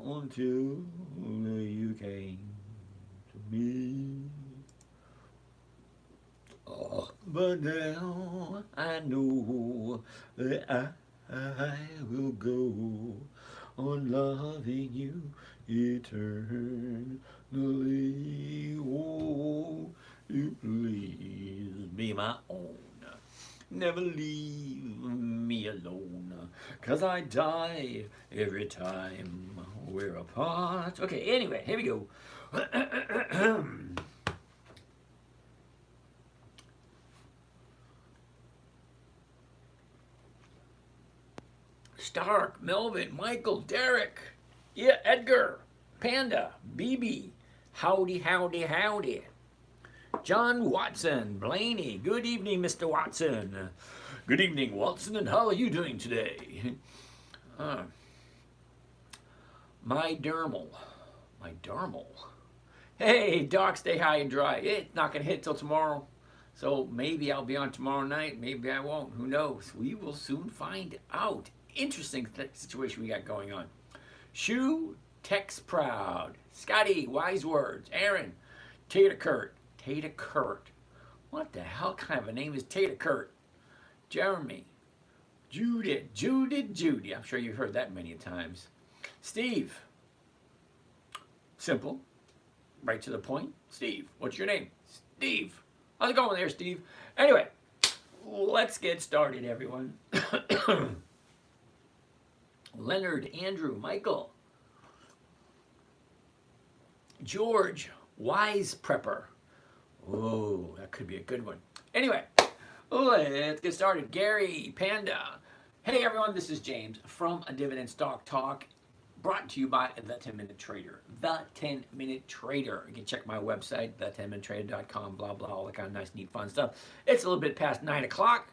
until you came to me. Oh, but now I know that I will go on loving you eternally. Oh, you please be my own. Never leave me alone, 'cause I die every time we're apart. Okay, anyway, here we go. Stark, Melvin, Michael, Derek, yeah, Edgar, Panda, BB, howdy, howdy, howdy. John Watson, Blaney, good evening, Mr. Watson. Good evening, Watson, and how are you doing today? Uh, my dermal. My dermal. Hey, Doc, stay high and dry. It's not going to hit till tomorrow. So maybe I'll be on tomorrow night. Maybe I won't. Who knows? We will soon find out. Interesting situation we got going on. Shu, Tex Proud. Scotty, Wise Words. Aaron, Tater Kurt. Tater Kurt. What the hell kind of a name is Tater Kurt? Jeremy. Judith. Judy. I'm sure you've heard that many times. Steve. Simple. Right to the point. Steve. What's your name? Steve. How's it going there, Steve? Anyway, let's get started, everyone. Leonard, Andrew, Michael, George, Wise Prepper. Oh, that could be a good one. Anyway, let's get started. Gary, Panda. Hey, everyone, this is James from A Dividend Stock Talk, brought to you by The 10-Minute Trader. The 10-Minute Trader. You can check my website, the10minutetrader.com, blah, blah, all that kind of nice, neat, fun stuff. It's a little bit past 9 o'clock.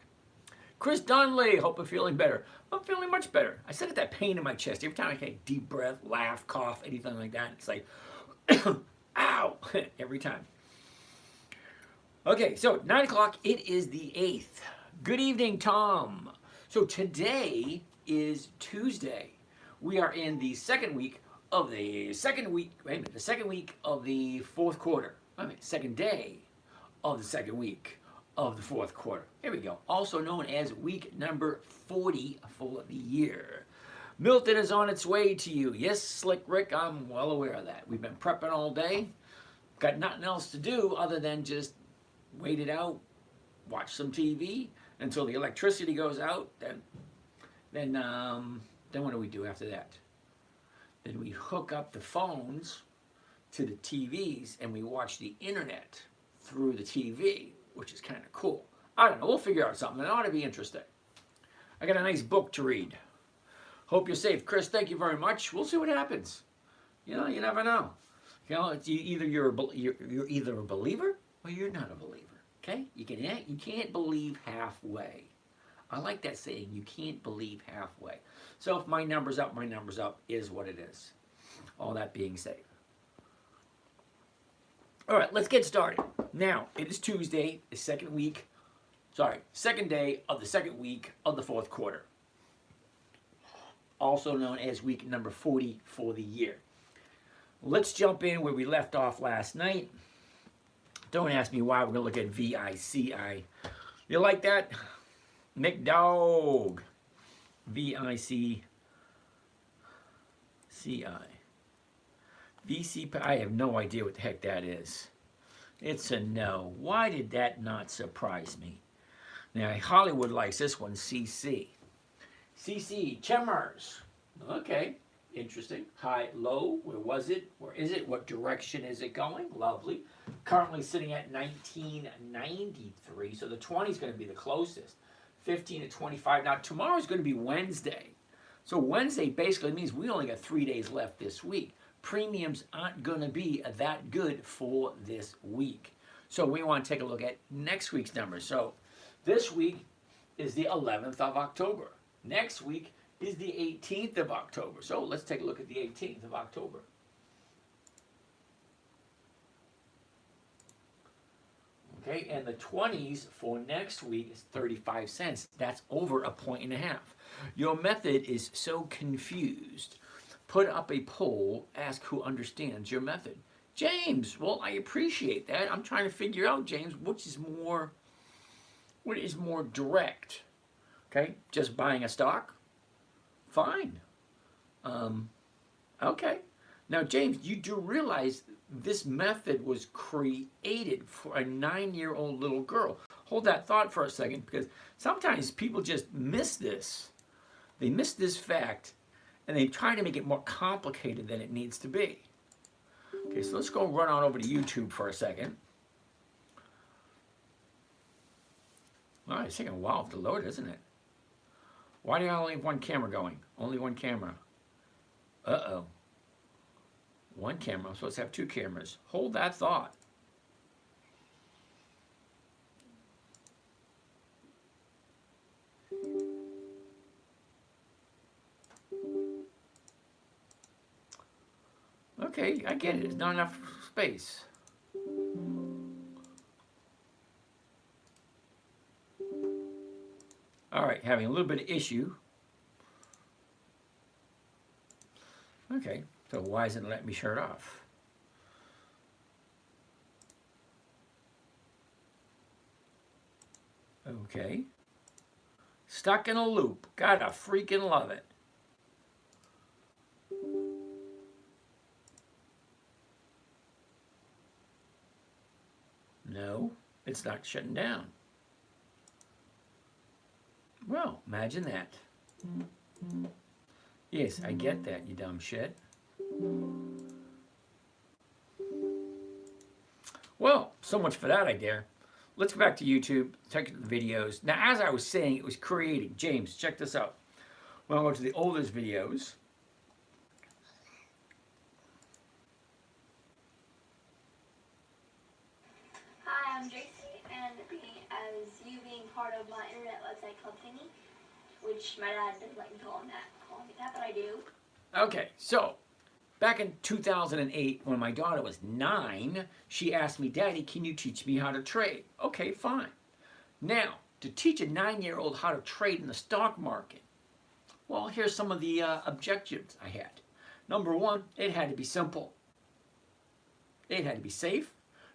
Chris Donnelly, hope I'm feeling better. I'm feeling much better. I said that pain in my chest. Every time I take a deep breath, laugh, cough, anything like that, it's like, ow, every time. Okay, so 9 o'clock, it is the 8th. Good evening, Tom. So today is Tuesday. We are in the second week of the second week of the fourth quarter. Second day of the second week of the fourth quarter. Here we go. Also known as week number 40 for the year. Milton is on its way to you. Yes, Slick Rick, I'm well aware of that. We've been prepping all day. Got nothing else to do other than just wait it out, watch some TV until the electricity goes out. Then what do we do after that? Then we hook up the phones to the TVs and we watch the internet through the TV, which is kind of cool. I don't know. We'll figure out something. It ought to be interesting. I got a nice book to read. Hope you're safe. Chris, thank you very much. We'll see what happens. You know, you never know. You know, it's either you're either a believer or you're not a believer. Okay? You can't believe halfway. I like that saying. You can't believe halfway. So if my number's up is what it is. All that being said. All right, let's get started. Now, it is Tuesday, the second day of the second week of the fourth quarter. Also known as week number 40 for the year. Let's jump in where we left off last night. Don't ask me why. We're going to look at VICI. You like that? McDog. VICI. VCP, I have no idea what the heck that is. It's a no. Why did that not surprise me? Now, Hollywood likes this one, CC. CC, Chemers. Okay, interesting. High, low, where was it? Where is it? What direction is it going? Lovely. Currently sitting at 1993, so the 20 is going to be the closest. 15 to 25. Now, tomorrow's going to be Wednesday. So Wednesday basically means we only got 3 days left this week. Premiums aren't going to be that good for this week. So we want to take a look at next week's numbers. So this week is the 11th of October. Next week is the 18th of October. So let's take a look at the 18th of October. Okay, and the 20s for next week is 35 cents. That's over a point and a half. Your method is so confused. put up a poll, ask who understands your method. James, well, I appreciate that. I'm trying to figure out, James, what is more direct? Okay, just buying a stock? Fine. Okay. Now, James, you do realize this method was created for a 9-year-old little girl. Hold that thought for a second, because sometimes people just miss this. They miss this fact, and they try to make it more complicated than it needs to be. Okay, so let's go run on over to YouTube for a second. Well, it's taking a while to load, isn't it? Why do I only have one camera going? Only one camera. Uh-oh. One camera. I'm supposed to have two cameras. Hold that thought. Okay, I get it. There's not enough space. All right, having a little bit of issue. Okay, so why isn't it letting me shut off? Okay. Stuck in a loop. Gotta freaking love it. No, it's not shutting down. Well, imagine that. Yes, I get that, you dumb shit. Well, so much for that idea. Let's go back to YouTube, check the videos. Now, as I was saying, it was creating. James, check this out. When I go to the oldest videos, Hi, I'm Tracy, and as you being part of my internet website called Thingy, which my dad doesn't like me calling me that, but I do. okay, so back in 2008, when my daughter was 9, she asked me, Daddy, can you teach me how to trade? Okay, fine. Now, to teach a 9-year-old how to trade in the stock market, well, here's some of the objectives I had. Number one, it had to be simple. It had to be safe,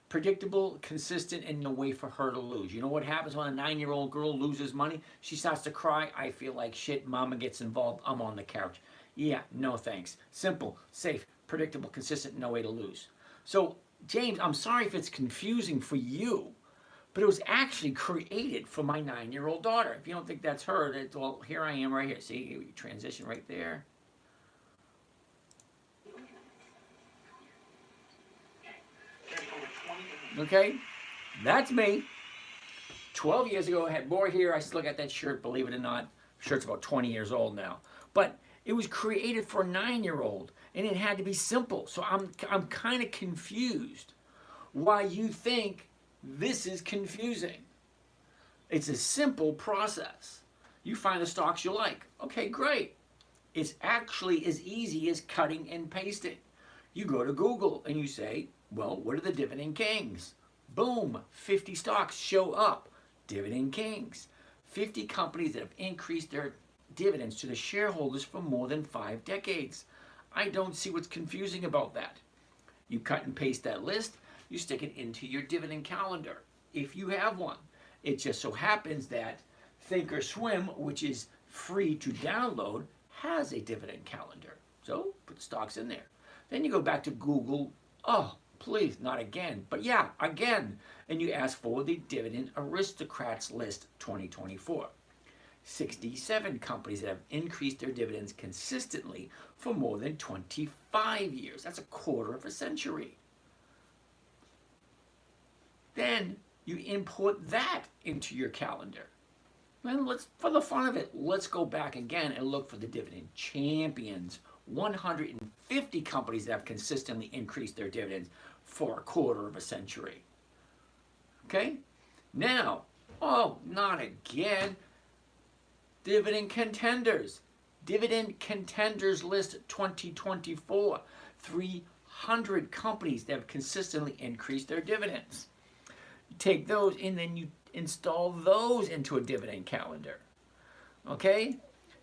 predictable, consistent, and no way for her to lose. You know what happens when a 9-year-old girl loses money? She starts to cry. I feel like shit. Mama gets involved. I'm on the couch. Yeah, no thanks. Simple, safe, predictable, consistent, no way to lose. So, James, I'm sorry if it's confusing for you, but it was actually created for my 9-year-old daughter. If you don't think that's her, well, here I am right here. See, you transition right there. Okay, that's me. 12 years ago, I had more hair. I still got that shirt, believe it or not. Shirt's about 20 years old now. But it was created for a 9-year-old, and it had to be simple. So I'm kind of confused why you think this is confusing. It's a simple process. You find the stocks you like. Okay, great. It's actually as easy as cutting and pasting. You go to Google and you say, well, what are the dividend kings? Boom, 50 stocks show up. Dividend kings. 50 companies that have increased their dividends to the shareholders for more than 5 decades. I don't see what's confusing about that. You cut and paste that list, you stick it into your dividend calendar, if you have one. It just so happens that Thinkorswim, which is free to download, has a dividend calendar. So put the stocks in there. Then you go back to Google. Oh, please, not again. But yeah, again. And you ask for the Dividend Aristocrats List 2024. 67 companies that have increased their dividends consistently for more than 25 years. That's a quarter of a century. Then you import that into your calendar. Then let's, for the fun of it, let's go back again and look for the dividend champions. 150 companies that have consistently increased their dividends for a quarter of a century. Okay? Now, oh, not again. Dividend contenders. Dividend contenders list 2024. 300 companies that have consistently increased their dividends. You take those and then you install those into a dividend calendar. Okay?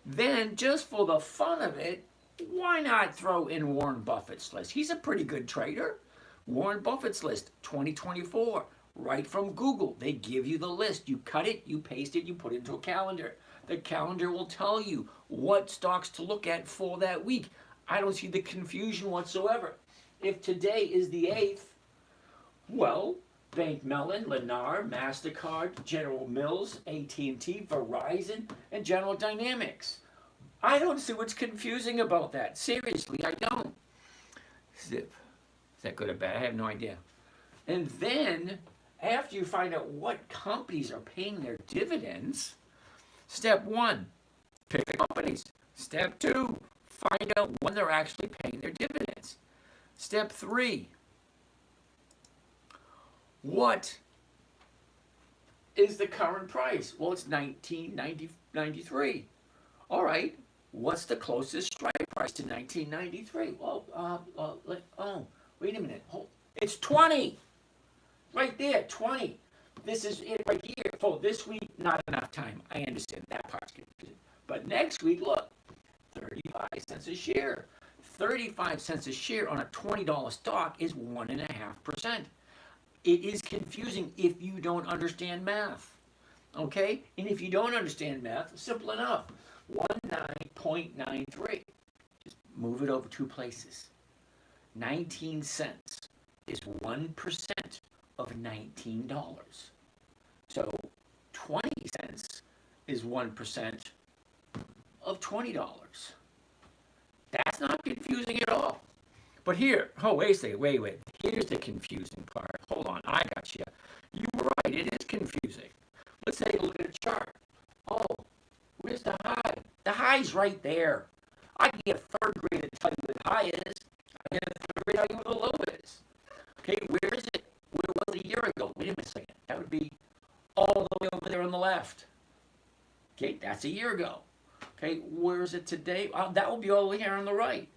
Then, just for the fun of it, Why not throw in Warren Buffett's list? He's a pretty good trader. Warren Buffett's list, 2024, right from Google. They give you the list. You cut it, you paste it, you put it into a calendar. The calendar will tell you what stocks to look at for that week. I don't see the confusion whatsoever. If today is the 8th, well, Bank Mellon, Lennar, MasterCard, General Mills, AT&T, Verizon, and General Dynamics. I don't see what's confusing about that. Seriously, I don't. Zip. Is that good or bad? I have no idea. And then, after you find out what companies are paying their dividends, step 1, pick the companies. Step 2, find out when they're actually paying their dividends. Step 3, what is the current price? Well, it's $19.93. All right, what's the closest strike price to 1993? Well, wait a minute. It's 20. Right there, 20. This is it right here. For this week, not enough time. I understand that part's confusing. But next week, look, 35 cents a share. 35 cents a share on a $20 stock is 1.5%. It is confusing if you don't understand math. Okay? And if you don't understand math, simple enough. 19.93. Just move it over 2 places. 19 cents is 1% of $19. So 20 cents is 1% of $20. That's not confusing at all. But here, wait a second, wait. Here's the confusing part. Hold on, I got you. You were right, it is confusing. Let's take a look at a chart. Oh, where's the high? The high's right there. I can get a third grade to tell you what the high is. I can get a third grade to tell you what the low is. Okay, where is it? Where was it a year ago? Wait a second. That would be all the way over there on the left. Okay, that's a year ago. Okay, where is it today? That will be all the way here on the right.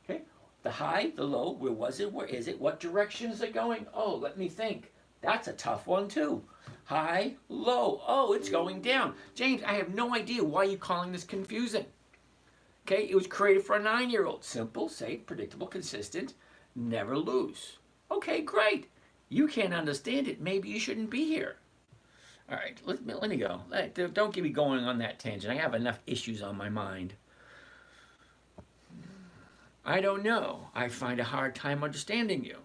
Okay, the high, the low, where was it? Where is it? What direction is it going? Oh, let me think. That's a tough one too. High, low. Oh, it's going down. James, I have no idea why you're calling this confusing. Okay, it was created for a 9-year-old. Simple, safe, predictable, consistent, never lose. Okay, great. You can't understand it. Maybe you shouldn't be here. All right, let me go. Don't get me going on that tangent. I have enough issues on my mind. I don't know. I find a hard time understanding you.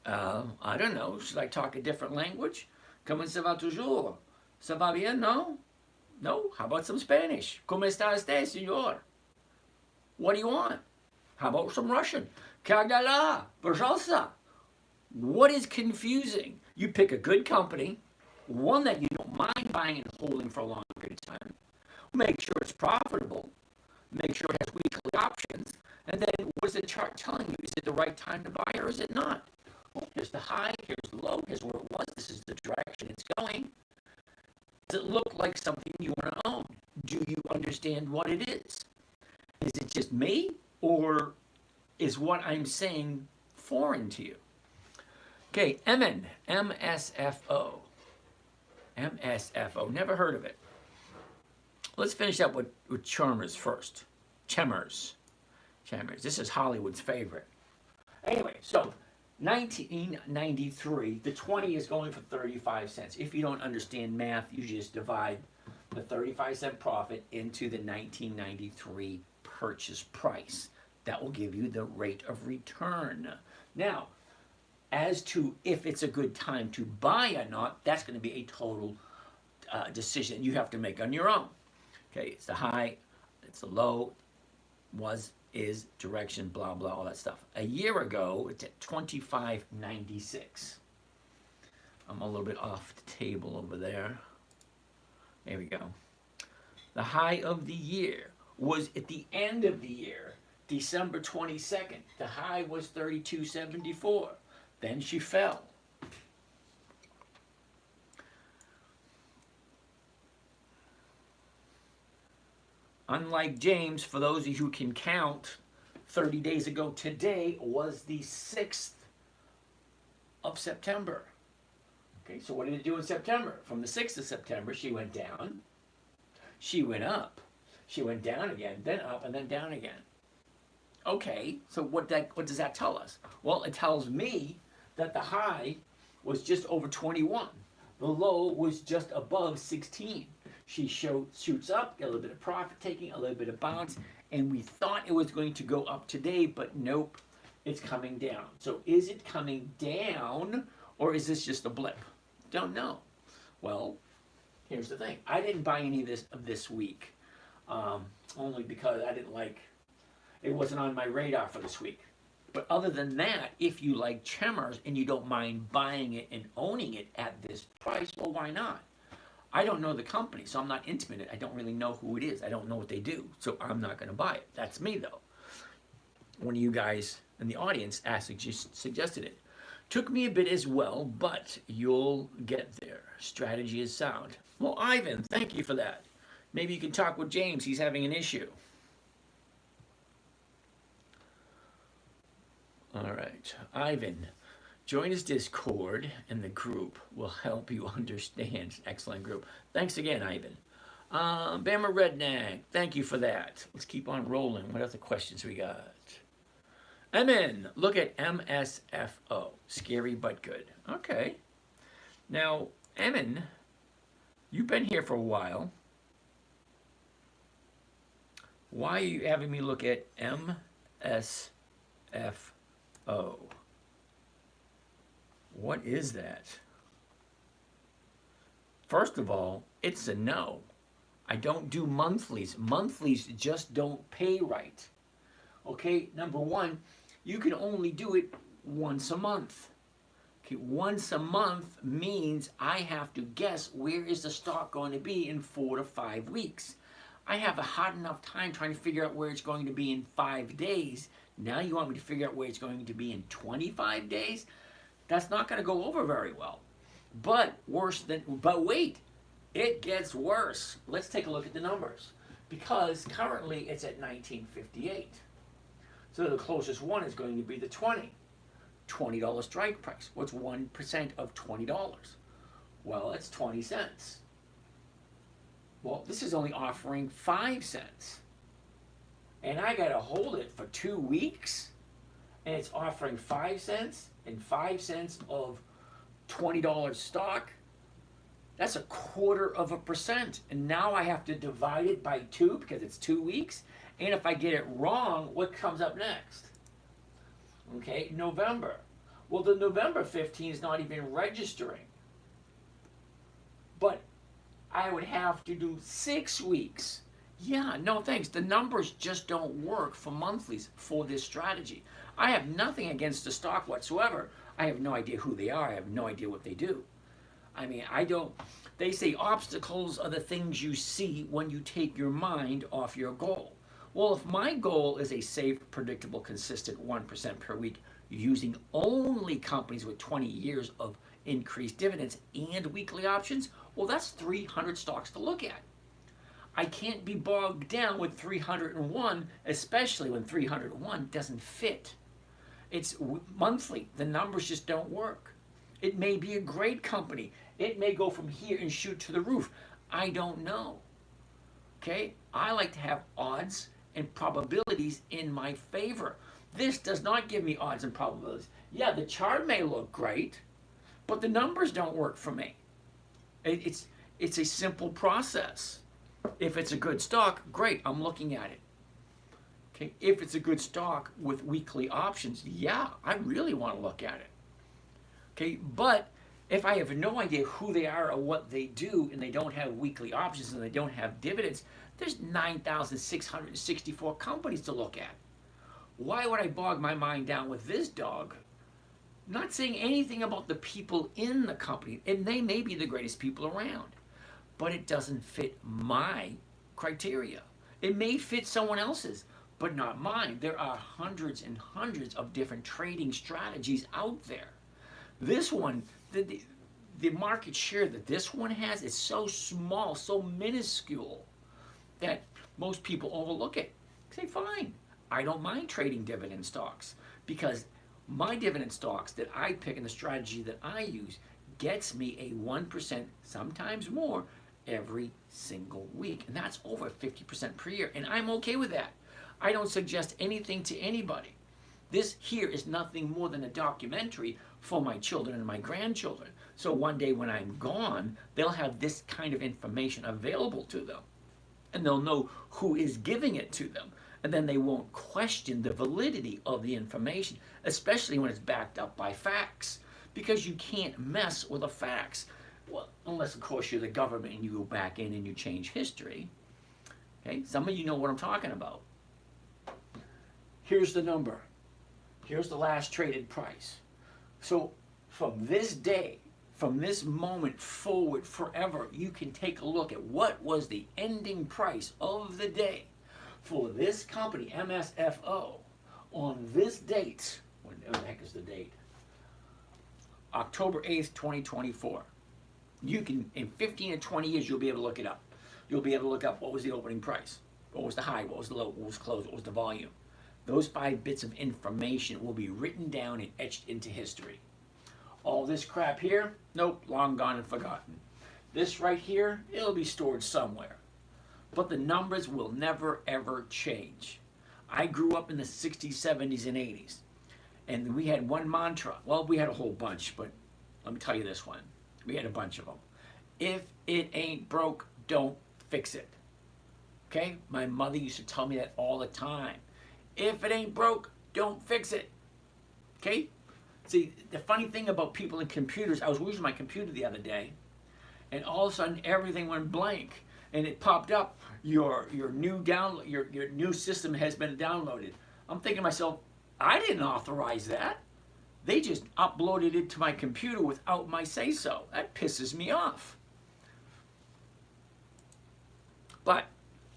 I don't know. Should I talk a different language? Comment ça va toujours? Ça va bien, no? No? How about some Spanish? ¿Cómo está usted, señor? What do you want? How about some Russian? Kagala, пожалуйста. What is confusing? You pick a good company, one that you don't mind buying and holding for a long period of time. Make sure it's profitable. Make sure it has weekly options. And then what is the chart telling you? Is it the right time to buy or is it not? Well, here's the high, here's the low, here's where it was, this is the direction it's going. Does it look like something you want to own? Do you understand what it is? Is it just me, or is what I'm saying foreign to you? Okay, MN, MSFO. MSFO, never heard of it. Let's finish up with Chalmers first. Chalmers. This is Hollywood's favorite. Anyway, so 1993, the 20 is going for 35 cents. If you don't understand math, you just divide the 35-cent profit into the 1993 purchase price. That will give you the rate of return. Now, as to if it's a good time to buy or not, that's going to be a total decision you have to make on your own. Okay, it's the high, it's the low, was, is, direction, blah, blah, all that stuff. A year ago, it's at $25.96. I'm a little bit off the table over there. There we go. The high of the year was at the end of the year, December 22nd. The high was $32.74. Then she fell. Unlike James, for those of you who can count, 30 days ago today was the 6th of September. Okay, so what did it do in September? From the 6th of September, she went down, she went up, She went down again, then up, and then down again. Okay, so what does that tell us? Well, it tells me that the high was just over 21. The low was just above 16. She shoots up, get a little bit of profit taking, a little bit of bounce, and we thought it was going to go up today, but nope, it's coming down. So is it coming down, or is this just a blip? Don't know. Well, here's the thing. I didn't buy any of this week, only because I didn't like, it wasn't on my radar for this week. But other than that, if you like Chemers and you don't mind buying it and owning it at this price, well, why not? I don't know the company, so I'm not intimate. I don't really know who it is. I don't know what they do, so I'm not going to buy it. That's me, though. One of you guys in the audience suggested it. Took me a bit as well, but you'll get there. Strategy is sound. Well, Ivan, thank you for that. Maybe you can talk with James. He's having an issue. All right, Ivan, join his Discord and the group will help you understand. Excellent group. Thanks again, Ivan. Bama Redneck, thank you for that. Let's keep on rolling. What other questions we got? MN, look at MSFO. Scary but good. Okay. Now, MN, you've been here for a while. Why are you having me look at MSFO? What is that? First of all, it's a no. I don't do monthlies. Monthlies just don't pay right. Okay, number one, you can only do it once a month. Okay, once a month means I have to guess where is the stock going to be in 4 to 5 weeks. I have a hard enough time trying to figure out where it's going to be in 5 days. Now you want me to figure out where it's going to be in 25 days? That's not going to go over very well. But wait, it gets worse. Let's take a look at the numbers. Because currently it's at 1958. So the closest one is going to be the 20. $20 strike price. What's 1% of $20? Well, it's 20 cents. Well, this is only offering 5 cents. And I got to hold it for 2 weeks, and it's offering 5 cents and 5 cents of $20 stock. That's 1/4%. And now I have to divide it by 2 because it's 2 weeks. And if I get it wrong, what comes up next? Okay, November. Well, the November 15 is not even registering. But I would have to do 6 weeks. Yeah, no thanks. The numbers just don't work for monthlies for this strategy. I have nothing against the stock whatsoever. I have no idea who they are. I have no idea what they do. I mean, they say obstacles are the things you see when you take your mind off your goal. Well, if my goal is a safe, predictable, consistent 1% per week using only companies with 20 years of increased dividends and weekly options, well, that's 300 stocks to look at. I can't be bogged down with 301, especially when 301 doesn't fit. It's monthly. The numbers just don't work. It may be a great company. It may go from here and shoot to the roof. I don't know. Okay? I like to have odds and probabilities in my favor. This does not give me odds and probabilities. Yeah, the chart may look great, but the numbers don't work for me. It's a simple process. If it's a good stock, great, I'm looking at it. Okay, if it's a good stock with weekly options, yeah, I really want to look at it. Okay, but if I have no idea who they are or what they do, and they don't have weekly options and they don't have dividends, there's 9,664 companies to look at. Why would I bog my mind down with this dog? Not saying anything about the people in the company, and they may be the greatest people around, but it doesn't fit my criteria. It may fit someone else's, but not mine. There are hundreds and hundreds of different trading strategies out there. This one, the market share that this one has is so small, so minuscule, that most people overlook it. Say, fine, I don't mind trading dividend stocks, because my dividend stocks that I pick and the strategy that I use gets me a 1%, sometimes more, every single week. And that's over 50% per year. And I'm okay with that. I don't suggest anything to anybody. This here is nothing more than a documentary for my children and my grandchildren. So one day when I'm gone, they'll have this kind of information available to them. And they'll know who is giving it to them. And then they won't question the validity of the information, especially when it's backed up by facts. Because you can't mess with the facts. Well, unless, of course, you're the government and you go back in and you change history. Okay, some of you know what I'm talking about. Here's the number. Here's the last traded price. So from this day, from this moment forward forever, you can take a look at what was the ending price of the day for this company, MSFO, on this date. What the heck is the date? October 8th, 2024. You can, in 15 or 20 years, you'll be able to look it up. You'll be able to look up what was the opening price, what was the high, what was the low, what was close, what was the volume. Those 5 bits of information will be written down and etched into history. All this crap here, nope, long gone and forgotten. This right here, it'll be stored somewhere. But the numbers will never, ever change. I grew up in the 60s, 70s, and 80s. And we had one mantra. Well, we had a whole bunch, but let me tell you this one. We had a bunch of them. If it ain't broke, don't fix it. Okay? My mother used to tell me that all the time. If it ain't broke, don't fix it. Okay? See, the funny thing about people and computers, I was using my computer the other day, and all of a sudden everything went blank. And it popped up, your new system has been downloaded. I'm thinking to myself, I didn't authorize that. They just uploaded it to my computer without my say-so. That pisses me off. But,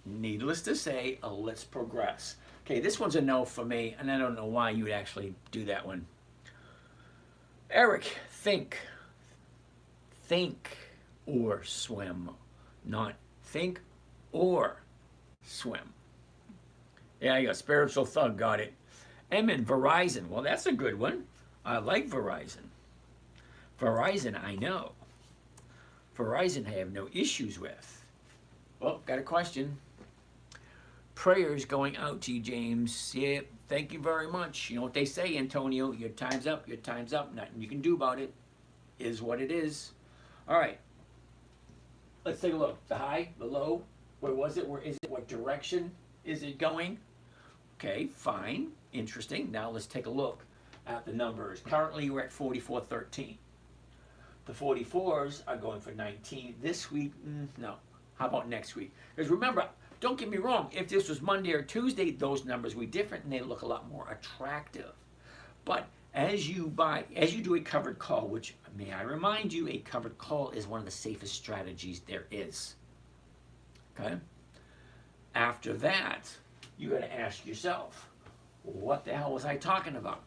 needless to say, let's progress. Okay, this one's a no for me, and I don't know why you would actually do that one. Eric, think or swim, not think or swim. Yeah, you got spiritual thug, got it. Emin, Verizon. Well, that's a good one. I like Verizon. Verizon, I know. Verizon, I have no issues with. Well, got a question. Prayers going out to you, James. Yeah, thank you very much. You know what they say, Antonio. Your time's up. Your time's up. Nothing you can do about it. Is what it is. All right. Let's take a look. The high, the low. Where was it? Where is it? What direction is it going? Okay, fine. Interesting. Now let's take a look at the numbers. Currently, we're at 44.13. The 44s are going for 19. This week, no. How about next week? Because remember, don't get me wrong, if this was Monday or Tuesday, those numbers would be different and they look a lot more attractive. But as you do a covered call, which, may I remind you, a covered call is one of the safest strategies there is. Okay? After that, you got to ask yourself, what the hell was I talking about?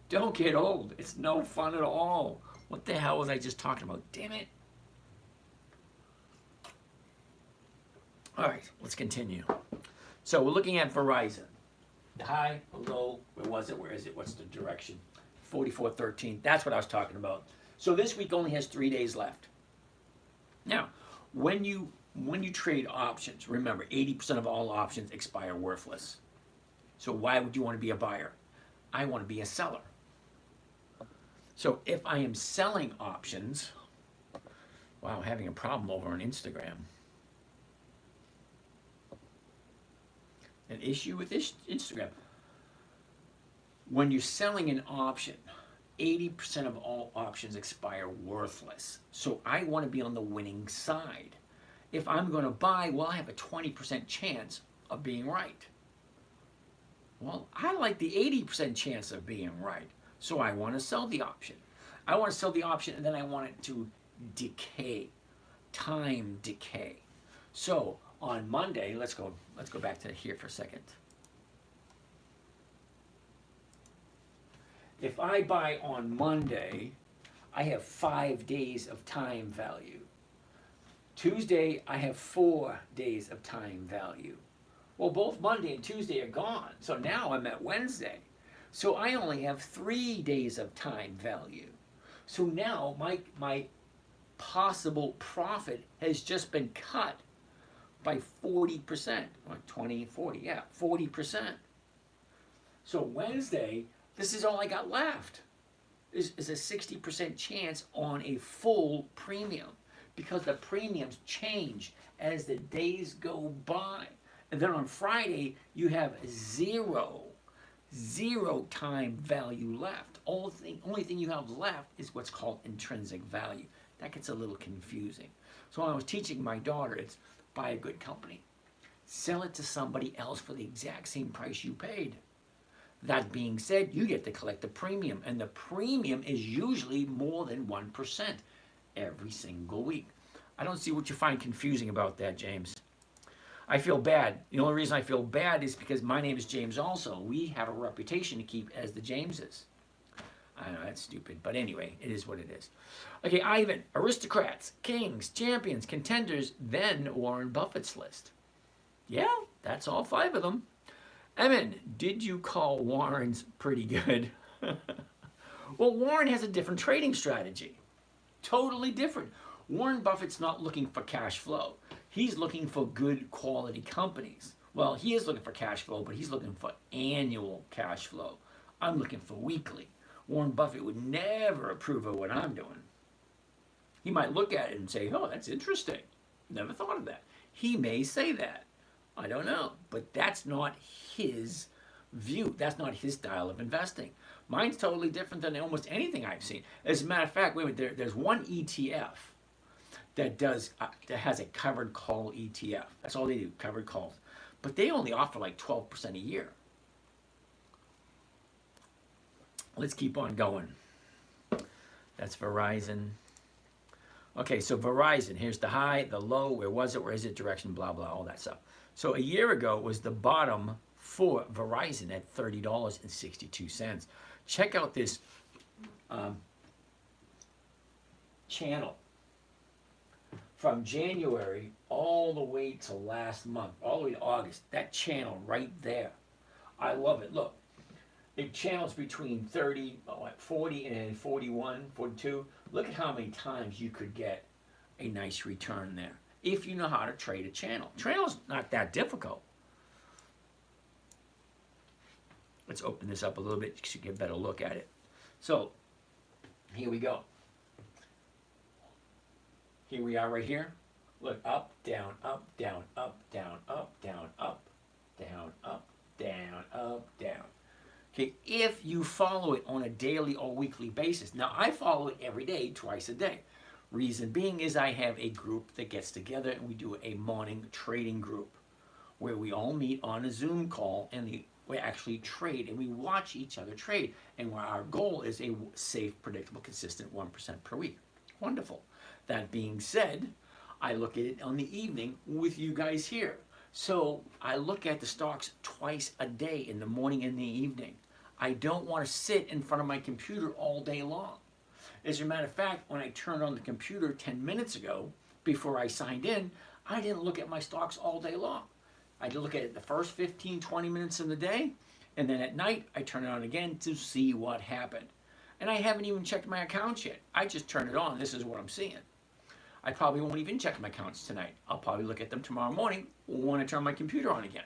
Don't get old. It's no fun at all. What the hell was I just talking about? Damn it. All right, let's continue. So we're looking at Verizon. The high, the low, where was it? Where is it? What's the direction? 44.13. That's what I was talking about. So this week only has 3 days left. Now, when you trade options, remember 80% of all options expire worthless. So why would you want to be a buyer? I want to be a seller. So if I am selling options, wow, having a problem over on Instagram. An issue with this Instagram. When you're selling an option, 80% of all options expire worthless. So I want to be on the winning side. If I'm going to buy, well, I have a 20% chance of being right. Well, I like the 80% chance of being right. So I want to sell the option. I want to sell the option and then I want it to decay. Time decay. So on Monday, let's go back to here for a second. If I buy on Monday, I have 5 days of time value. Tuesday, I have 4 days of time value. Well, both Monday and Tuesday are gone, so now I'm at Wednesday. So I only have 3 days of time value. So now my possible profit has just been cut by 40%, or 20, 40, yeah, 40%. So Wednesday, this is all I got left, is a 60% chance on a full premium, because the premiums change as the days go by. And then on Friday, you have zero time value left. Only thing you have left is what's called intrinsic value. That gets a little confusing. So when I was teaching my daughter, it's buy a good company, sell it to somebody else for the exact same price you paid. That being said, you get to collect the premium, and the premium is usually more than 1% every single week. I don't see what you find confusing about that, James. I feel bad. The only reason I feel bad is because my name is James also. We have a reputation to keep as the Jameses. I know, that's stupid, but anyway, it is what it is. Okay, Ivan, aristocrats, kings, champions, contenders, then Warren Buffett's list. Yeah, that's all 5 of them. Emin, did you call Warren's pretty good? Well, Warren has a different trading strategy. Totally different. Warren Buffett's not looking for cash flow. He's looking for good quality companies. Well, he is looking for cash flow, but he's looking for annual cash flow. I'm looking for weekly. Warren Buffett would never approve of what I'm doing. He might look at it and say, oh, that's interesting. Never thought of that. He may say that. I don't know. But that's not his view. That's not his style of investing. Mine's totally different than almost anything I've seen. As a matter of fact, wait a minute, there's one ETF that has a covered call ETF. That's all they do, covered calls. But they only offer like 12% a year. Let's keep on going. That's Verizon. Okay, so Verizon, here's the high, the low, where was it, where is it, direction, blah, blah, all that stuff. So a year ago was the bottom for Verizon at $30.62. Check out this channel from January all the way to last month, all the way to August. That channel right there. I love it. Look, it channels between 40 and 41, 42. Look at how many times you could get a nice return there if you know how to trade a channel. Channel's not that difficult. Let's open this up a little bit so you get a better look at it. So, here we go. Here we are right here. Look, up, down, up, down, up, down, up, down, up, down, up, down, up, down. Okay, if you follow it on a daily or weekly basis. Now, I follow it every day, twice a day. Reason being is I have a group that gets together and we do a morning trading group where we all meet on a Zoom call and we actually trade and we watch each other trade. And where our goal is a safe, predictable, consistent 1% per week. Wonderful. That being said, I look at it on the evening with you guys here. So I look at the stocks twice a day, in the morning and the evening. I don't want to sit in front of my computer all day long. As a matter of fact, when I turned on the computer 10 minutes ago, before I signed in, I didn't look at my stocks all day long. I look at it the first 15, 20 minutes in the day, and then at night, I turn it on again to see what happened. And I haven't even checked my accounts yet. I just turn it on. This is what I'm seeing. I probably won't even check my accounts tonight. I'll probably look at them tomorrow morning when I turn my computer on again.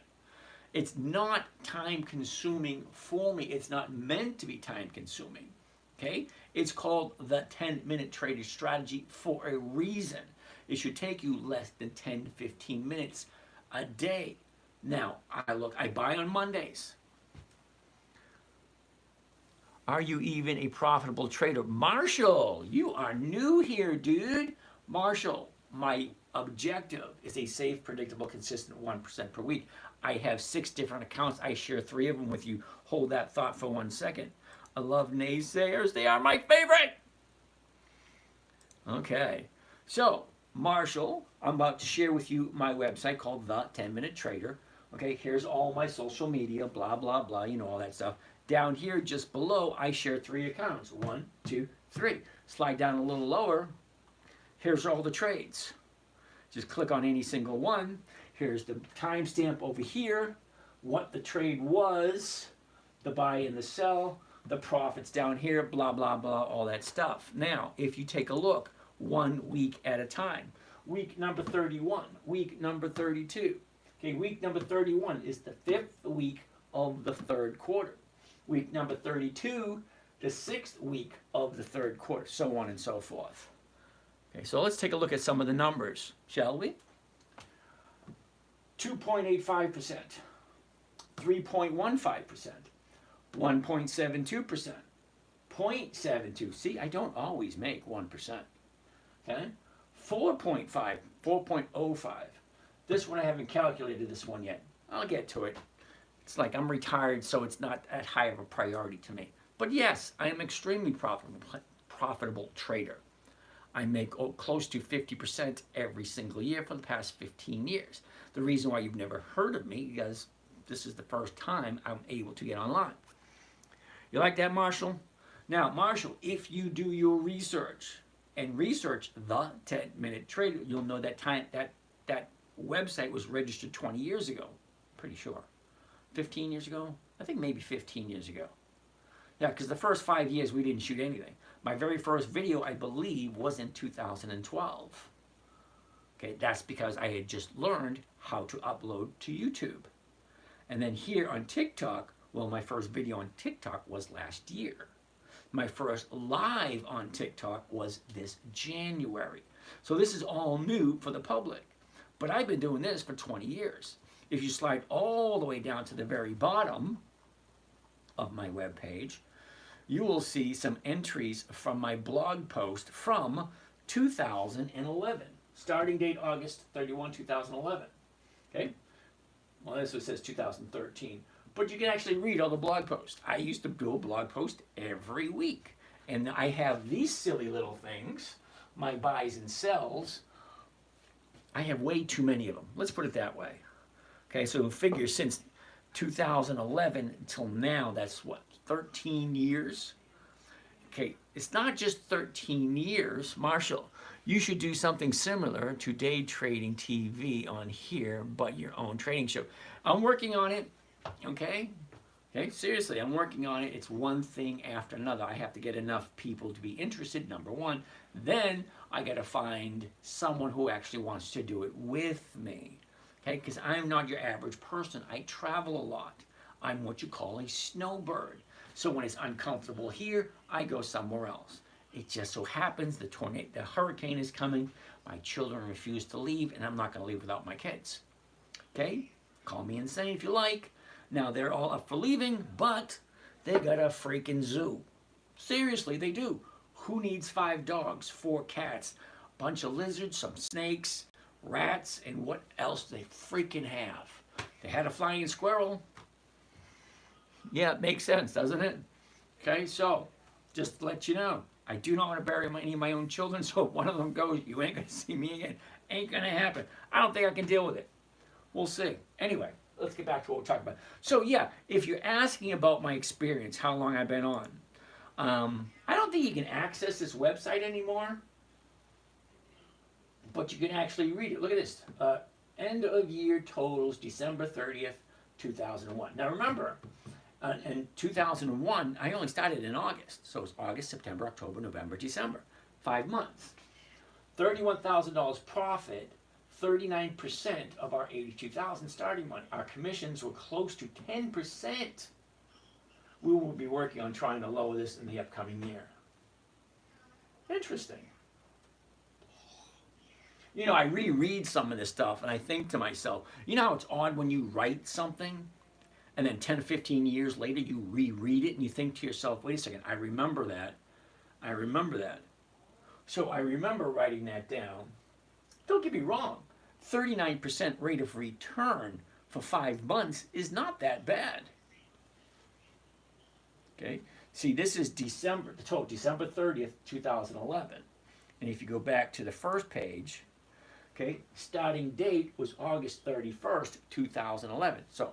It's not time consuming for me. It's not meant to be time consuming. Okay? It's called the 10-minute trader strategy for a reason. It should take you less than 10 to 15 minutes a day. Now, I buy on Mondays. Are you even a profitable trader? Marshall, you are new here, dude. Marshall, my objective is a safe, predictable, consistent 1% per week. I have 6 different accounts. I share 3 of them with you. Hold that thought for 1 second. I love naysayers. They are my favorite. Okay. So, Marshall, I'm about to share with you my website called The 10-Minute Trader. Okay, here's all my social media, blah, blah, blah, you know, all that stuff. Down here, just below, I share 3 accounts. 1, 2, 3. Slide down a little lower. Here's all the trades. Just click on any single one. Here's the timestamp over here, what the trade was, the buy and the sell, the profits down here, blah, blah, blah, all that stuff. Now, if you take a look, 1 week at a time. Week number 31, week number 32. Okay, week number 31 is the 5th week of the 3rd quarter. Week number 32, the 6th week of the 3rd quarter, so on and so forth. Okay, so let's take a look at some of the numbers, shall we? 2.85%, 3.15%, 1.72%, 0.72. See, I don't always make 1%. Okay? 4.5, 4.05. This one I haven't calculated this one yet. I'll get to it. It's like I'm retired, so it's not that high of a priority to me. But yes, I am extremely profitable trader. I make close to 50% every single year for the past 15 years. The reason why you've never heard of me is because this is the first time I'm able to get online. You like that, Marshall? Now, Marshall, if you do your research and research the 10-minute trader, you'll know that that website was registered 20 years ago. Pretty sure. 15 years ago? I think maybe 15 years ago. Yeah, because the first 5 years we didn't shoot anything. My very first video, I believe, was in 2012. Okay, that's because I had just learned how to upload to YouTube. And then here on TikTok, well, my first video on TikTok was last year. My first live on TikTok was this January. So this is all new for the public. But I've been doing this for 20 years. If you slide all the way down to the very bottom of my webpage, you will see some entries from my blog post from 2011. Starting date August 31, 2011. Okay? Well, this one says 2013. But you can actually read all the blog posts. I used to do a blog post every week. And I have these silly little things, my buys and sells. I have way too many of them. Let's put it that way. Okay, so figure since 2011 until now, that's what, 13 years? Okay, it's not just 13 years, Marshall. You should do something similar to Day Trading TV on here, but your own trading show. I'm working on it, okay? Okay, seriously, I'm working on it. It's one thing after another. I have to get enough people to be interested, number one. Then I got to find someone who actually wants to do it with me. Okay, because I'm not your average person. I travel a lot. I'm what you call a snowbird. So when it's uncomfortable here, I go somewhere else. It just so happens the hurricane is coming. My children refuse to leave, and I'm not going to leave without my kids. Okay? Call me insane if you like. Now, they're all up for leaving, but they got a freaking zoo. Seriously, they do. Who needs 5 dogs, 4 cats, a bunch of lizards, some snakes, rats, and what else they freaking have? They had a flying squirrel. Yeah, it makes sense, doesn't it? Okay, so just to let you know, I do not want to bury any of my own children, so if one of them goes, you ain't going to see me again. Ain't going to happen. I don't think I can deal with it. We'll see. Anyway, let's get back to what we're talking about. So yeah, if you're asking about my experience, how long I've been on, I don't think you can access this website anymore, but you can actually read it. Look at this. End of year totals, December 30th, 2001. Now remember, in 2001, I only started in August. So it's August, September, October, November, December. 5 months. $31,000 profit, 39% of our $82,000 starting money. Our commissions were close to 10%. We will be working on trying to lower this in the upcoming year. Interesting. You know, I reread some of this stuff and I think to myself, you know how it's odd when you write something and then 10 or 15 years later you reread it and you think to yourself, wait a second, I remember that. I remember that. So I remember writing that down. Don't get me wrong, 39% rate of return for 5 months is not that bad. Okay, see, this is December 30th, 2011. And if you go back to the first page, okay, starting date was August 31st, 2011. So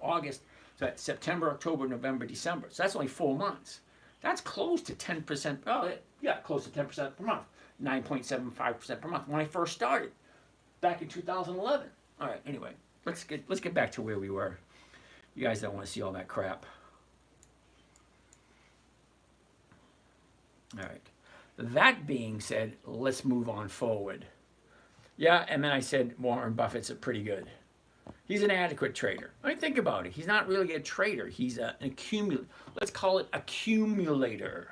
that's September, October, November, December. So that's only 4 months. That's close to 10%. Oh, yeah, close to 10% per month. 9.75% per month when I first started back in 2011. All right, anyway, let's get back to where we were. You guys don't want to see all that crap. All right. That being said, let's move on forward. Yeah, and then I said Warren Buffett's a pretty good. He's an adequate trader. I mean, think about it. He's not really a trader. He's an accumulator. Let's call it accumulator.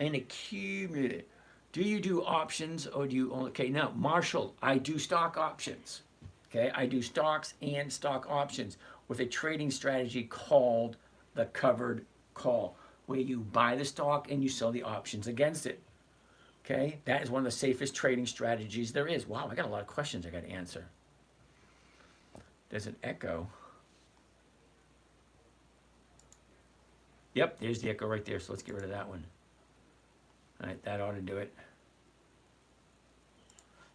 An accumulator. Do you do options or do you only? Okay, now, Marshall, I do stock options. Okay, I do stocks and stock options with a trading strategy called the covered call, where you buy the stock and you sell the options against it. Okay, that is one of the safest trading strategies there is. Wow, I got a lot of questions I got to answer. There's an echo. Yep, there's the echo right there, so let's get rid of that one. All right, that ought to do it.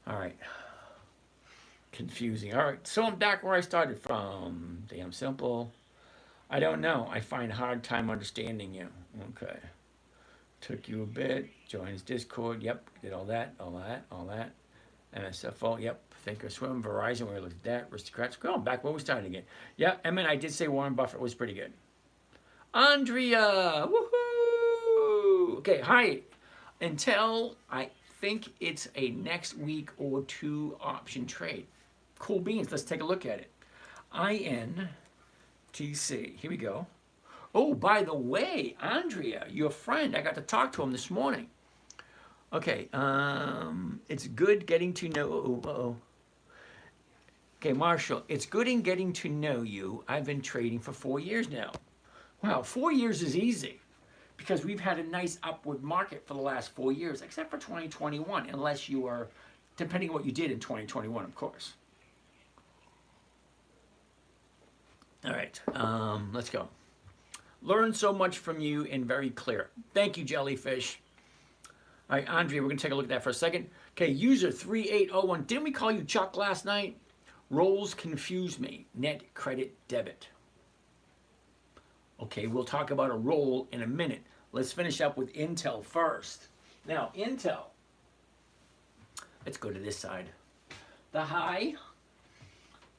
All right. Confusing. All right, so I'm back where I started from. Damn simple. I don't know. I find hard time understanding you. Okay. Took you a bit. Joins Discord. Yep. Did all that. MSFO. Yep. Thinkorswim. Verizon. We looked at that. Aristocrats. Going back where we started again. Yeah. I mean, I did say Warren Buffett was pretty good. Andrea. Woohoo. Okay. Hi. Until I think it's a next week or two option trade. Cool beans. Let's take a look at it. INTC. Here we go. Oh, by the way, Andrea, your friend, I got to talk to him this morning. Okay, it's good getting to know. Okay, Marshall, it's good in getting to know you. I've been trading for 4 years now. Wow, 4 years is easy because we've had a nice upward market for the last 4 years, except for 2021, unless you are, depending on what you did in 2021, of course. All right, let's go. Learned so much from you and very clear. Thank you, Jellyfish. All right, Andrea, we're going to take a look at that for a second. Okay, user 3801. Didn't we call you Chuck last night? Rolls confuse me. Net credit debit. Okay, we'll talk about a roll in a minute. Let's finish up with Intel first. Now, Intel. Let's go to this side. The high,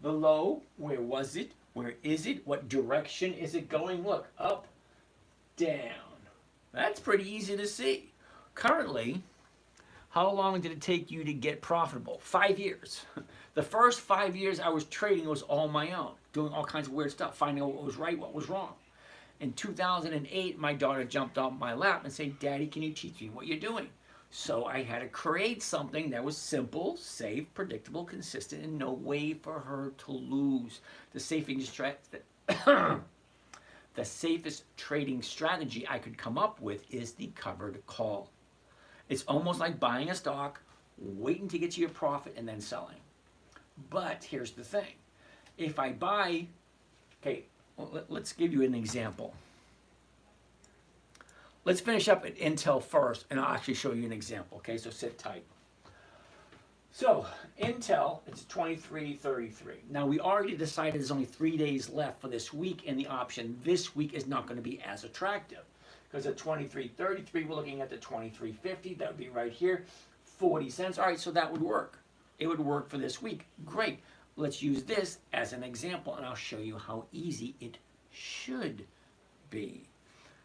the low, where was it? Where is it? What direction is it going? Look, up, down. That's pretty easy to see. Currently, how long did it take you to get profitable? 5 years. The first 5 years I was trading was all my own, doing all kinds of weird stuff, finding out what was right, what was wrong. In 2008, my daughter jumped off my lap and said, Daddy, can you teach me what you're doing? So I had to create something that was simple, safe, predictable, consistent, and no way for her to lose. The safest trading strategy I could come up with is the covered call. It's almost like buying a stock, waiting to get to your profit, and then selling. But here's the thing. If I buy, okay, let's give you an example. Let's finish up at Intel first, and I'll actually show you an example, okay? So sit tight. So, Intel, it's 23.33. Now, we already decided there's only 3 days left for this week, and the option this week is not going to be as attractive. Because at 23.33, we're looking at the 23.50. That would be right here, 40 cents. All right, so that would work. It would work for this week. Great. Let's use this as an example, and I'll show you how easy it should be.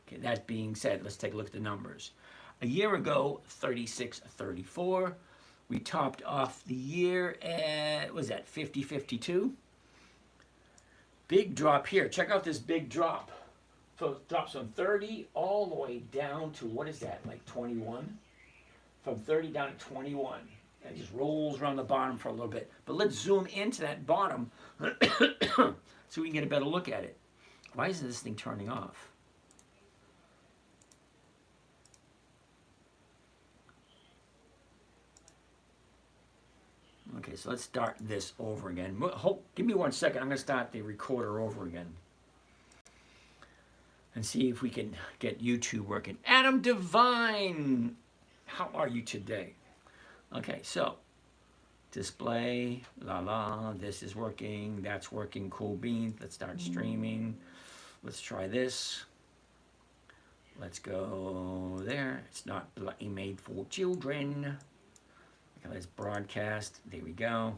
Okay, that being said, let's take a look at the numbers. A year ago, 36.34. We topped off the year at, what was that, 50.52? Big drop here. Check out this big drop. So it drops from 30 all the way down to, what is that, like 21? From 30 down to 21. And it just rolls around the bottom for a little bit. But let's zoom into that bottom so we can get a better look at it. Why isn't this thing turning off? Okay, so let's start this over again. Give me 1 second. I'm going to start the recorder over again and see if we can get YouTube working. Adam Devine, how are you today? Okay, so display, this is working, that's working, cool beans. Let's start streaming. Let's try this. Let's go there. It's not made for children. Okay, let's broadcast. There we go.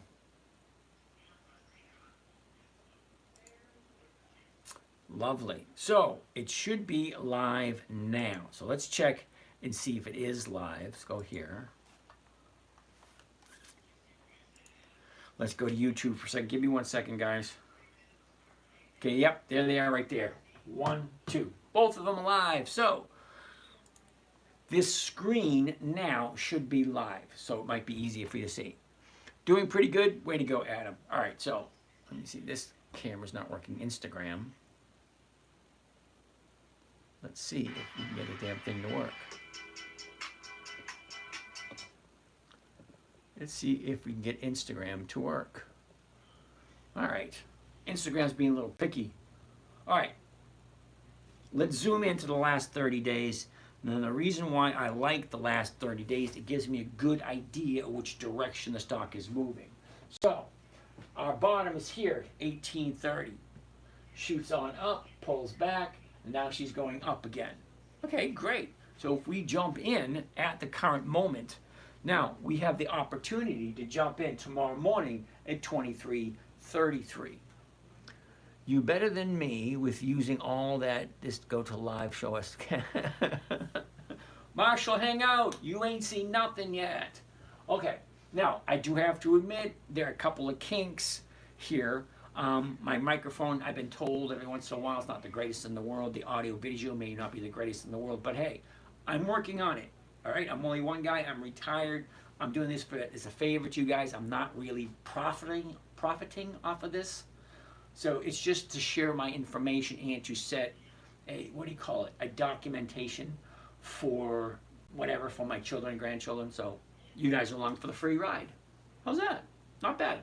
Lovely. So it should be live now. So let's check and see if it is live. Let's go here. Let's go to YouTube for a second. Give me 1 second, guys. Okay, yep, there they are right there. 1, 2. Both of them live. So, this screen now should be live. So, it might be easier for you to see. Doing pretty good. Way to go, Adam. All right, so, let me see. This camera's not working. Instagram. Let's see if we can get the damn thing to work. Let's see if we can get Instagram to work. All right. Instagram's being a little picky. All right. Let's zoom into the last 30 days. Now, the reason why I like the last 30 days, it gives me a good idea of which direction the stock is moving. So, our bottom is here, 1830. Shoots on up, pulls back, and now she's going up again. Okay, great. So if we jump in at the current moment, now we have the opportunity to jump in tomorrow morning at 23.33. You better than me with using all that. Just go to live, show us. Marshall, hang out. You ain't seen nothing yet. Okay, now I do have to admit there are a couple of kinks here. My microphone, I've been told every once in a while, it's not the greatest in the world. The audio video may not be the greatest in the world, but hey, I'm working on it. All right, I'm only one guy. I'm retired. I'm doing this as a favor to you guys. I'm not really profiting off of this. So it's just to share my information and to set a, what do you call it, a documentation for whatever, for my children and grandchildren. So you guys are along for the free ride. How's that? Not bad.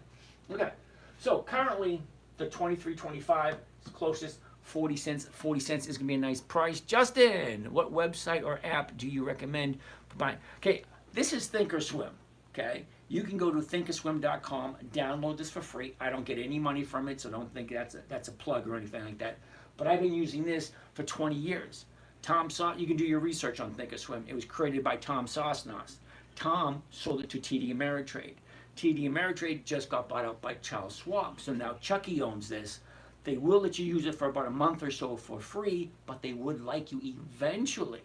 Okay. So currently the 23.25 is closest. 40 cents. 40 cents is going to be a nice price. Justin, what website or app do you recommend for buying? Okay, this is Thinkorswim. Okay, you can go to thinkorswim.com, download this for free. I don't get any money from it, so don't think that's a plug or anything like that. But I've been using this for 20 years. You can do your research on Thinkorswim. It was created by Tom Sosnos. Tom sold it to TD Ameritrade. TD Ameritrade just got bought out by Charles Schwab. So now Chucky owns this. They will let you use it for about a month or so for free, but they would like you eventually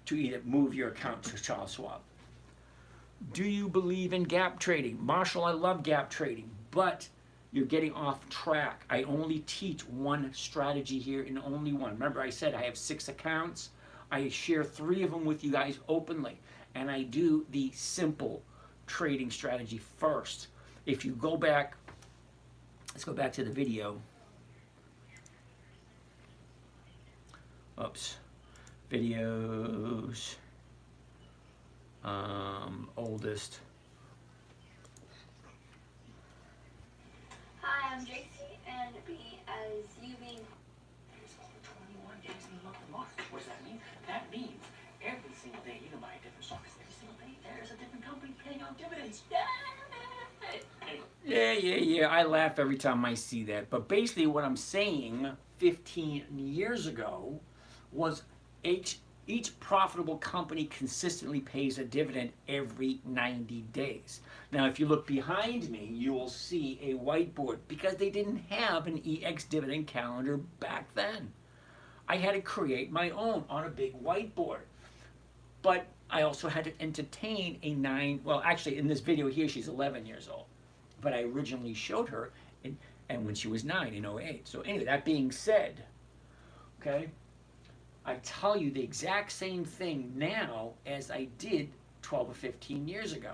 to either move your account to Charles Schwab. Do you believe in gap trading? Marshall, I love gap trading, but you're getting off track. I only teach one strategy here and only one. Remember I said I have 6 accounts. I share 3 of them with you guys openly, and I do the simple trading strategy first. If you go back, let's go back to the video. Oops, videos, oldest. Hi, I'm JC, and be as you being. There's only 21 days in the month of March. What does that mean? That means every single day you can buy a different stock. Every single day there's a different company paying out dividends. Yeah. I laugh every time I see that. But basically what I'm saying 15 years ago was each profitable company consistently pays a dividend every 90 days. Now, if you look behind me, you will see a whiteboard because they didn't have an EX dividend calendar back then. I had to create my own on a big whiteboard. But I also had to entertain a 9, well, actually in this video here, she's 11 years old. But I originally showed her and when she was 9 in 08. So anyway, that being said, okay, I tell you the exact same thing now as I did 12 or 15 years ago,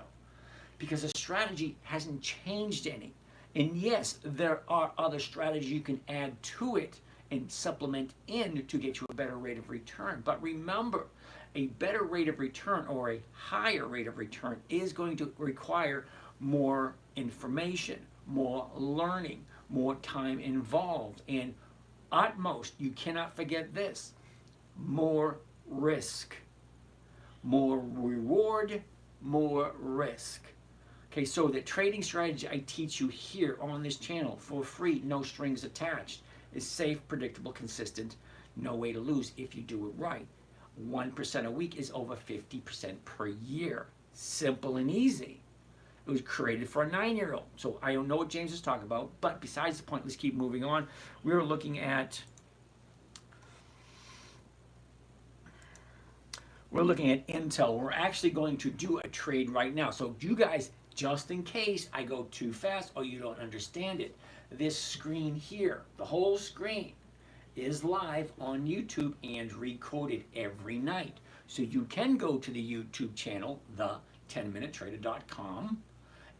because the strategy hasn't changed any. And yes, there are other strategies you can add to it and supplement in to get you a better rate of return. But remember, a better rate of return or a higher rate of return is going to require more information, more learning, more time involved, and at most, you cannot forget this, more risk. More reward, more risk. Okay, so the trading strategy I teach you here on this channel for free, no strings attached, is safe, predictable, consistent, no way to lose if you do it right. 1% a week is over 50% per year. Simple and easy. It was created for a 9-year-old. So I don't know what James is talking about, but besides the point, let's keep moving on. We're looking at We're looking at Intel. We're actually going to do a trade right now. So you guys, just in case I go too fast or you don't understand it, this screen here, the whole screen, is live on YouTube and recorded every night. So you can go to the YouTube channel, the10minutetrader.com,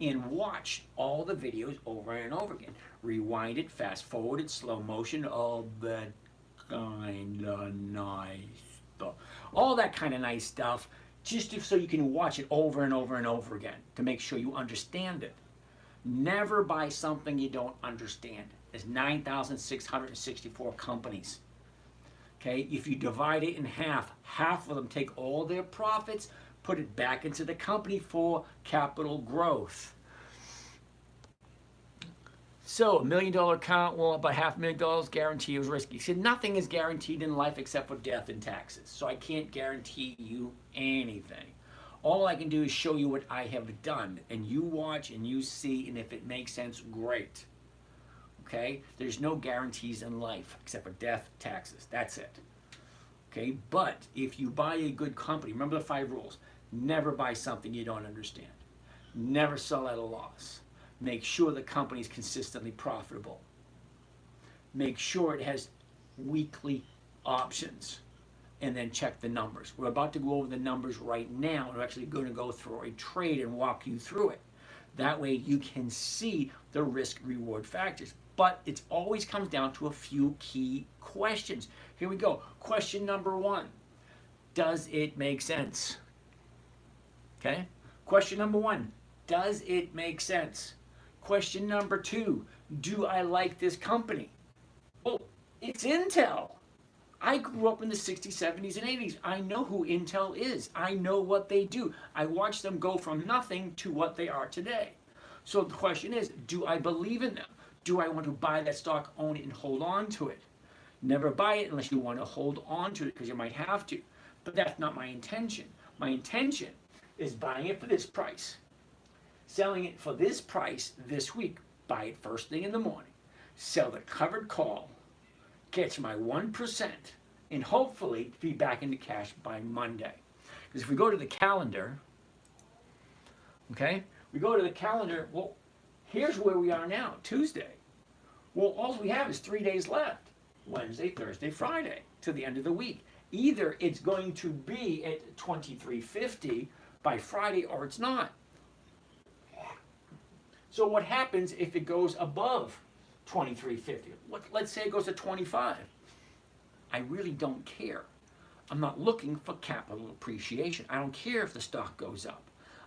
and watch all the videos over and over again. Rewind it, fast forward it, slow motion, all that kind of nice stuff. All that kind of nice stuff, just so you can watch it over and over and over again to make sure you understand it. Never buy something you don't understand. There's 9,664 companies. Okay, if you divide it in half, half of them take all their profits, put it back into the company for capital growth. So $1 million account, well, about $500,000 guarantee is risky. See, nothing is guaranteed in life except for death and taxes. So I can't guarantee you anything. All I can do is show you what I have done, and you watch and you see, and if it makes sense, great. Okay? There's no guarantees in life except for death, taxes. That's it. Okay? But if you buy a good company, remember the 5 rules. Never buy something you don't understand. Never sell at a loss. Make sure the company is consistently profitable. Make sure it has weekly options. And then check the numbers. We're about to go over the numbers right now. We're actually going to go through a trade and walk you through it. That way you can see the risk-reward factors. But it always comes down to a few key questions. Here we go. Question number 1. Does it make sense? Okay? Question number 1. Does it make sense? Question number 2. Do I like this company? Well, it's Intel. I grew up in the 60s, 70s, and 80s. I know who Intel is. I know what they do. I watched them go from nothing to what they are today. So the question is, do I believe in them? Do I want to buy that stock, own it, and hold on to it? Never buy it unless you want to hold on to it because you might have to. But that's not my intention. My intention is buying it for this price, selling it for this price this week. Buy it first thing in the morning. Sell the covered call. Catch my 1%, and hopefully be back into cash by Monday. Because if we go to the calendar, okay, we go to the calendar, well, here's where we are now, Tuesday. Well, all we have is 3 days left, Wednesday, Thursday, Friday, to the end of the week. Either it's going to be at 23.50 by Friday or it's not. So what happens if it goes above 23.50? Let's say it goes to 25. I really don't care. I'm not looking for capital appreciation. I don't care if the stock goes up.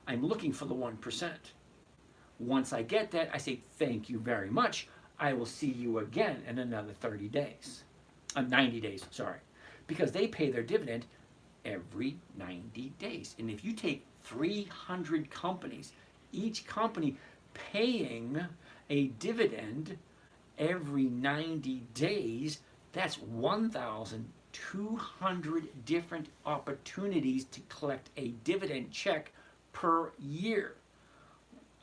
I'm looking for the 1%. Once I get that, I say, thank you very much. I will see you again in another 30 days. 90 days, sorry. Because they pay their dividend every 90 days. And if you take 300 companies, each company paying a dividend every 90 days, that's 1,200 different opportunities to collect a dividend check per year.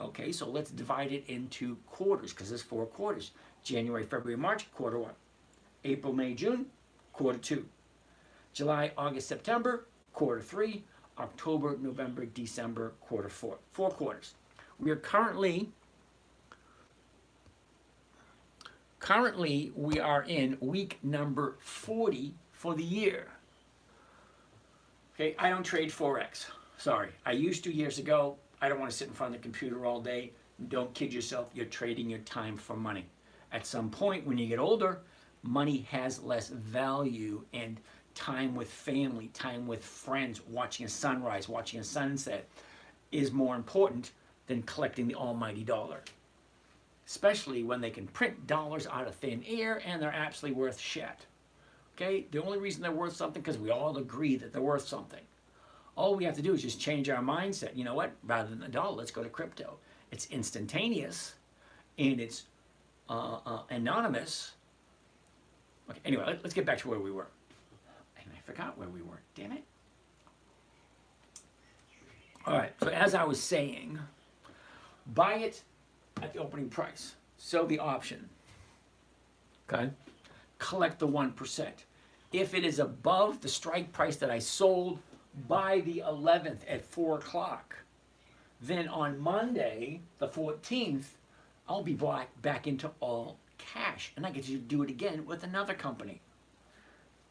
Okay, so let's divide it into quarters because there's 4 quarters. January, February, March, quarter 1. April, May, June, quarter 2. July, August, September, quarter 3. October, November, December, quarter 4. 4 quarters. We are currently we are in week number 40 for the year. Okay, I don't trade Forex. Sorry, I used to years ago. I don't want to sit in front of the computer all day. Don't kid yourself, you're trading your time for money. At some point when you get older, money has less value, and time with family, time with friends, watching a sunrise, watching a sunset is more important than collecting the almighty dollar. Especially when they can print dollars out of thin air and they're absolutely worth shit. Okay? The only reason they're worth something because we all agree that they're worth something. All we have to do is just change our mindset. You know what? Rather than the dollar, let's go to crypto. It's instantaneous and it's anonymous. Okay, anyway, let's get back to where we were. And I forgot where we were. Damn it. All right, so as I was saying, buy it at the opening price. Sell the option. Okay? Collect the 1%. If it is above the strike price that I sold, by the 11th at 4 o'clock. Then on Monday, the 14th, I'll be back into all cash. And I get to do it again with another company.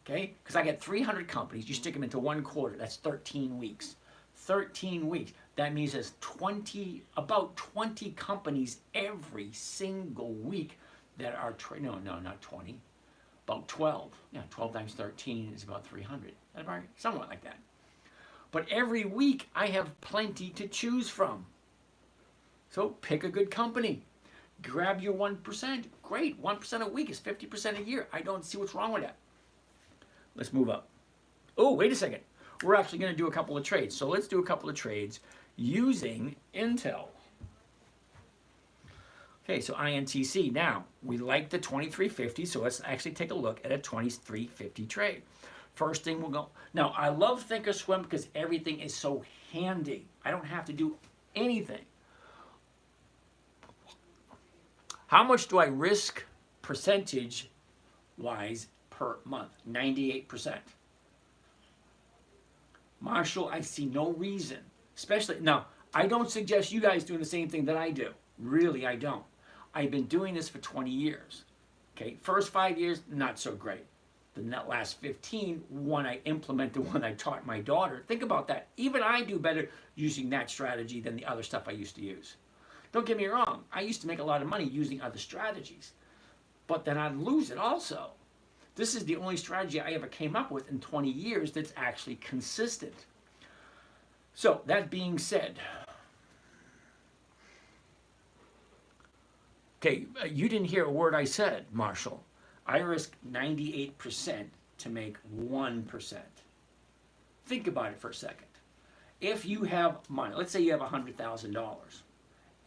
Okay? Because I get 300 companies. You stick them into one quarter. That's 13 weeks. 13 weeks. That means there's about 20 companies every single week that are, no, not 20. About 12. Yeah, 12 times 13 is about 300. Somewhat like that. But every week I have plenty to choose from. So pick a good company. Grab your 1%. Great. 1% a week is 50% a year. I don't see what's wrong with that. Let's move up. Oh, wait a second. We're actually going to do a couple of trades. So let's do a couple of trades using Intel. Okay, so INTC. Now, we like the 2350, so let's actually take a look at a 2350 trade. First thing we'll go. Now, I love Thinkorswim because everything is so handy. I don't have to do anything. How much do I risk percentage-wise per month? 98%. Marshall, I see no reason. Especially, now, I don't suggest you guys doing the same thing that I do. Really, I don't. I've been doing this for 20 years. Okay, first 5 years, not so great. The last 15, one I implemented, one I taught my daughter. Think about that. Even I do better using that strategy than the other stuff I used to use. Don't get me wrong. I used to make a lot of money using other strategies. But then I'd lose it also. This is the only strategy I ever came up with in 20 years that's actually consistent. So, that being said, okay, you didn't hear a word I said, Marshall. I risk 98% to make 1%. Think about it for a second. If you have money, let's say you have $100,000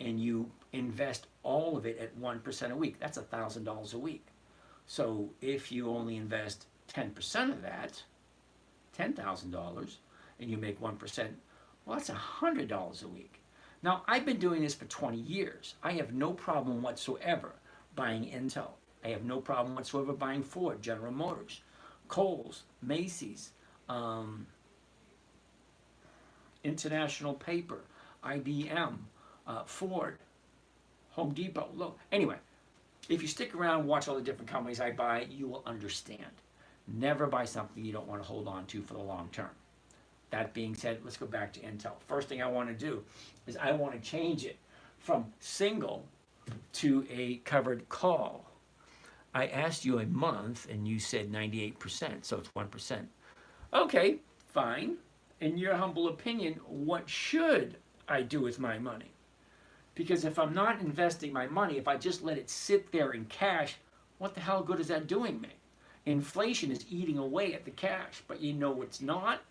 and you invest all of it at 1% a week, that's $1,000 a week. So if you only invest 10% of that, $10,000, and you make 1%, well, that's $100 a week. Now, I've been doing this for 20 years. I have no problem whatsoever buying Intel. I have no problem whatsoever buying Ford, General Motors, Kohl's, Macy's, International Paper, IBM, Ford, Home Depot. Look, anyway, if you stick around and watch all the different companies I buy, you will understand. Never buy something you don't want to hold on to for the long term. That being said, let's go back to Intel. First thing I want to do is I want to change it from single to a covered call. I asked you a month and you said 98%, so it's 1%. Okay, fine. In your humble opinion, what should I do with my money? Because if I'm not investing my money, if I just let it sit there in cash, what the hell good is that doing me? Inflation is eating away at the cash, but you know it's not?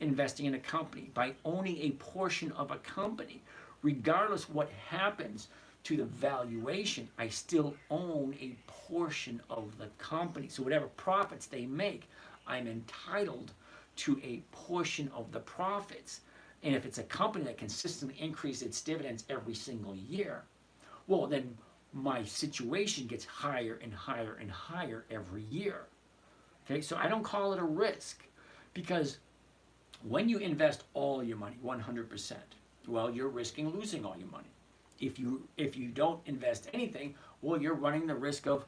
Investing in a company. By owning a portion of a company, regardless what happens to the valuation, I still own a portion of the company. So whatever profits they make, I'm entitled to a portion of the profits. And if it's a company that consistently increases its dividends every single year, well, then my situation gets higher and higher and higher every year. Okay, so I don't call it a risk, because when you invest all your money, 100%, well, you're risking losing all your money. If you don't invest anything, well, you're running the risk of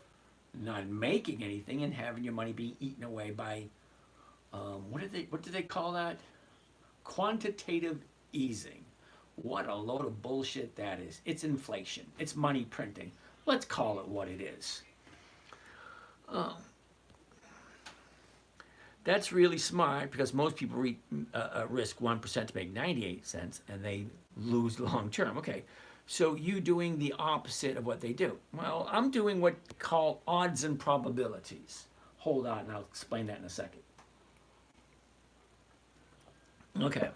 not making anything and having your money be eaten away by, what do they call that? Quantitative easing. What a load of bullshit that is. It's inflation. It's money printing. Let's call it what it is. That's really smart, because most people risk 1% to make 98 cents and they lose long term. Okay, so you doing the opposite of what they do. Well, I'm doing what they call odds and probabilities. Hold on, and I'll explain that in a second. Okay.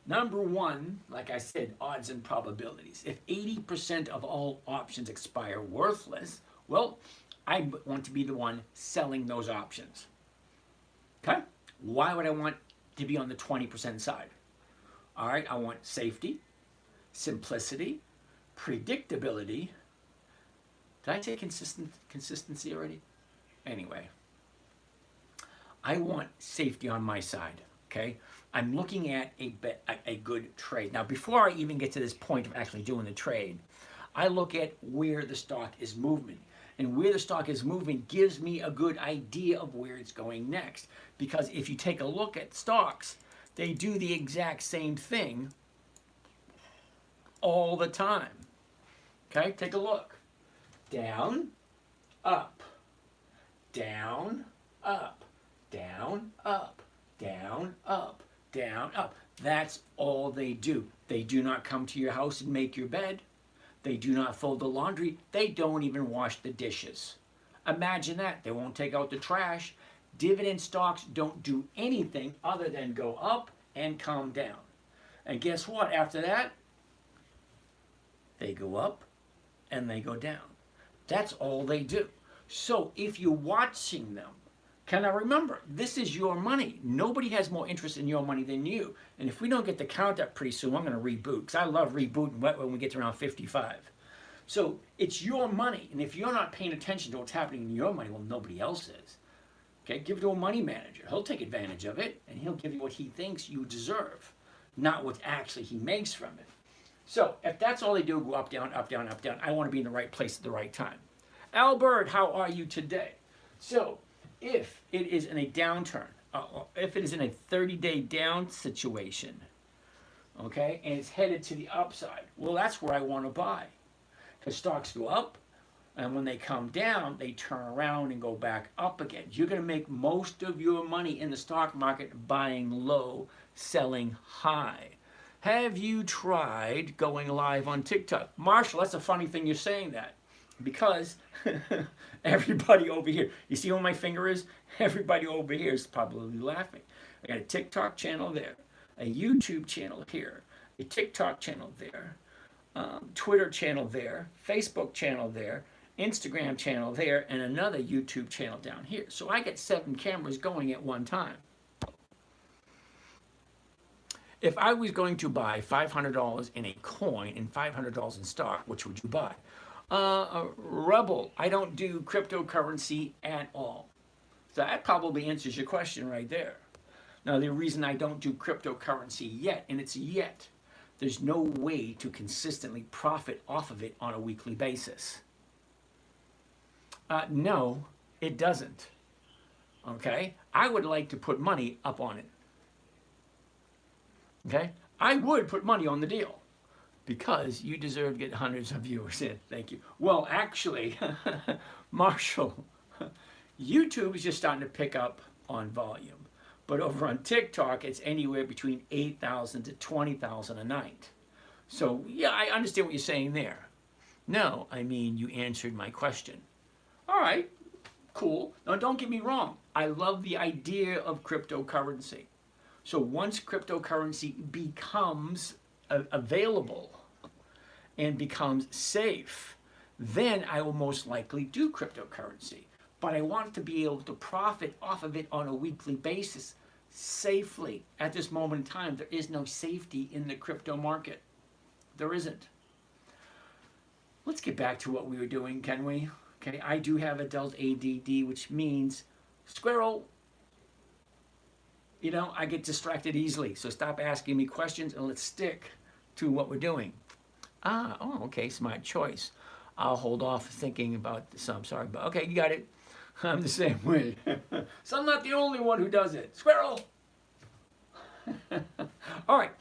Number one, like I said, odds and probabilities. If 80% of all options expire worthless, well, I want to be the one selling those options. Okay? Why would I want to be on the 20% side? All right, I want safety, simplicity, predictability. Did I say consistency already? Anyway, I want safety on my side. okay? I'm looking at a good trade. Now, before I even get to this point of actually doing the trade, I look at where the stock is moving. And where the stock is moving gives me a good idea of where it's going next. Because if you take a look at stocks, they do the exact same thing all the time. Okay, take a look. Down, up, down, up, down, up, down, up, down, up. That's all they do. They do not come to your house and make your bed. They do not fold the laundry. They don't even wash the dishes. Imagine that. They won't take out the trash. Dividend stocks don't do anything other than go up and come down. And guess what? After that, they go up and they go down. That's all they do. So if you're watching them, can I remember, this is your money. Nobody has more interest in your money than you. And if we don't get the count up pretty soon, I'm going to reboot, because I love rebooting when we get to around 55. So it's your money. And if you're not paying attention to what's happening in your money, well, nobody else is. Okay, give it to a money manager. He'll take advantage of it, and he'll give you what he thinks you deserve, not what actually he makes from it. So if that's all they do, go up, down, up, down, up, down, I want to be in the right place at the right time. Albert, how are you today? So if it is in a downturn, if it is in a 30-day down situation, okay, and it's headed to the upside, well, that's where I want to buy. Because stocks go up, and when they come down, they turn around and go back up again. You're going to make most of your money in the stock market buying low, selling high. Have you tried going live on TikTok? Marshall, that's a funny thing you're saying that. Because everybody over here, you see where my finger is? Everybody over here is probably laughing. I got a TikTok channel there, a YouTube channel here, a TikTok channel there, Twitter channel there, Facebook channel there, Instagram channel there, and another YouTube channel down here. So I get 7 cameras going at one time. If I was going to buy $500 in a coin and $500 in stock, which would you buy? Rebel, I don't do cryptocurrency at all. So that probably answers your question right there. Now, the reason I don't do cryptocurrency yet, and it's yet, there's no way to consistently profit off of it on a weekly basis. No, it doesn't. Okay? I would like to put money up on it. Okay? I would put money on the deal. Because you deserve to get hundreds of viewers in. Thank you. Well, actually, Marshall, YouTube is just starting to pick up on volume. But over on TikTok, it's anywhere between 8,000 to 20,000 a night. So, yeah, I understand what you're saying there. No, I mean, you answered my question. All right, cool. Now, don't get me wrong. I love the idea of cryptocurrency. So once cryptocurrency becomes available and becomes safe, then I will most likely do cryptocurrency. But I want to be able to profit off of it on a weekly basis safely. At this moment in time, there is no safety in the crypto market. There isn't. Let's get back to what we were doing, can we? Okay, I do have adult ADD, which means squirrel. You know, I get distracted easily. So stop asking me questions and let's stick to what we're doing. Okay, smart choice. I'll hold off thinking about this. I'm sorry, but okay, you got it. I'm the same way. So I'm not the only one who does it. Squirrel! All right,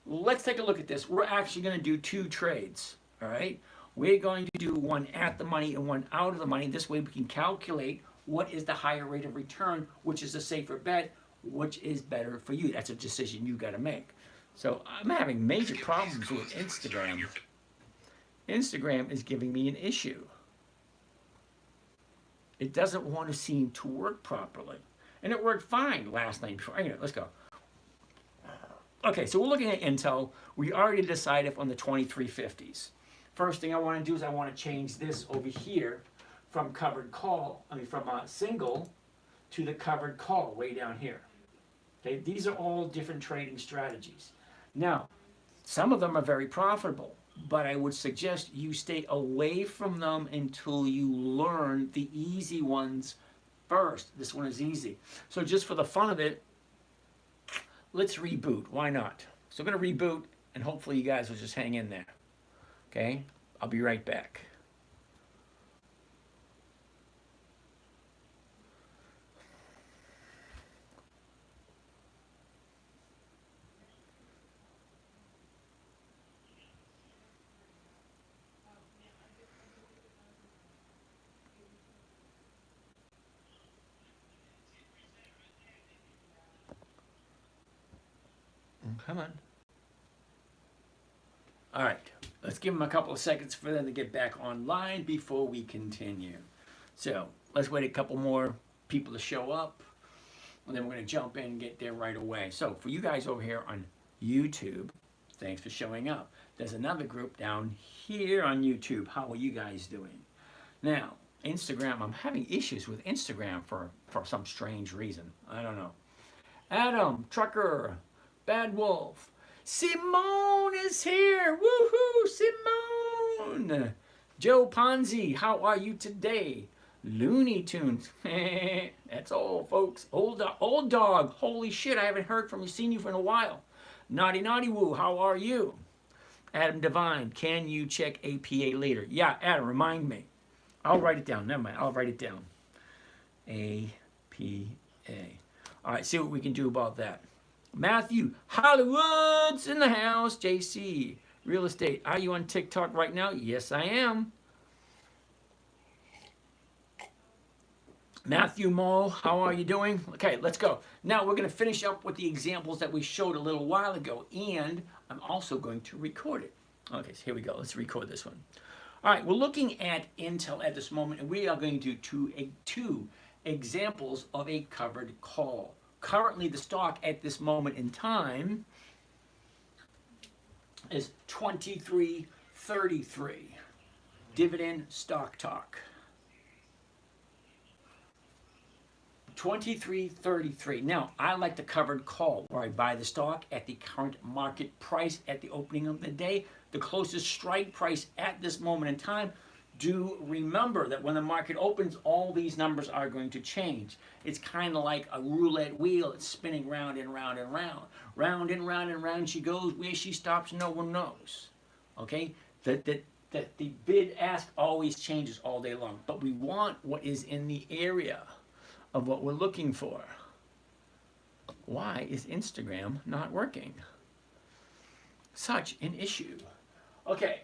let's take a look at this. We're actually going to do 2 trades, all right? We're going to do one at the money and one out of the money. This way we can calculate what is the higher rate of return, which is a safer bet, which is better for you. That's a decision you got to make. So I'm having major problems with Instagram. Instagram is giving me an issue. It doesn't want to seem to work properly. And it worked fine last night before. Anyway, let's go. Okay, so we're looking at Intel. We already decided on the 2350s. First thing I want to do is I want to change this over here from from a single to the covered call way down here. Okay, these are all different trading strategies. Now, some of them are very profitable, but I would suggest you stay away from them until you learn the easy ones first. This one is easy. So just for the fun of it, let's reboot. Why not? So I'm going to reboot, and hopefully you guys will just hang in there. Okay? I'll be right back. Come on. All right. Let's give them a couple of seconds for them to get back online before we continue. So let's wait a couple more people to show up, and then we're going to jump in and get there right away. So for you guys over here on YouTube, thanks for showing up. There's another group down here on YouTube. How are you guys doing? Now, Instagram, I'm having issues with Instagram for some strange reason. I don't know. Adam, Trucker, Bad Wolf, Simone is here. Woohoo, Simone. Joe Ponzi, how are you today? Looney Tunes. That's all, folks. Old dog. Holy shit, I haven't heard from you, seen you for a while. Naughty Woo, how are you? Adam Devine, can you check APA later? Yeah, Adam, remind me. I'll write it down. Never mind, I'll write it down. APA. All right, see what we can do about that. Matthew, Hollywood's in the house. JC, real estate. Are you on TikTok right now? Yes, I am. Matthew Mo, how are you doing? Okay, let's go. Now we're going to finish up with the examples that we showed a little while ago, and I'm also going to record it. Okay, so here we go. Let's record this one. All right, we're looking at Intel at this moment, and we are going to do two examples of a covered call. Currently, the stock at this moment in time is 23.33. Dividend stock talk. 23.33. Now, I like the covered call where I buy the stock at the current market price at the opening of the day, the closest strike price at this moment in time. Do remember that when the market opens, all these numbers are going to change. It's kind of like a roulette wheel. It's spinning round and round and round. Round and round and round she goes. Where she stops, no one knows. Okay? That the bid-ask always changes all day long. But we want what is in the area of what we're looking for. Why is Instagram not working? Such an issue. Okay.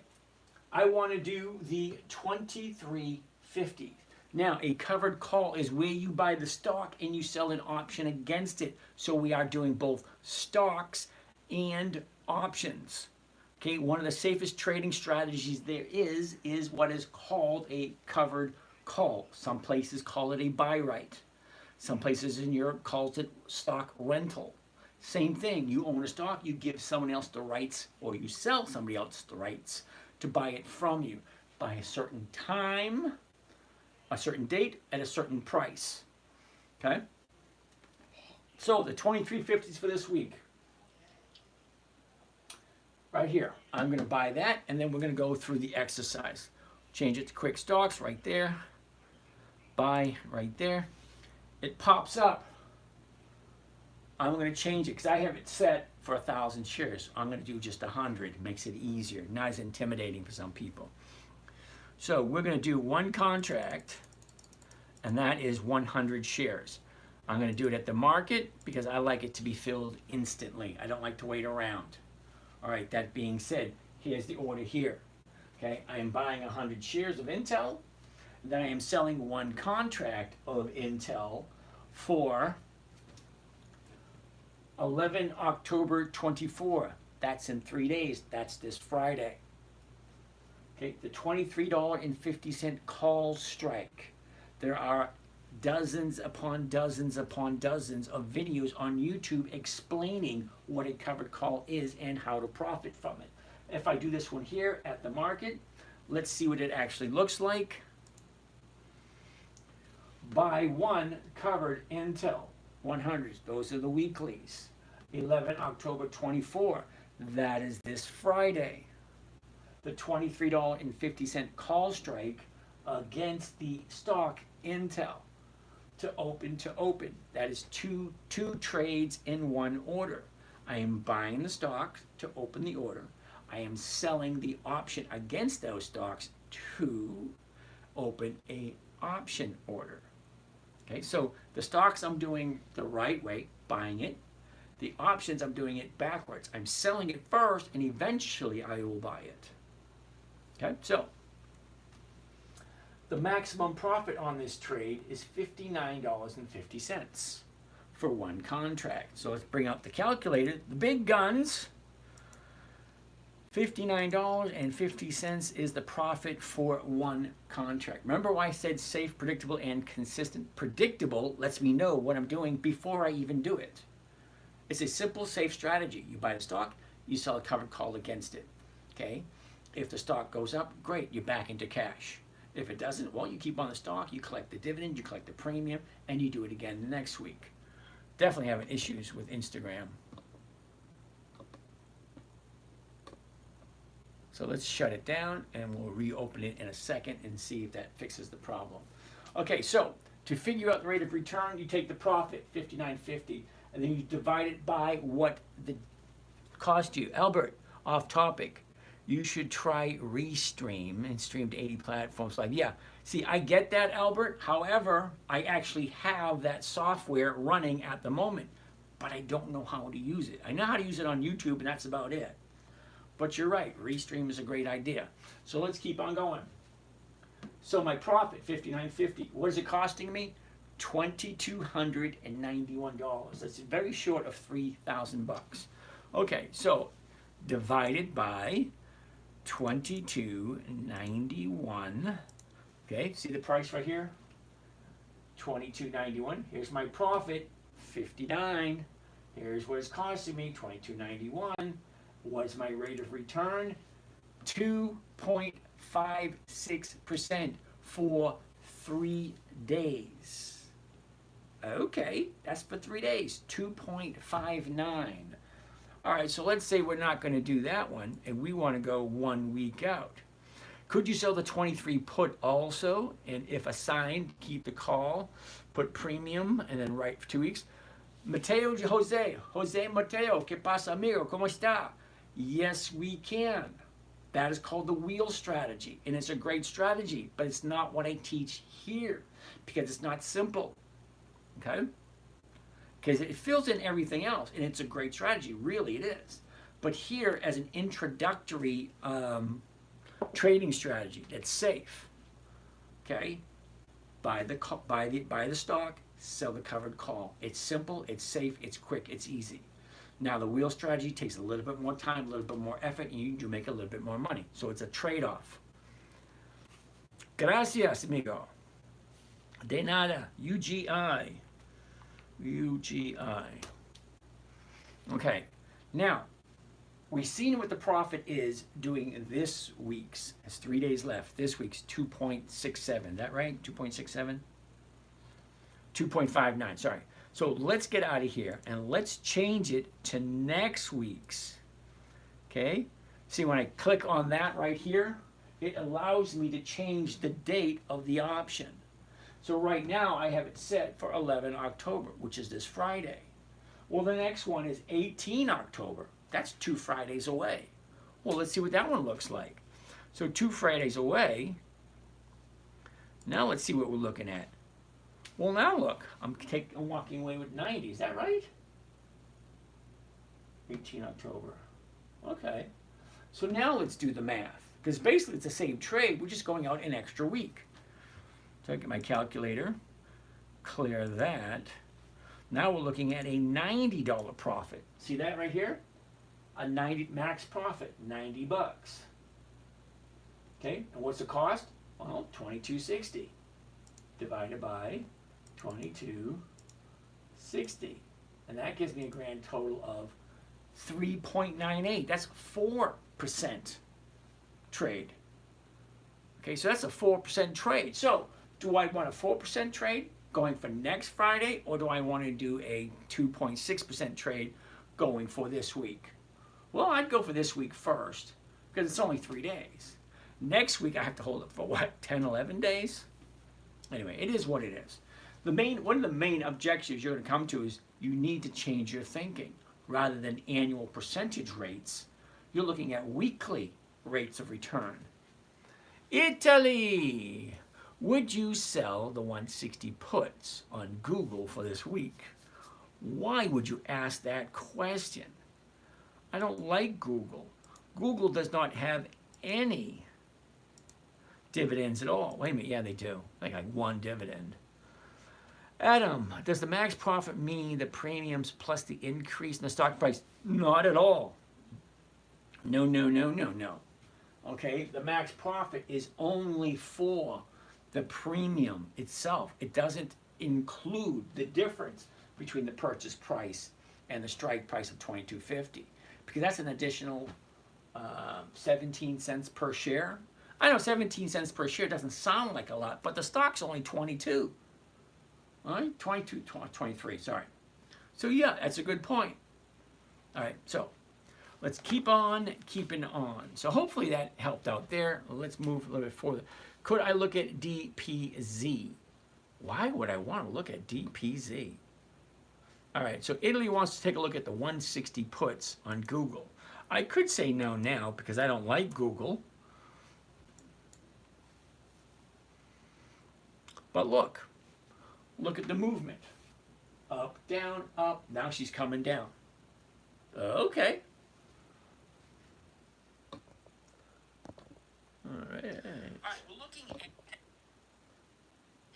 I want to do the 23.50. Now, a covered call is where you buy the stock and you sell an option against it. So we are doing both stocks and options. Okay, one of the safest trading strategies there is what is called a covered call. Some places call it a buy right. Some places in Europe calls it stock rental. Same thing, you own a stock, you give someone else the rights, or you sell somebody else the rights to buy it from you by a certain time, a certain date, at a certain price. Okay? So the 23.50s for this week. Right here. I'm going to buy that, and then we're going to go through the exercise. Change it to quick stocks right there. Buy right there. It pops up. I'm going to change it because I have it set for 1,000 shares. I'm going to do just 100. Makes it easier. Not as intimidating for some people. So we're going to do one contract, and that is 100 shares. I'm going to do it at the market because I like it to be filled instantly. I don't like to wait around. All right, that being said, here's the order here. Okay, I am buying 100 shares of Intel. Then I am selling one contract of Intel for 11 October 24. That's in 3 days. That's this Friday. Okay, the $23.50 call strike. There are dozens upon dozens upon dozens of videos on YouTube explaining what a covered call is and how to profit from it. If I do this one here at the market, let's see what it actually looks like. Buy one covered Intel 100s. Those are the weeklies. 11 October 24. That is this Friday. The $23.50 call strike against the stock Intel to open to open. That is two trades in one order. I am buying the stock to open the order. I am selling the option against those stocks to open a option order. Okay, so the stocks I'm doing the right way, buying it. The options I'm doing it backwards. I'm selling it first and eventually I will buy it. Okay, so the maximum profit on this trade is $59.50 for one contract. So let's bring up the calculator. The big guns, $59.50 is the profit for one contract. Remember why I said safe, predictable, and consistent? Predictable lets me know what I'm doing before I even do it. It's a simple, safe strategy. You buy the stock, you sell a covered call against it. Okay? If the stock goes up, great, you're back into cash. If it doesn't, well, you keep on the stock, you collect the dividend, you collect the premium, and you do it again the next week. Definitely having issues with Instagram. So let's shut it down and we'll reopen it in a second and see if that fixes the problem. Okay, so to figure out the rate of return, you take the profit, $59.50, and then you divide it by what the cost you. Albert, off topic, you should try Restream and stream to 80 platforms live. Yeah, see, I get that, Albert. However, I actually have that software running at the moment, but I don't know how to use it. I know how to use it on YouTube, and that's about it. But you're right, Restream is a great idea. So let's keep on going. So my profit, $59.50. What is it costing me? $2,291. That's very short of $3,000. Okay, so divided by 2291. Okay, see the price right here? 2291. Here's my profit, 59. Here's what it's costing me, 2291. What's my rate of return? 2.56% for 3 days. Okay, that's for 3 days, 2.59. All right, so let's say we're not going to do that one, and we want to go 1 week out. Could you sell the 23 put also, and if assigned, keep the call, put premium, and then write for 2 weeks? Mateo Jose Mateo, ¿qué pasa, amigo? ¿Cómo está? Yes, we can. That is called the wheel strategy, and it's a great strategy, but it's not what I teach here because it's not simple, okay? Because it fills in everything else, and it's a great strategy, really it is. But here, as an introductory trading strategy that's safe, okay? Buy the stock, sell the covered call. It's simple, it's safe, it's quick, it's easy. Now the wheel strategy takes a little bit more time, a little bit more effort, and you make a little bit more money. So it's a trade-off. Gracias, amigo. De nada. UGI. Okay. Now, we've seen what the profit is doing this week's. It's 3 days left. This week's 2.67. Is that right? 2.67? 2.59, sorry. So let's get out of here and let's change it to next week's. Okay? See, when I click on that right here, it allows me to change the date of the option. So right now I have it set for 11 October, which is this Friday. Well, the next one is 18 October. That's 2 Fridays away. Well, let's see what that one looks like. So 2 Fridays away. Now let's see what we're looking at. Well, now look, I'm walking away with 90. Is that right? 18 October. Okay. So now let's do the math. Because basically it's the same trade. We're just going out an extra week. So I get my calculator, clear that. Now we're looking at a $90 profit. See that right here? A 90 max profit, 90 bucks. Okay, and what's the cost? Well, $22.60 divided by 22.60, and that gives me a grand total of 3.98. That's 4% trade. Okay, so that's a 4% trade. So do I want a 4% trade going for next Friday, or do I want to do a 2.6% trade going for this week? Well, I'd go for this week first because it's only 3 days. Next week I have to hold it for what, 10, 11 days? Anyway, it is what it is. One of the main objectives you're going to come to is you need to change your thinking. rather than annual percentage rates. You're looking at weekly rates of return. Italy! Would you sell the 160 puts on Google for this week? Why would you ask that question? I don't like Google. Google does not have any dividends at all. Wait a minute, yeah, they do. They got one dividend. Adam, does the max profit mean the premiums plus the increase in the stock price? Not at all. No, no, no, no, no. Okay, the max profit is only for the premium itself. It doesn't include the difference between the purchase price and the strike price of $22.50, because that's an additional 17 cents per share. I know 17 cents per share doesn't sound like a lot, but the stock's only 22. All right, 22, 23, sorry. So yeah, that's a good point. All right, so let's keep on keeping on. So hopefully that helped out there. Let's move a little bit further. Could I look at DPZ? Why would I want to look at DPZ? All right, so Italy wants to take a look at the 160 puts on Google. I could say no now because I don't like Google. But look at the movement. Up, down, up. Now she's coming down. Okay. All right. We're looking at.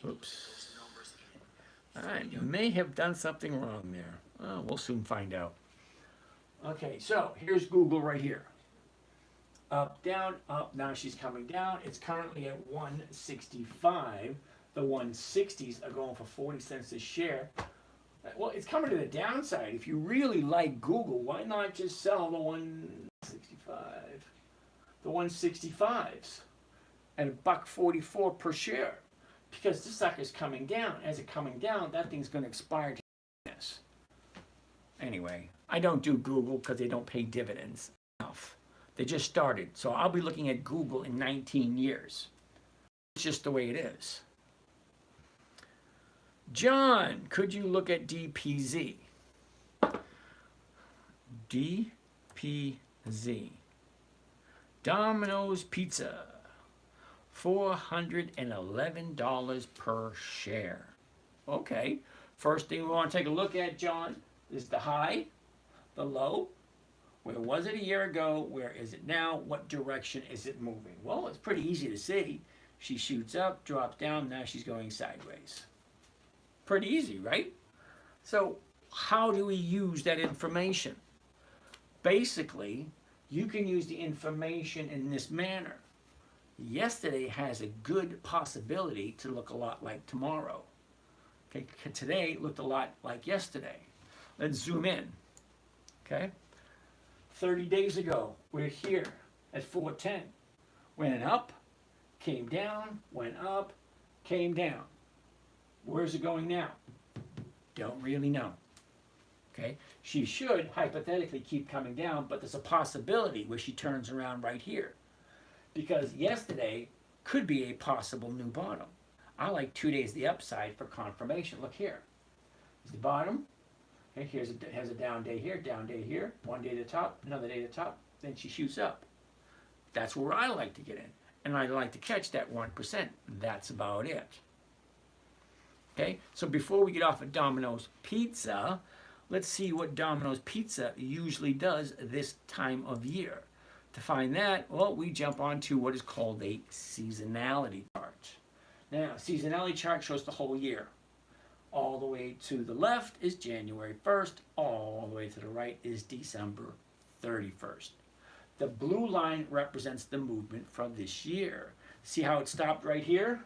Oops. I may have done something wrong there. Oh, we'll soon find out. Okay, so here's Google right here. Up, down, up. Now she's coming down. It's currently at 165. The 160s are going for 40 cents a share. Well, it's coming to the downside. If you really like Google, why not just sell the 165? The 165s at $1.44 per share. Because this sucker's coming down. As it's coming down, that thing's going to expire to this. Anyway, I don't do Google because they don't pay dividends enough. They just started. So I'll be looking at Google in 19 years. It's just the way it is. John, could you look at DPZ? DPZ. Domino's Pizza. $411 per share. Okay. First thing we want to take a look at, John, is the high, the low. Where was it a year ago? Where is it now? What direction is it moving? Well, it's pretty easy to see. She shoots up, drops down, now she's going sideways. Pretty easy, right? So how do we use that information? Basically, you can use the information in this manner. Yesterday has a good possibility to look a lot like tomorrow. Okay, today looked a lot like yesterday. Let's zoom in. Okay, 30 days ago, we're here at 410. Went up, came down, went up, came down. Where's it going now? Don't really know. Okay, she should hypothetically keep coming down, but there's a possibility where she turns around right here. Because yesterday could be a possible new bottom. I like 2 days the upside for confirmation. Look here. It's the bottom. Okay, has a down day here, 1 day to the top, another day to the top, then she shoots up. That's where I like to get in. And I like to catch that 1%. That's about it. Okay, so before we get off of Domino's Pizza, let's see what Domino's Pizza usually does this time of year. To find that, well, we jump onto what is called a seasonality chart. Now, seasonality chart shows the whole year. All the way to the left is January 1st. All the way to the right is December 31st. The blue line represents the movement from this year. See how it stopped right here?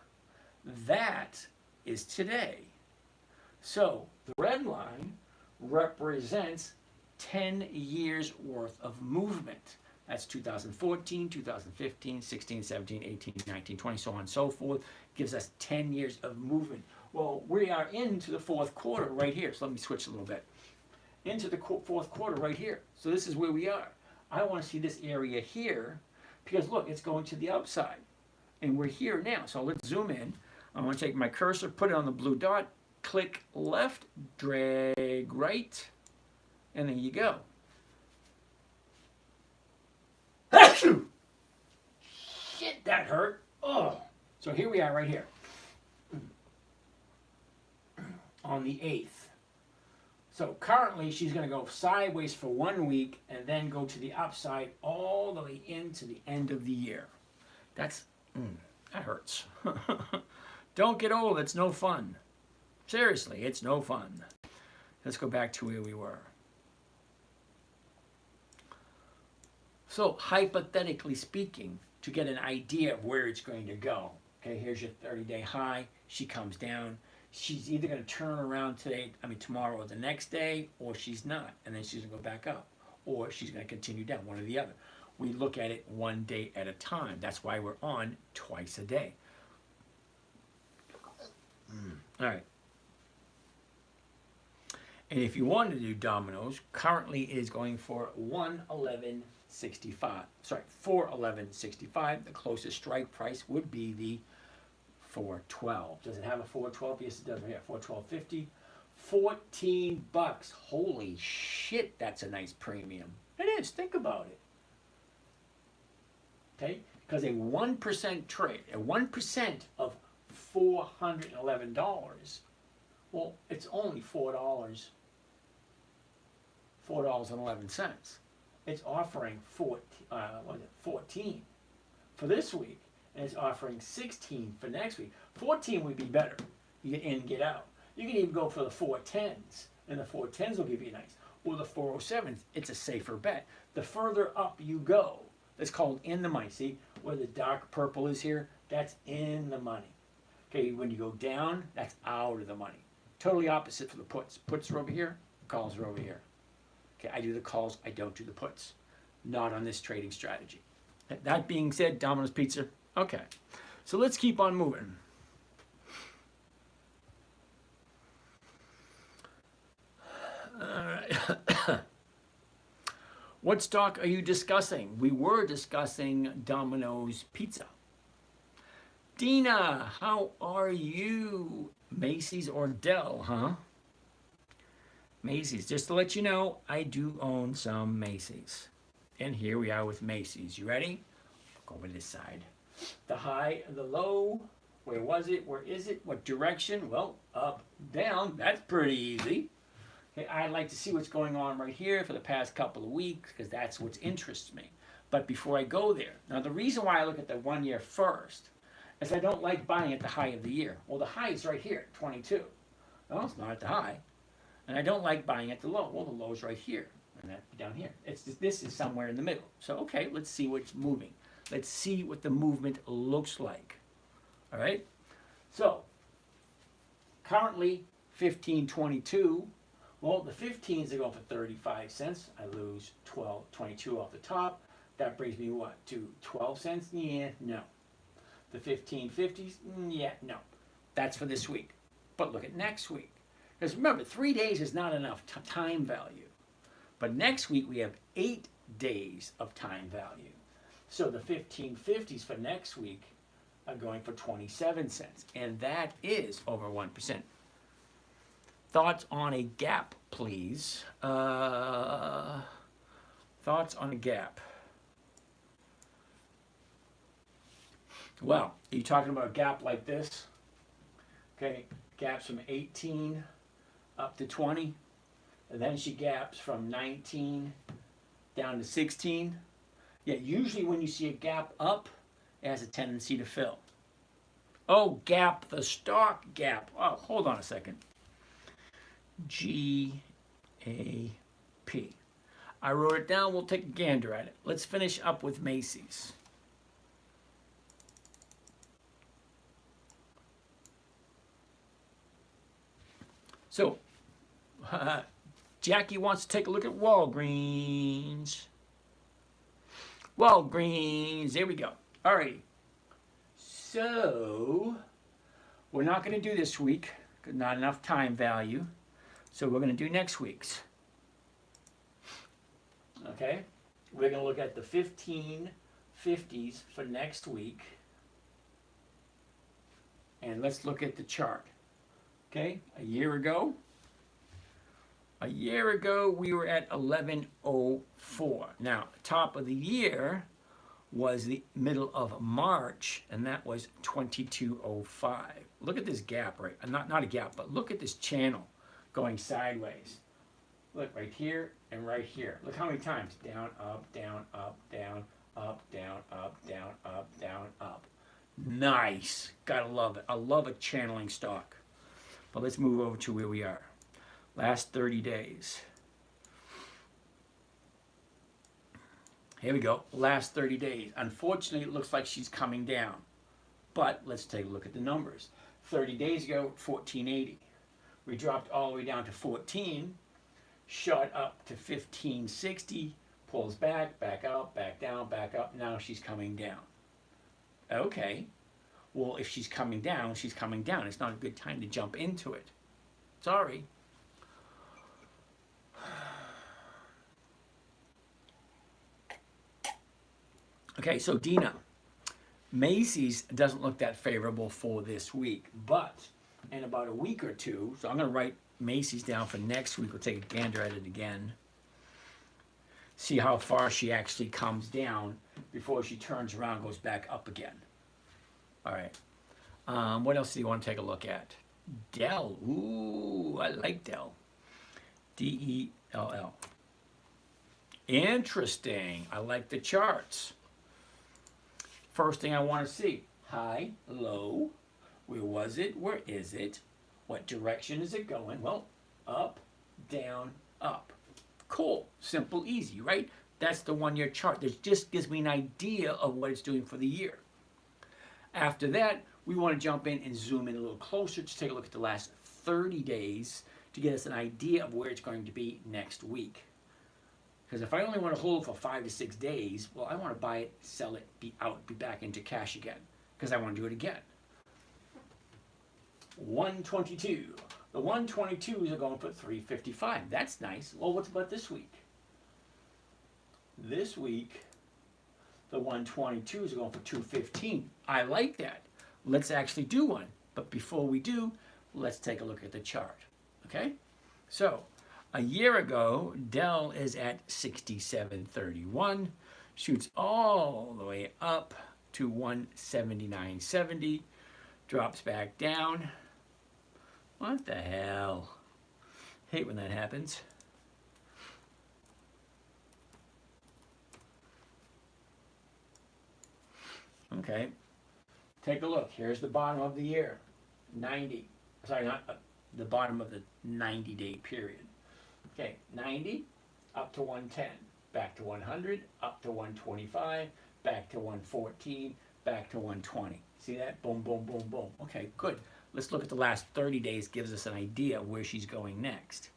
That is today. So the red line represents 10 years worth of movement. That's 2014, 2015, 16, 17, 18, 19, 20, so on and so forth. Gives us 10 years of movement. Well, we are into the fourth quarter right here. So let me switch a little bit. Into the fourth quarter right here. So this is where we are. I want to see this area here because look, it's going to the upside. And we're here now. So let's zoom in. I want to take my cursor, put it on the blue dot, click left, drag right, And there you go. Shit, that hurt. Oh. So here we are right here. On the 8th. So currently she's going to go sideways for 1 week and then go to the upside all the way into the end of the year. That hurts. Don't get old. It's no fun. Seriously, it's no fun. Let's go back to where we were. So hypothetically speaking, to get an idea of where it's going to go. Okay, here's your 30-day high. She comes down. She's either going to turn around tomorrow or the next day, or she's not, and then she's going to go back up, or she's going to continue down, one or the other. We look at it one day at a time. That's why we're on twice a day. All right. And if you want to do dominoes, currently it is going for 111.65. Sorry, 411.65. The closest strike price would be the 412. Does it have a 412? Yes, it does. Yeah, 412.50. $14. Holy shit, that's a nice premium. It is. Think about it. Okay, because a 1% trade, a 1% of $411. Well, it's only $4.11. It's offering 14 for this week, and it's offering 16 for next week. 14 would be better. You get in and get out. You can even go for the 410s, and the 410s will give you nice. Or the 407s, it's a safer bet. The further up you go, that's called in the money. See where the dark purple is here? That's in the money. Okay, when you go down, that's out of the money. Totally opposite for the puts. Puts are over here, calls are over here. Okay, I do the calls, I don't do the puts. Not on this trading strategy. That being said, Domino's Pizza, okay. So let's keep on moving. All right. What stock are you discussing? We were discussing Domino's Pizza. Dina, how are you? Macy's or Dell, huh? Macy's. Just to let you know, I do own some Macy's. And here we are with Macy's. You ready? Go over this side. The high and the low. Where was it? Where is it? What direction? Well, up, down. That's pretty easy. Okay, I'd like to see what's going on right here for the past couple of weeks because that's what interests me. But before I go there, now the reason why I look at the 1 year first is I don't like buying at the high of the year. Well, the high is right here, 22. Well, it's not at the high. And I don't like buying at the low. Well, the low is right here, and that down here. This is somewhere in the middle. So, okay, let's see what's moving. Let's see what the movement looks like. All right? So, currently, 15.22. Well, the 15s are going for 35 cents. I lose 22 off the top. That brings me what? To 12 cents? Yeah, no. The 15.50s? Yeah, no. That's for this week. But look at next week. Because remember, 3 days is not enough time value. But next week we have 8 days of time value. So the 15.50s for next week are going for 27 cents. And that is over 1%. Thoughts on a gap, please. Thoughts on a gap. Well, are you talking about a gap like this? Okay, gaps from 18 up to 20. And then she gaps from 19 down to 16. Yeah, usually when you see a gap up, it has a tendency to fill. Oh, gap, the stock gap. Oh, hold on a second. G-A-P. I wrote it down. We'll take a gander at it. Let's finish up with Macy's. So, Jackie wants to take a look at Walgreens. Walgreens. There we go. All right. So, we're not going to do this week. Not enough time value. So we're going to do next week's. Okay? We're going to look at the 15.50s for next week. And let's look at the chart. Okay? A year ago, A year ago, we were at 1104. Now, top of the year was the middle of March, and that was 2205. Look at this gap, right? Not a gap, but look at this channel going sideways. Look right here and right here. Look how many times. Down, up, down, up, down, up, down, up, down, up, down, up. Nice. Gotta love it. I love a channeling stock. But let's move over to where we are. Last 30 days. Here we go. Last 30 days. Unfortunately, it looks like she's coming down. But let's take a look at the numbers. 30 days ago, 1480. We dropped all the way down to 14. Shot up to 1560. Pulls back, back up, back down, back up. Now she's coming down. Okay. Well, if she's coming down, she's coming down. It's not a good time to jump into it. Sorry. Okay, so Dina, Macy's doesn't look that favorable for this week, but in about a week or two, so I'm going to write Macy's down for next week. We'll take a gander at it again. See how far she actually comes down before she turns around and goes back up again. All right. What else do you want to take a look at? Dell. Ooh, I like Dell. Dell. Interesting. I like the charts. First thing I want to see. High, low. Where was it? Where is it? What direction is it going? Well, up, down, up. Cool. Simple, easy, right? That's the 1 year chart. That just gives me an idea of what it's doing for the year. After that, we want to jump in and zoom in a little closer to take a look at the last 30 days to get us an idea of where it's going to be next week. Because if I only want to hold for 5 to 6 days, well, I want to buy it, sell it, be out, be back into cash again. Because I want to do it again. 122. The 122s are going for 355. That's nice. Well, what's about this week? This week, the 122s are going for 215. I like that. Let's actually do one. But before we do, let's take a look at the chart. Okay? So, a year ago, Dell is at 67.31, shoots all the way up to 179.70, drops back down. What the hell? Hate when that happens. Okay, take a look. Here's the bottom of the year, 90. Sorry, not the bottom of the 90-day period. Okay, 90 up to 110, back to 100, up to 125, back to 114, back to 120. See that? Boom, boom, boom, boom. Okay, good. Let's look at the last 30 days. Gives us an idea of where she's going next.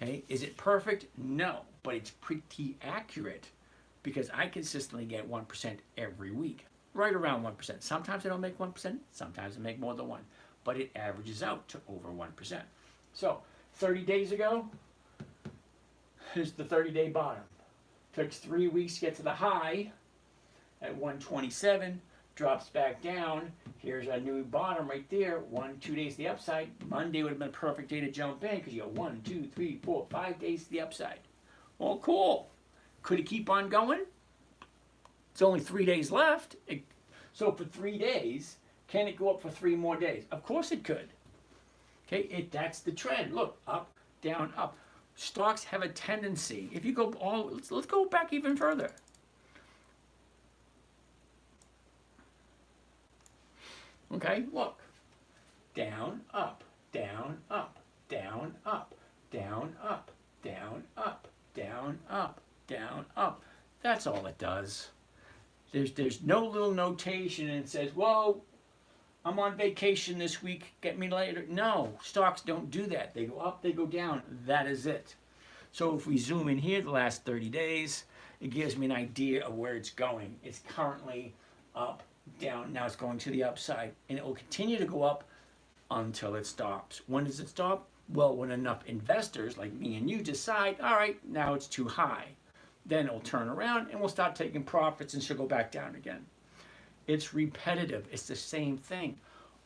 Okay, is it perfect? No, but it's pretty accurate because I consistently get 1% every week, right around 1%. Sometimes I don't make 1%, sometimes I make more than 1, but it averages out to over 1%. So 30 days ago, here's the 30-day bottom. Took 3 weeks to get to the high at 127, drops back down. Here's our new bottom right there. 2 days to the upside. Monday would have been a perfect day to jump in because you got 1, 2, 3, 4, 5 days to the upside. Well, cool. Could it keep on going? It's only 3 days left. So for 3 days, can it go up for 3 more days? Of course it could. Okay, that's the trend. Look, up, down, up. Stocks have a tendency. If you go let's go back even further. Okay, look. Down, up, down, up, down, up, down, up, down, up, down, up, down, up. That's all it does. There's no little notation and it says, whoa, I'm on vacation this week, get me later. No, stocks don't do that. They go up, they go down. That is it. So if we zoom in here the last 30 days, it gives me an idea of where it's going. It's currently up, down. Now it's going to the upside. And it will continue to go up until it stops. When does it stop? Well, when enough investors like me and you decide, all right, now it's too high. Then it'll turn around and we'll start taking profits and she'll go back down again. It's repetitive. It's the same thing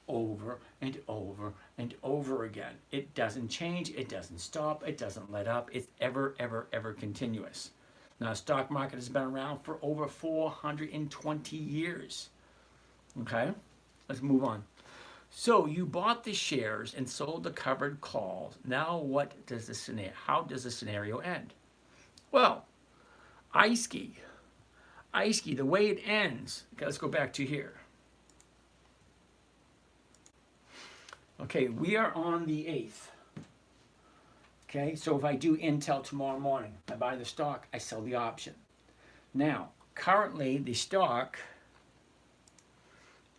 over and over and over again. It doesn't change, it doesn't stop, it doesn't let up. It's ever, ever, ever continuous. Now, the stock market has been around for over 420 years. Okay, let's move on. So you bought the shares and sold the covered calls. Now what does the scenario, how does the scenario end? Well, ISKI, the way it ends, okay, let's go back to here. Okay, we are on the 8th. Okay, so if I do Intel tomorrow morning, I buy the stock, I sell the option. Now, currently the stock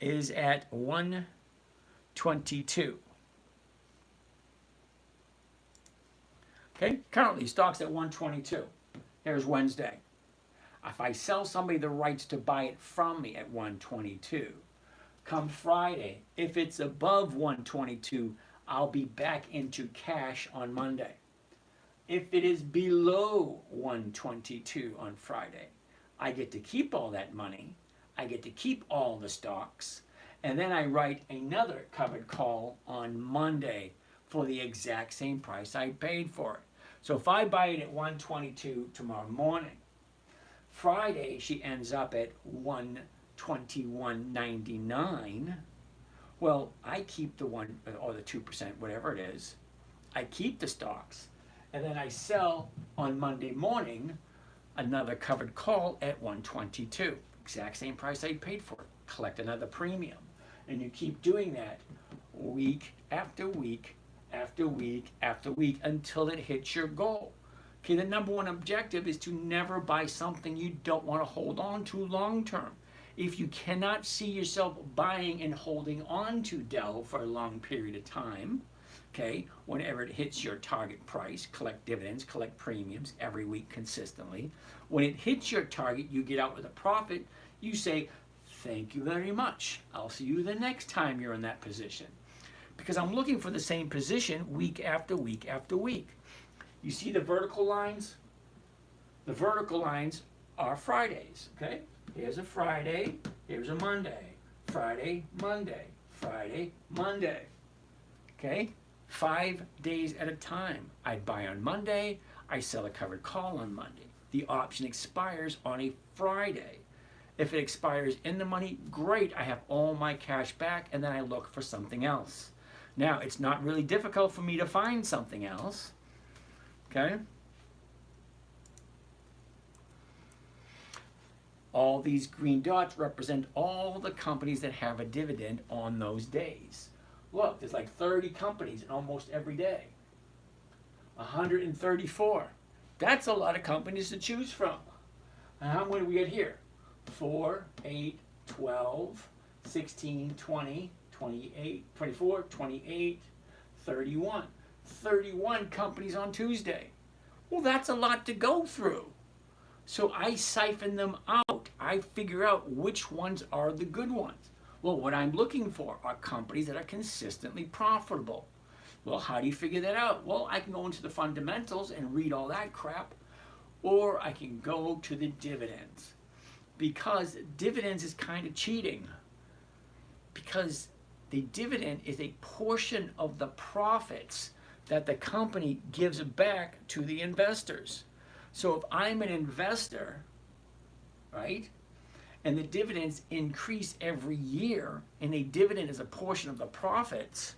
is at 122. Okay, currently stock's at 122. There's Wednesday. If I sell somebody the rights to buy it from me at 122, come Friday, if it's above 122, I'll be back into cash on Monday. If it is below 122 on Friday, I get to keep all that money, I get to keep all the stocks, and then I write another covered call on Monday for the exact same price I paid for it. So if I buy it at 122 tomorrow morning, Friday she ends up at 121.99. Well, I keep the 1 or the 2%, whatever it is. I keep the stocks, and then I sell on Monday morning another covered call at 122. Exact same price I paid for it. Collect another premium. And you keep doing that week after week after week after week until it hits your goal. Okay, the number one objective is to never buy something you don't want to hold on to long term. If you cannot see yourself buying and holding on to Dell for a long period of time, okay, whenever it hits your target price, collect dividends, collect premiums every week consistently. When it hits your target, you get out with a profit, you say, thank you very much. I'll see you the next time you're in that position. Because I'm looking for the same position week after week after week. You see the vertical lines? The vertical lines are Fridays, okay? Here's a Friday, here's a Monday. Friday, Monday, Friday, Monday. Okay? 5 days at a time. I buy on Monday, I sell a covered call on Monday. The option expires on a Friday. If it expires in the money, great, I have all my cash back, and then I look for something else. Now, it's not really difficult for me to find something else, okay? All these green dots represent all the companies that have a dividend on those days. Look, there's like 30 companies in almost every day. 134. That's a lot of companies to choose from. And how many do we get here? 4, 8, 12, 16, 20, 28, 24, 28, 31. 31 companies on Tuesday. Well, that's a lot to go through. So I siphon them out. I figure out which ones are the good ones. Well, what I'm looking for are companies that are consistently profitable. Well, how do you figure that out? Well, I can go into the fundamentals and read all that crap, or I can go to the dividends. Because dividends is kind of cheating. Because the dividend is a portion of the profits that the company gives back to the investors. So if I'm an investor, right, and the dividends increase every year, and a dividend is a portion of the profits,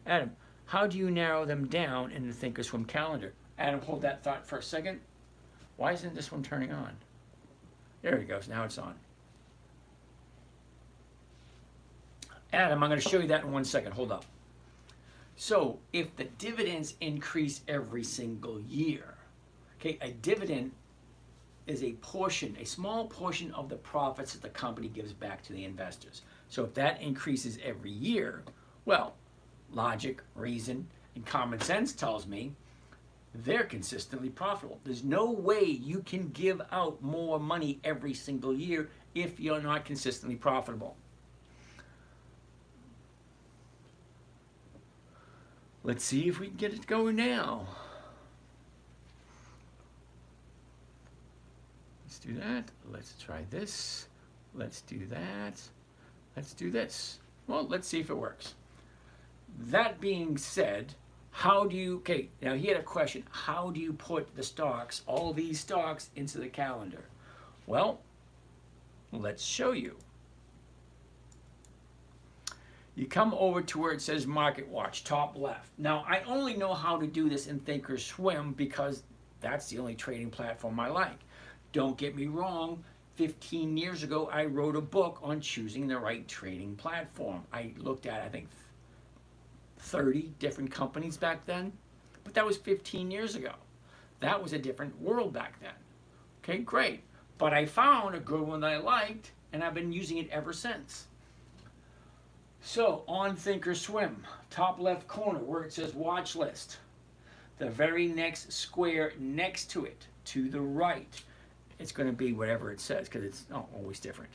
Adam, how do you narrow them down in the Thinkorswim calendar? Adam, hold that thought for a second. Why isn't this one turning on? There it goes, now it's on. Adam, I'm going to show you that in 1 second, hold up. So if the dividends increase every single year, okay, a dividend is a portion, a small portion of the profits that the company gives back to the investors. So if that increases every year, well, logic, reason, and common sense tells me they're consistently profitable. There's no way you can give out more money every single year if you're not consistently profitable. Let's see if we can get it going now. Let's do that. Let's try this. Let's do that. Let's do this. Well, let's see if it works. That being said, how do you, okay, now he had a question. How do you put the stocks, all these stocks, into the calendar? Well, let's show you. You come over to where it says Market Watch, top left. Now, I only know how to do this in Thinkorswim because that's the only trading platform I like. Don't get me wrong, 15 years ago, I wrote a book on choosing the right trading platform. I looked at, I think, 30 different companies back then, but that was 15 years ago. That was a different world back then. Okay, great. But I found a good one that I liked, and I've been using it ever since. So on Thinkorswim, top left corner where it says watch list, the very next square next to it, to the right, it's going to be whatever it says because it's always different.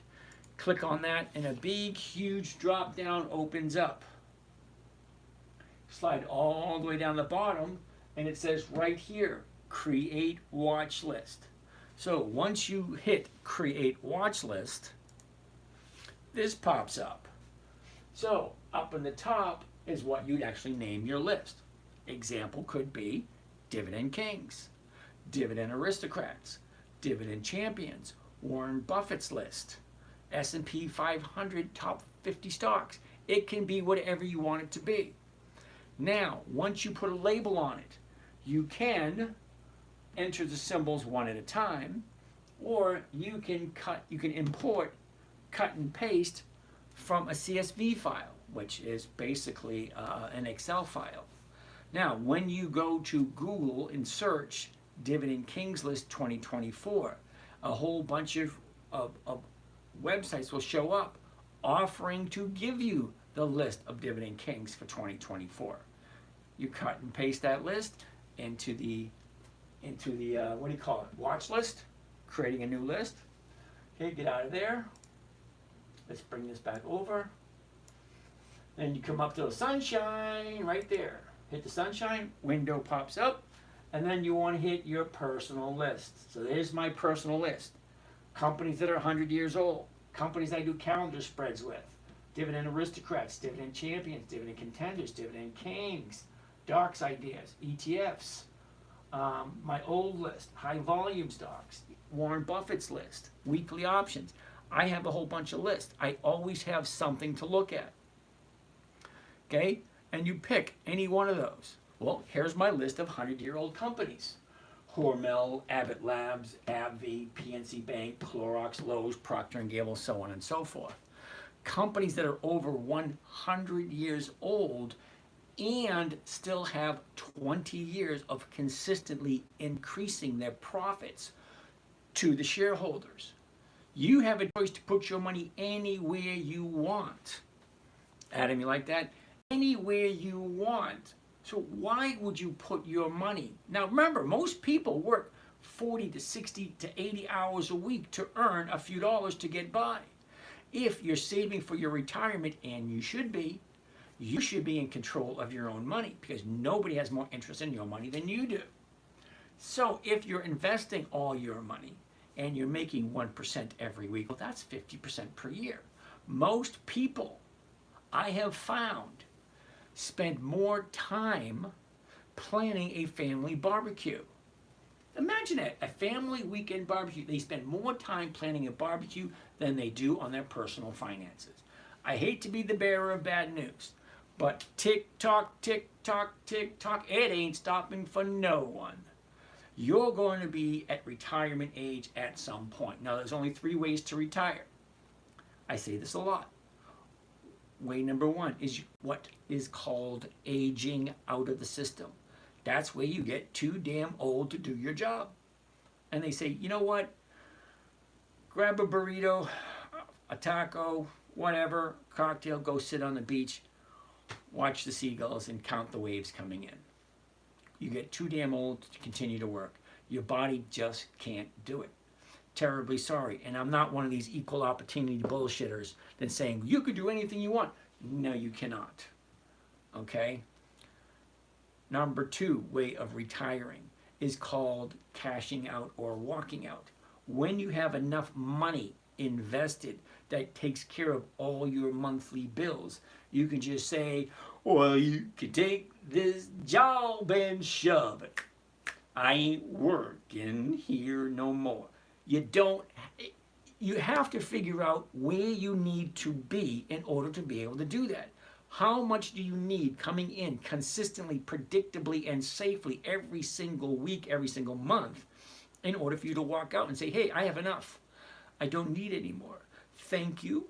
Click on that and a big, huge drop down opens up. Slide all the way down the bottom and it says right here, create watch list. So once you hit create watch list, this pops up. So up in the top is what you'd actually name your list. Example could be Dividend Kings, Dividend Aristocrats, Dividend Champions, Warren Buffett's list, S&P 500 top 50 stocks. It can be whatever you want it to be. Now, once you put a label on it, you can enter the symbols one at a time, or you can import, cut and paste from a CSV file, which is basically an Excel file. Now, when you go to Google and search Dividend Kings List 2024, a whole bunch of websites will show up offering to give you the list of Dividend Kings for 2024. You cut and paste that list into the what do you call it? Watch list, creating a new list. Okay, get out of there. Let's bring this back over. Then you come up to the sunshine right there. Hit the sunshine, window pops up, and then you want to hit your personal list. So there's my personal list. Companies that are 100 years old, companies I do calendar spreads with, Dividend Aristocrats, Dividend Champions, Dividend Contenders, Dividend Kings, Docs Ideas, ETFs, my old list, high volume stocks, Warren Buffett's list, weekly options. I have a whole bunch of lists. I always have something to look at. Okay? And you pick any one of those. Well, here's my list of 100-year-old companies. Hormel, Abbott Labs, AbbVie, PNC Bank, Clorox, Lowe's, Procter & Gamble, so on and so forth. Companies that are over 100 years old and still have 20 years of consistently increasing their profits to the shareholders. You have a choice to put your money anywhere you want. Adam, you like that? Anywhere you want. So why would you put your money? Now remember, most people work 40 to 60 to 80 hours a week to earn a few dollars to get by. If you're saving for your retirement, and you should be in control of your own money because nobody has more interest in your money than you do. So if you're investing all your money and you're making 1% every week, well, that's 50% per year. Most people, I have found, spend more time planning a family barbecue. Imagine it, a family weekend barbecue. They spend more time planning a barbecue than they do on their personal finances. I hate to be the bearer of bad news, but tick tock, it ain't stopping for no one. You're going to be at retirement age at some point. Now, there's only 3 ways to retire. I say this a lot. Way number 1 is what is called aging out of the system. That's where you get too damn old to do your job. And they say, you know what? Grab a burrito, a taco, whatever, cocktail, go sit on the beach, watch the seagulls and count the waves coming in. You get too damn old to continue to work. Your body just can't do it. Terribly sorry. And I'm not one of these equal opportunity bullshitters that's saying you could do anything you want. No, you cannot. Okay? Number 2 way of retiring is called cashing out or walking out. When you have enough money invested that takes care of all your monthly bills. You can just say, well, you can take this job and shove it. I ain't working here no more. You don't, you have to figure out where you need to be in order to be able to do that. How much do you need coming in consistently, predictably, and safely every single week, every single month in order for you to walk out and say, hey, I have enough. I don't need anymore. Thank you.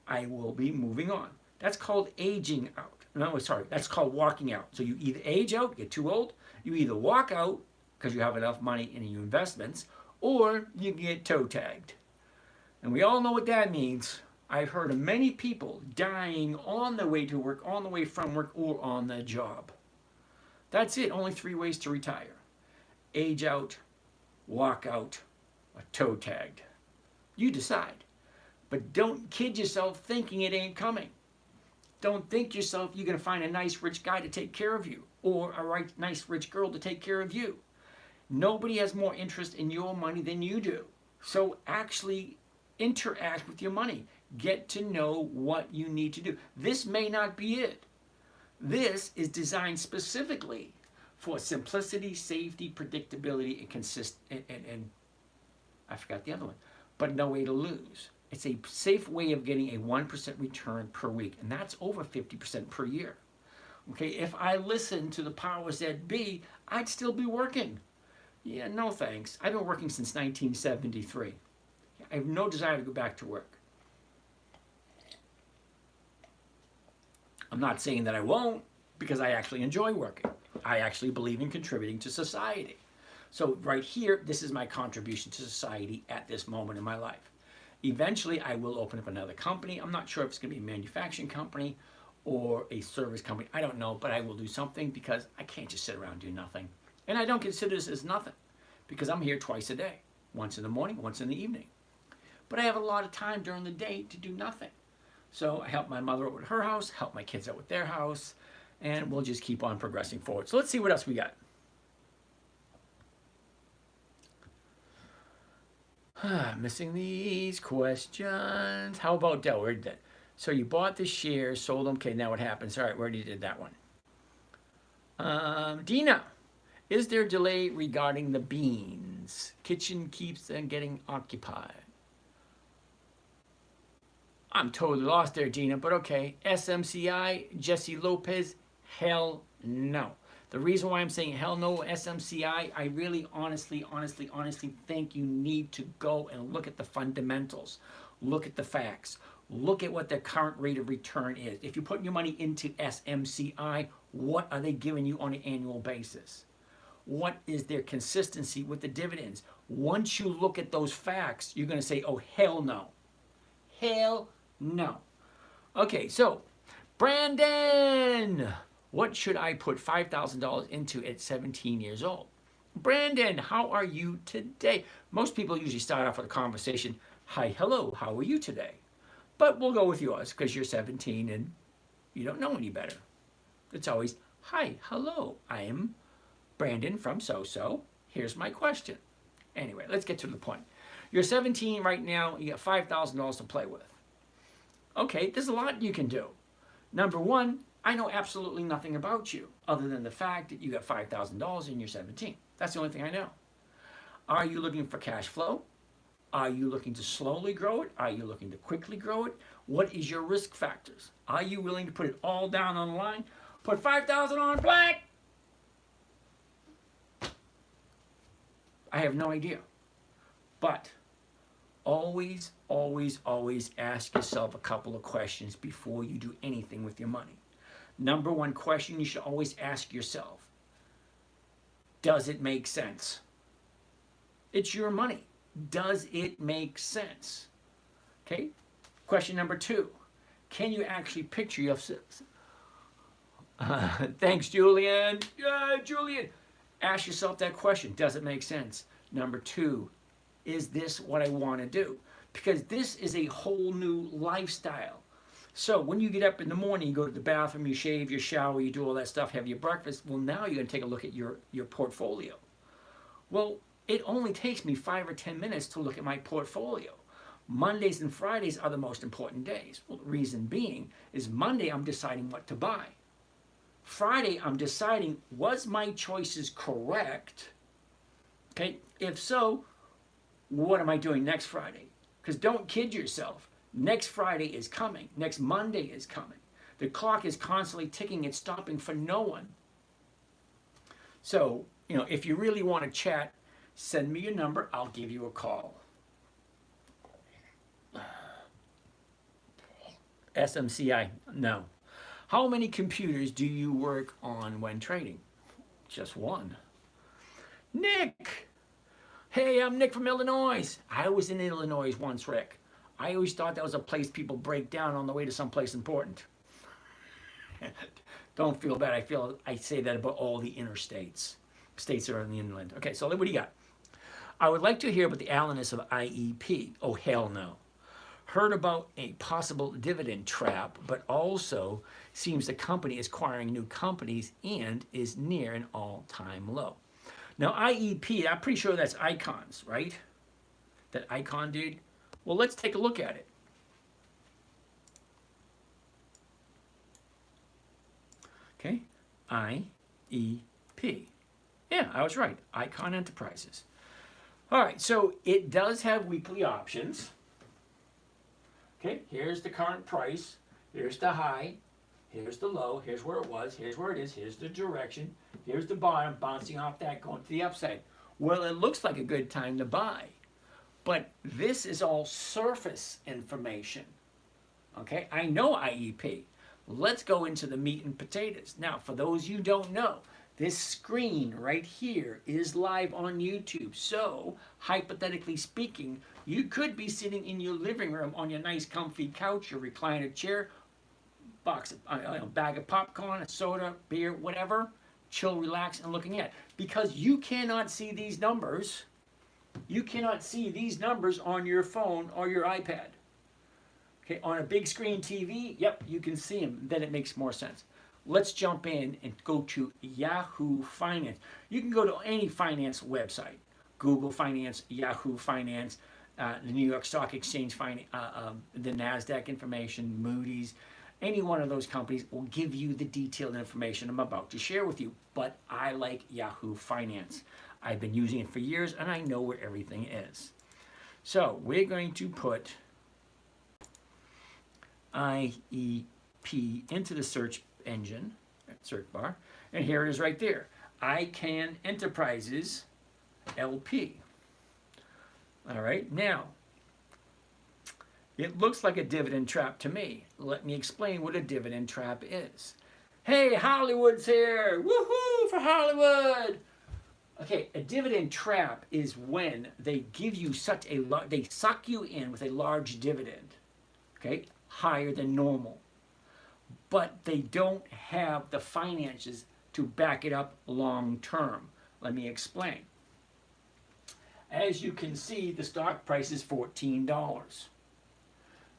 I will be moving on. That's called aging out. No, sorry, that's called walking out. So you either age out, get too old, you either walk out because you have enough money in your investments, or you get toe tagged. And we all know what that means. I've heard of many people dying on the way to work, on the way from work, or on the job. That's it. Only 3 ways to retire. Age out, walk out, or toe tagged. You decide. But don't kid yourself thinking it ain't coming. Don't think yourself you're going to find a nice rich guy to take care of you, or a nice rich girl to take care of you. Nobody has more interest in your money than you do. So actually interact with your money. Get to know what you need to do. This may not be it. This is designed specifically for simplicity, safety, predictability, and I forgot the other one, but no way to lose. It's a safe way of getting a 1% return per week, and that's over 50% per year. Okay, if I listened to the powers that be, I'd still be working. Yeah, no thanks. I've been working since 1973. I have no desire to go back to work. I'm not saying that I won't, because I actually enjoy working. I actually believe in contributing to society. So right here, this is my contribution to society at this moment in my life. Eventually, I will open up another company. I'm not sure if it's going to be a manufacturing company or a service company. I don't know, but I will do something because I can't just sit around and do nothing. And I don't consider this as nothing because I'm here twice a day, once in the morning, once in the evening. But I have a lot of time during the day to do nothing. So I help my mother out with her house, help my kids out with their house, and we'll just keep on progressing forward. So let's see what else we got. Missing these questions. How about Dell? Where did that? So you bought the shares, sold them. Okay, now what happens? All right, we already did that one. Dina, is there a delay regarding the beans? Kitchen keeps them getting occupied. I'm totally lost there, Dina, but okay. SMCI, Jesse Lopez, hell no. The reason why I'm saying hell no, SMCI, I really honestly think you need to go and look at the fundamentals. Look at the facts. Look at what their current rate of return is. If you're putting your money into SMCI, what are they giving you on an annual basis? What is their consistency with the dividends? Once you look at those facts, you're going to say, oh, hell no. Hell no. Okay, so, Brandon, what should I put $5,000 into at 17 years old? Brandon, how are you today? Most people usually start off with a conversation, hi, hello, how are you today? But we'll go with yours because you're 17 and you don't know any better. It's always, hi, hello, I am Brandon from so-so. Here's my question. Anyway, let's get to the point. You're 17 right now, you got $5,000 to play with. Okay, there's a lot you can do. Number one, I know absolutely nothing about you other than the fact that you got $5,000 and you're 17. That's the only thing I know. Are you looking for cash flow? Are you looking to slowly grow it? Are you looking to quickly grow it? What is your risk factors? Are you willing to put it all down on the line? Put $5,000 on black? I have no idea. But always ask yourself a couple of questions before you do anything with your money. Number one question you should always ask yourself, does it make sense? It's your money. Does it make sense? Okay? Question number two, can you actually picture yourself? Thanks, Julian. Yeah, Julian. Ask yourself that question. Does it make sense? Number two, is this what I want to do? Because this is a whole new lifestyle. So when you get up in the morning, you go to the bathroom, you shave, you shower, you do all that stuff, have your breakfast. Well, now you're going to take a look at your portfolio. Well, it only takes me 5 or 10 minutes to look at my portfolio. Mondays and Fridays are the most important days. Well, the reason being is Monday I'm deciding what to buy. Friday I'm deciding, was my choices correct? Okay, if so, what am I doing next Friday? Because don't kid yourself. Next Friday is coming. Next Monday is coming. The clock is constantly ticking. It's stopping for no one. So, if you really want to chat, send me your number. I'll give you a call. SMCI, no. How many computers do you work on when trading? Just one. Nick! Hey, I'm Nick from Illinois. I was in Illinois once, Rick. I always thought that was a place people break down on the way to someplace important. Don't feel bad. I say that about all the interstates. States that are in the inland. Okay, so what do you got? I would like to hear about the Alleness of IEP. Oh, hell no. Heard about a possible dividend trap, but also seems the company is acquiring new companies and is near an all-time low. Now, IEP, I'm pretty sure that's icons, right? That icon dude. Well, let's take a look at it. Okay, IEP. Yeah, I was right. Icon Enterprises. All right, so it does have weekly options. Okay, here's the current price. Here's the high. Here's the low. Here's where it was. Here's where it is. Here's the direction. Here's the bottom, bouncing off that, going to the upside. Well, it looks like a good time to buy. But this is all surface information. Okay, I know IEP. Let's go into the meat and potatoes. Now, for those you don't know, this screen right here is live on YouTube. So, hypothetically speaking, you could be sitting in your living room on your nice comfy couch, your recliner chair, bag of popcorn, a soda, beer, whatever, chill, relax, and looking at. Because you cannot see these numbers. You cannot see these numbers on your phone or your iPad. Okay, on a big screen TV, yep, you can see them. Then it makes more sense. Let's jump in and go to Yahoo Finance. You can go to any finance website. Google Finance, Yahoo Finance, the New York Stock Exchange, the NASDAQ information, Moody's. Any one of those companies will give you the detailed information I'm about to share with you. But I like Yahoo Finance. I've been using it for years and I know where everything is. So we're going to put IEP into the search engine, search bar, and here it is right there. Icon Enterprises LP. All right, now, it looks like a dividend trap to me. Let me explain what a dividend trap is. Hey, Hollywood's here! Woohoo for Hollywood! Okay, a dividend trap is when they give you they suck you in with a large dividend, okay, higher than normal. But they don't have the finances to back it up long term. Let me explain. As you can see, the stock price is $14.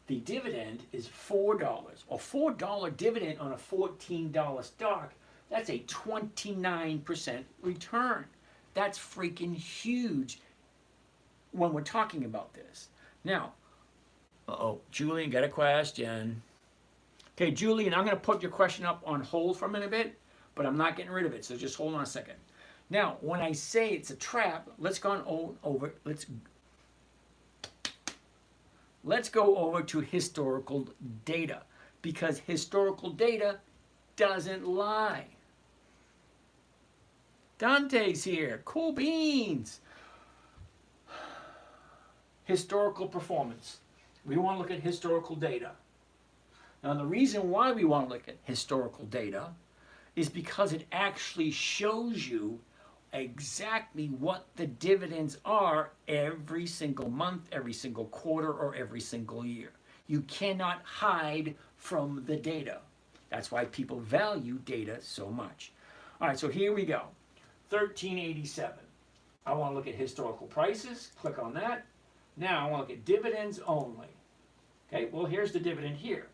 The dividend is $4. A $4 dividend on a $14 stock, that's a 29% return. That's freaking huge when we're talking about this. Now, Julian, got a question. Okay, Julian, I'm going to put your question up on hold for a minute bit, but I'm not getting rid of it, so just hold on a second. Now, when I say it's a trap, let's go over to historical data, because historical data doesn't lie. Dante's here. Cool beans. Historical performance. We want to look at historical data. Now, the reason why we want to look at historical data is because it actually shows you exactly what the dividends are every single month, every single quarter, or every single year. You cannot hide from the data. That's why people value data so much. All right, so here we go. 1387. I want to look at historical prices. Click on that. Now I want to look at dividends only. Okay, well, here's the dividend here.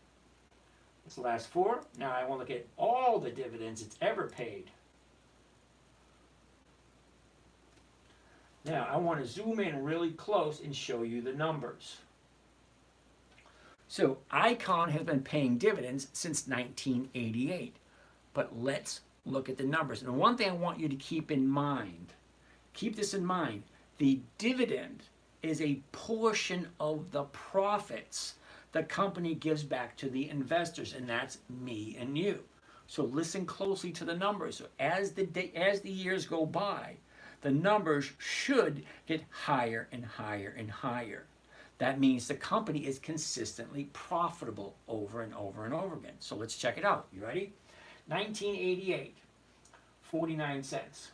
It's the last four. Now I want to look at all the dividends it's ever paid. Now I want to zoom in really close and show you the numbers. So Icon has been paying dividends since 1988. But let's look at the numbers. And one thing I want you to keep in mind, keep this in mind, the dividend is a portion of the profits the company gives back to the investors, and that's me and you. So listen closely to the numbers. So as the years go by, the numbers should get higher and higher and higher. That means the company is consistently profitable over and over and over again. So let's check it out. You ready? 1988, 49 cents.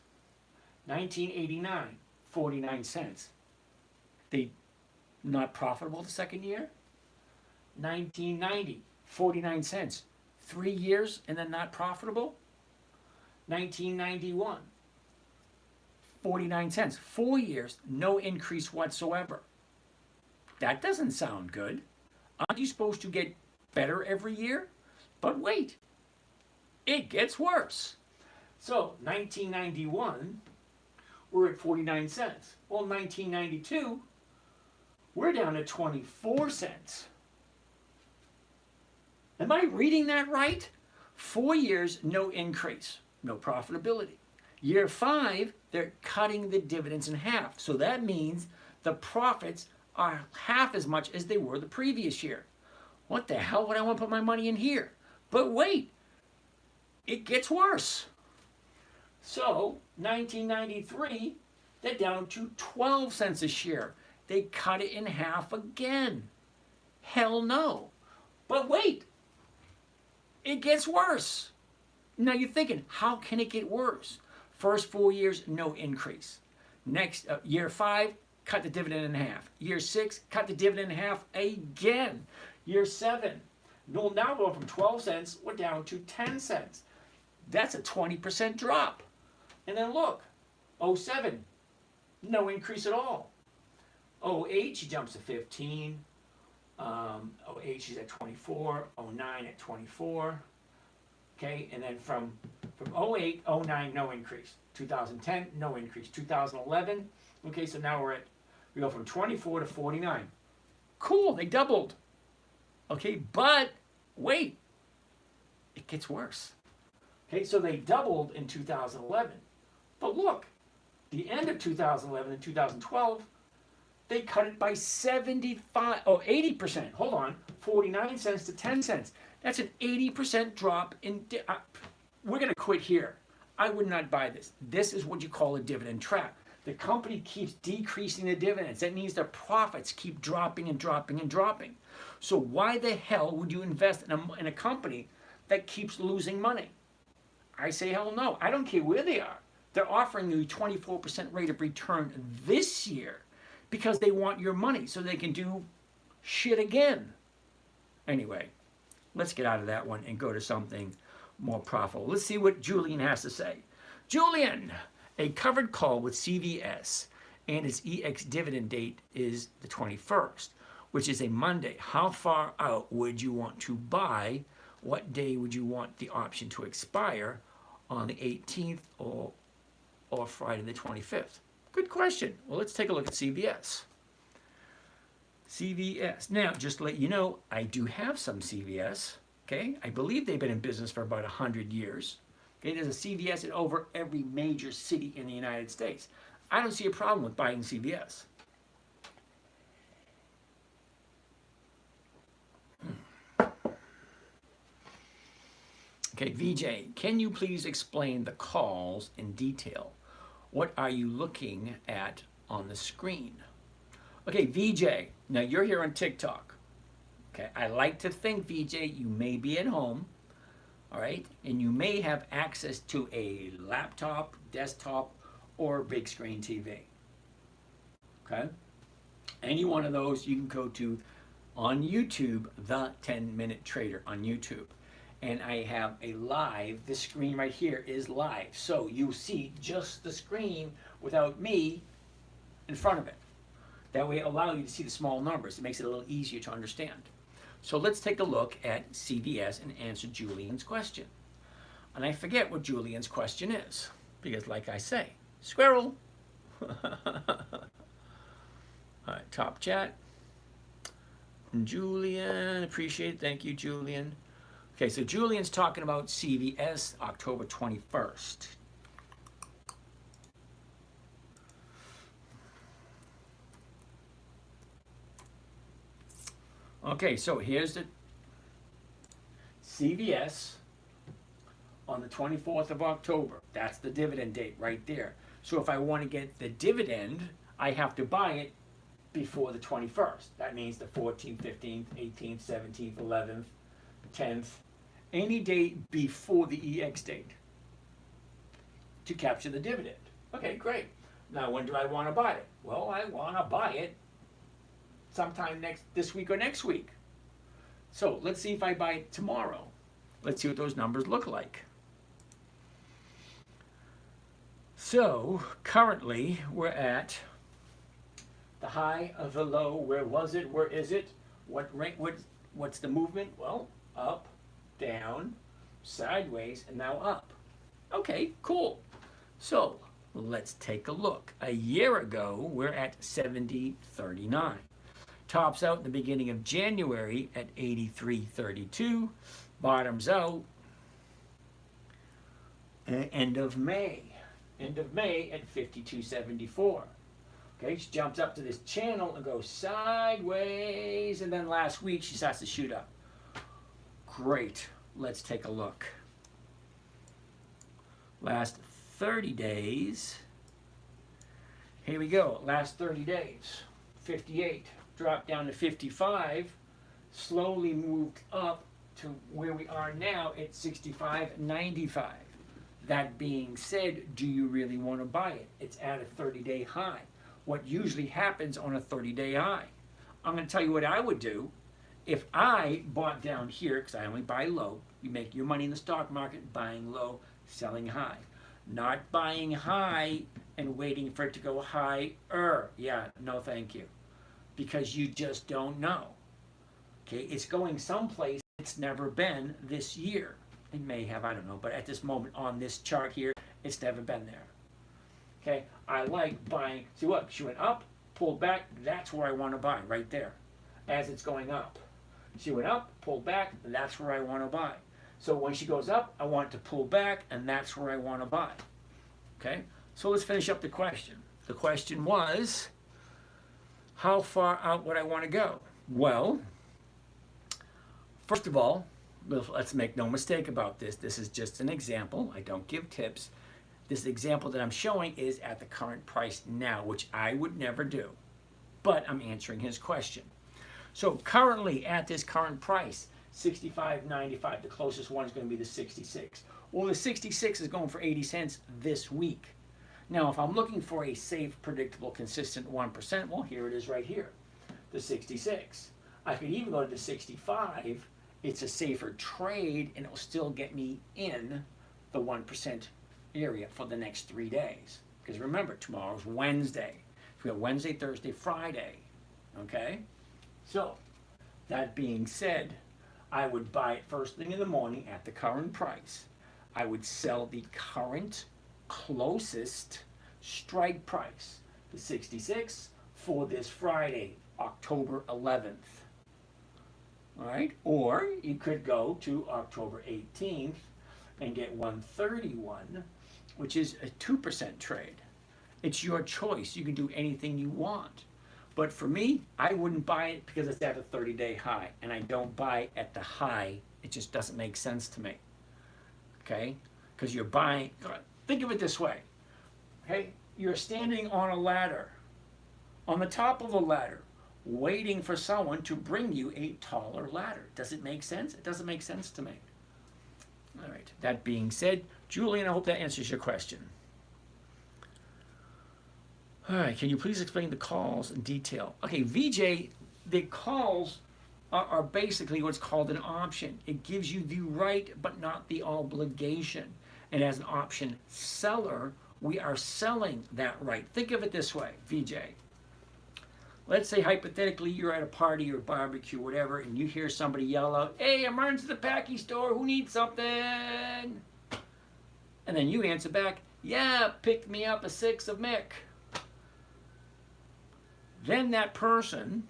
1989, 49 cents. They not profitable the second year? 1990, 49 cents. 3 years and then not profitable? 1991, 49 cents. 4 years, no increase whatsoever. That doesn't sound good. Aren't you supposed to get better every year? But wait, it gets worse. So 1991, we're at 49 cents. Well, 1992, we're down to 24 cents. Am I reading that right? 4 years, no increase, no profitability. Year 5, they're cutting the dividends in half. So that means the profits are half as much as they were the previous year. What the hell would I want to put my money in here? But wait, it gets worse. So 1993, they're down to 12 cents a share. They cut it in half again. Hell no. But wait, it gets worse. Now you're thinking, how can it get worse? First 4 years, no increase. Next, year 5, cut the dividend in half. Year 6, cut the dividend in half again. Year 7, we'll now go from 12 cents, we're down to 10 cents. That's a 20% drop. And then look, 07, no increase at all. 08, she jumps to 15. 08, she's at 24. 09 at 24. Okay, and then from 08, 09, no increase. 2010, no increase. 2011, okay, so now we go from 24 to 49. Cool, they doubled. Okay, but wait, it gets worse. Okay, so they doubled in 2011. But look, the end of 2011 and 2012, they cut it by 80%. Hold on, 49 cents to 10 cents. That's an 80% drop in, we're gonna quit here. I would not buy this. This is what you call a dividend trap. The company keeps decreasing the dividends. That means their profits keep dropping and dropping and dropping. So why the hell would you invest in a company that keeps losing money? I say hell no. I don't care where they are. They're offering you a 24% rate of return this year because they want your money so they can do shit again. Anyway, let's get out of that one and go to something more profitable. Let's see what Julian has to say. Julian, a covered call with CVS and its EX dividend date is the 21st, which is a Monday. How far out would you want to buy? What day would you want the option to expire? On the 18th or Friday the 25th? Good question. Well, let's take a look at CVS. CVS. Now, just to let you know, I do have some CVS. Okay, I believe they've been in business for about 100 years. Okay, there's a CVS in over every major city in the United States. I don't see a problem with buying CVS. Okay, VJ, can you please explain the calls in detail? What are you looking at on the screen? Okay, VJ, now you're here on TikTok. Okay, I like to think, VJ, you may be at home, all right, and you may have access to a laptop, desktop, or big screen TV. Okay, any one of those you can go to on YouTube, The 10-Minute Trader on YouTube. And I have a live, this screen right here is live. So you see just the screen without me in front of it. That way it allows you to see the small numbers. It makes it a little easier to understand. So let's take a look at CVS and answer Julian's question. And I forget what Julian's question is, because like I say, squirrel. All right, top chat. Julian, appreciate it. Thank you, Julian. Okay, so Julian's talking about CVS October 21st. Okay, so here's the CVS on the 24th of October. That's the dividend date right there. So if I want to get the dividend, I have to buy it before the 21st. That means the 14th, 15th, 18th, 17th, 11th, 10th, any date before the EX date to capture the dividend. Okay, great. Now when do I want to buy it? Well, I want to buy it sometime this week or next week. So let's see if I buy it tomorrow. Let's see what those numbers look like. So currently we're at the high of the low. Where was it? Where is it? What's the movement? Well, up, down, sideways, and now up. Okay, cool. So let's take a look. A year ago, we're at 70.39. Tops out in the beginning of January at 83.32. Bottoms out end of May. End of May at 52.74. Okay, she jumps up to this channel and goes sideways, and then last week she starts to shoot up. Great. Let's take a look. Last 30 days. Here we go. Last 30 days. 58. Dropped down to 55. Slowly moved up to where we are now at 65.95. That being said, do you really want to buy it? It's at a 30-day high. What usually happens on a 30-day high? I'm going to tell you what I would do. If I bought down here, because I only buy low, you make your money in the stock market buying low, selling high. Not buying high and waiting for it to go higher. Yeah, no thank you. Because you just don't know. Okay, it's going someplace it's never been this year. It may have, I don't know, but at this moment on this chart here, it's never been there. Okay, I like buying, see what, she went up, pulled back, that's where I want to buy, right there, as it's going up. She went up, pulled back, that's where I want to buy. So when she goes up, I want to pull back, and that's where I want to buy. Okay, so let's finish up the question. The question was, how far out would I want to go? Well, first of all, let's make no mistake about this. This is just an example. I don't give tips. This example that I'm showing is at the current price now, which I would never do. But I'm answering his question. So currently at this current price, 65.95, the closest one is going to be the 66. Well, the 66 is going for 80 cents this week. Now, if I'm looking for a safe, predictable, consistent 1%, well, here it is right here, the 66. I could even go to the 65. It's a safer trade, and it will still get me in the 1% area for the next 3 days. Because remember, tomorrow's Wednesday. So we have Wednesday, Thursday, Friday. Okay? So, that being said, I would buy it first thing in the morning at the current price. I would sell the current closest strike price, the 66, for this Friday, October 11th. All right, or you could go to October 18th and get 131, which is a 2% trade. It's your choice. You can do anything you want. But for me, I wouldn't buy it because it's at a 30-day high, and I don't buy at the high. It just doesn't make sense to me. Okay? Because you're buying, think of it this way. Okay? You're standing on a ladder, on the top of a ladder, waiting for someone to bring you a taller ladder. Does it make sense? It doesn't make sense to me. All right. That being said, Julian, I hope that answers your question. All right. Can you please explain the calls in detail? Okay, VJ, the calls are basically what's called an option. It gives you the right but not the obligation. And as an option seller, we are selling that right. Think of it this way, VJ. Let's say hypothetically you're at a party or barbecue, whatever, and you hear somebody yell out, "Hey, I'm running to the packy store. Who needs something?" And then you answer back, "Yeah, pick me up a 6 of Mick." Then that person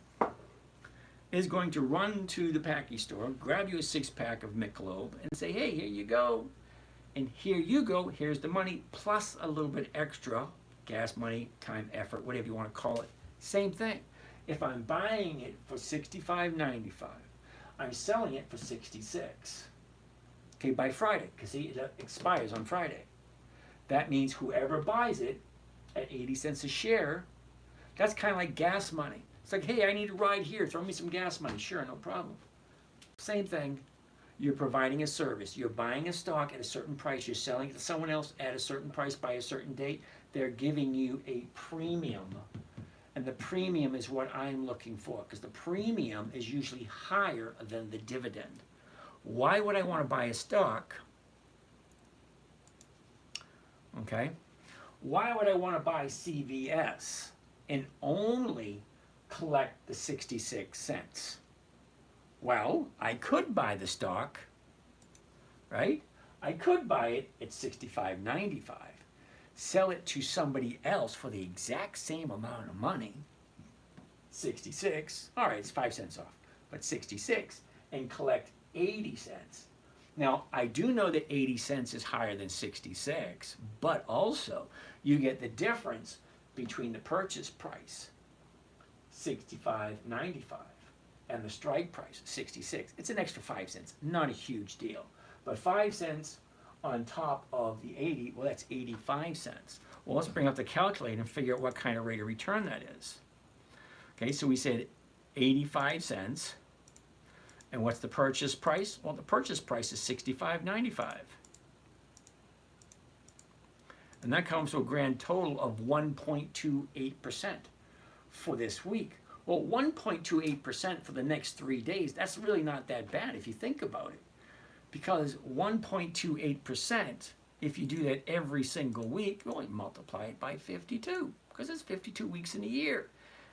is going to run to the package store, grab you a 6-pack of Michelob, and say, hey, here you go. And here you go, here's the money, plus a little bit extra, gas money, time, effort, whatever you want to call it. Same thing. If I'm buying it for $65.95, I'm selling it for $66. Okay, by Friday, because it expires on Friday. That means whoever buys it at 80 cents a share, that's kind of like gas money. It's like, hey, I need a ride here, throw me some gas money. Sure, no problem. Same thing. You're providing a service. You're buying a stock at a certain price. You're selling it to someone else at a certain price by a certain date. They're giving you a premium. And the premium is what I'm looking for, because the premium is usually higher than the dividend. Why would I want to buy a stock? Okay. Why would I want to buy CVS and only collect the 66 cents? Well, I could buy the stock, right? I could buy it at $65.95, sell it to somebody else for the exact same amount of money, 66, all right, it's 5 cents off, but 66, and collect 80 cents. Now, I do know that 80 cents is higher than 66, but also you get the difference between the purchase price, $65.95, and the strike price, 66. It's an extra 5 cents, not a huge deal. But 5 cents on top of the 80, well, that's 85 cents. Well, let's bring up the calculator and figure out what kind of rate of return that is. Okay, so we said 85 cents. And what's the purchase price? Well, the purchase price is $65.95. And that comes to a grand total of 1.28% for this week. Well, 1.28% for the next 3 days, that's really not that bad if you think about it. Because 1.28%, if you do that every single week, you only multiply it by 52, because it's 52 weeks in a year.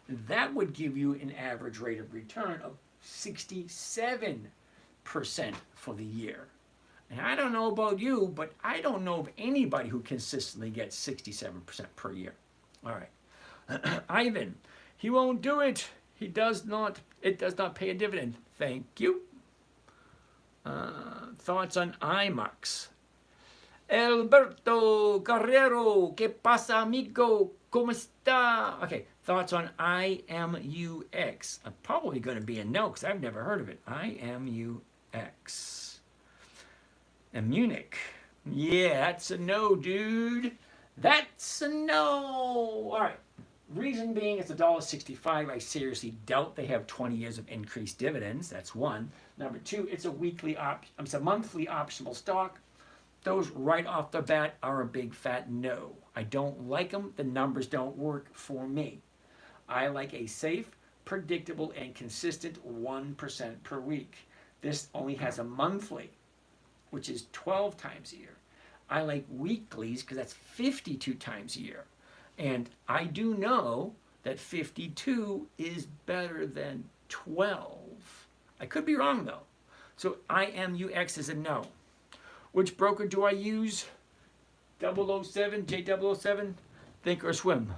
That would give you an average rate of return of 67% for the year. And I don't know about you, but I don't know of anybody who consistently gets 67% per year. All right. Ivan, he won't do it. It does not pay a dividend. Thank you. Thoughts on IMAX? Alberto Carrero, ¿qué pasa, amigo? ¿Cómo está? Okay, thoughts on IMUX. I'm probably going to be a no, because I've never heard of it. IMUX. And Munich. Yeah, that's a no, dude. That's a no. All right. Reason being, it's $1.65. I seriously doubt they have 20 years of increased dividends. That's one. Number two, it's a monthly optional stock. Those right off the bat are a big fat no. I don't like them. The numbers don't work for me. I like a safe, predictable, and consistent 1% per week. This only has a monthly, which is 12 times a year. I like weeklies because that's 52 times a year. And I do know that 52 is better than 12. I could be wrong, though. So IMUX is a no. Which broker do I use? 007, J007, Think or Swim.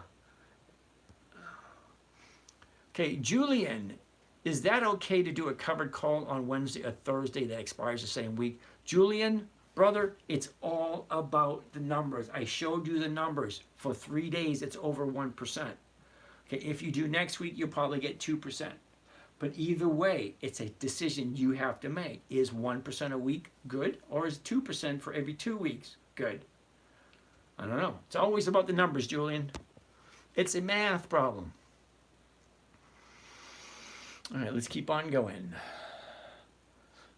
Okay, Julian, is that okay to do a covered call on Wednesday or Thursday that expires the same week? Julian, brother, it's all about the numbers. I showed you the numbers. For 3 days, it's over 1%. Okay, if you do next week, you'll probably get 2%. But either way, it's a decision you have to make. Is 1% a week good, or is 2% for every 2 weeks good? I don't know. It's always about the numbers, Julian. It's a math problem. All right, let's keep on going.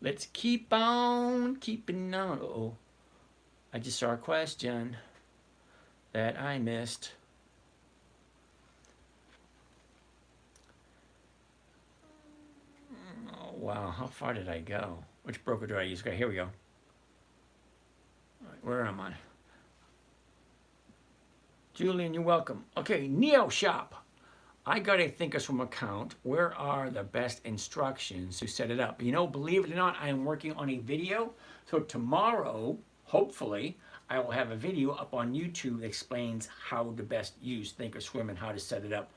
Let's keep on keeping on. Uh-oh. I just saw a question that I missed. Oh, wow. How far did I go? Which broker do I use? Okay, here we go. All right, where am I? Julian, you're welcome. Okay, Neo Shop. I got a Thinkorswim account. Where are the best instructions to set it up? You know, believe it or not, I am working on a video. So tomorrow, hopefully, I will have a video up on YouTube that explains how to best use Thinkorswim and how to set it up.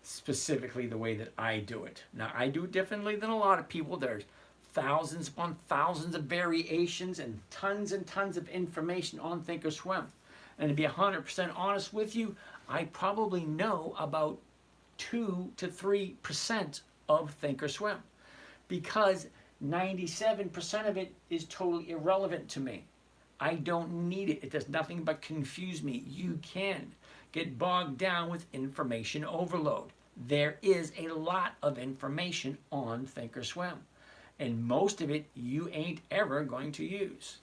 specifically the way that I do it. Now, I do it differently than a lot of people. There's thousands upon thousands of variations and tons of information on Thinkorswim. And to be 100% honest with you, I probably know about 2 to 3% of Thinkorswim because 97% of it is totally irrelevant to me. I don't need it. It does nothing but confuse me. You can get bogged down with information overload. There is a lot of information on Thinkorswim, and most of it you ain't ever going to use.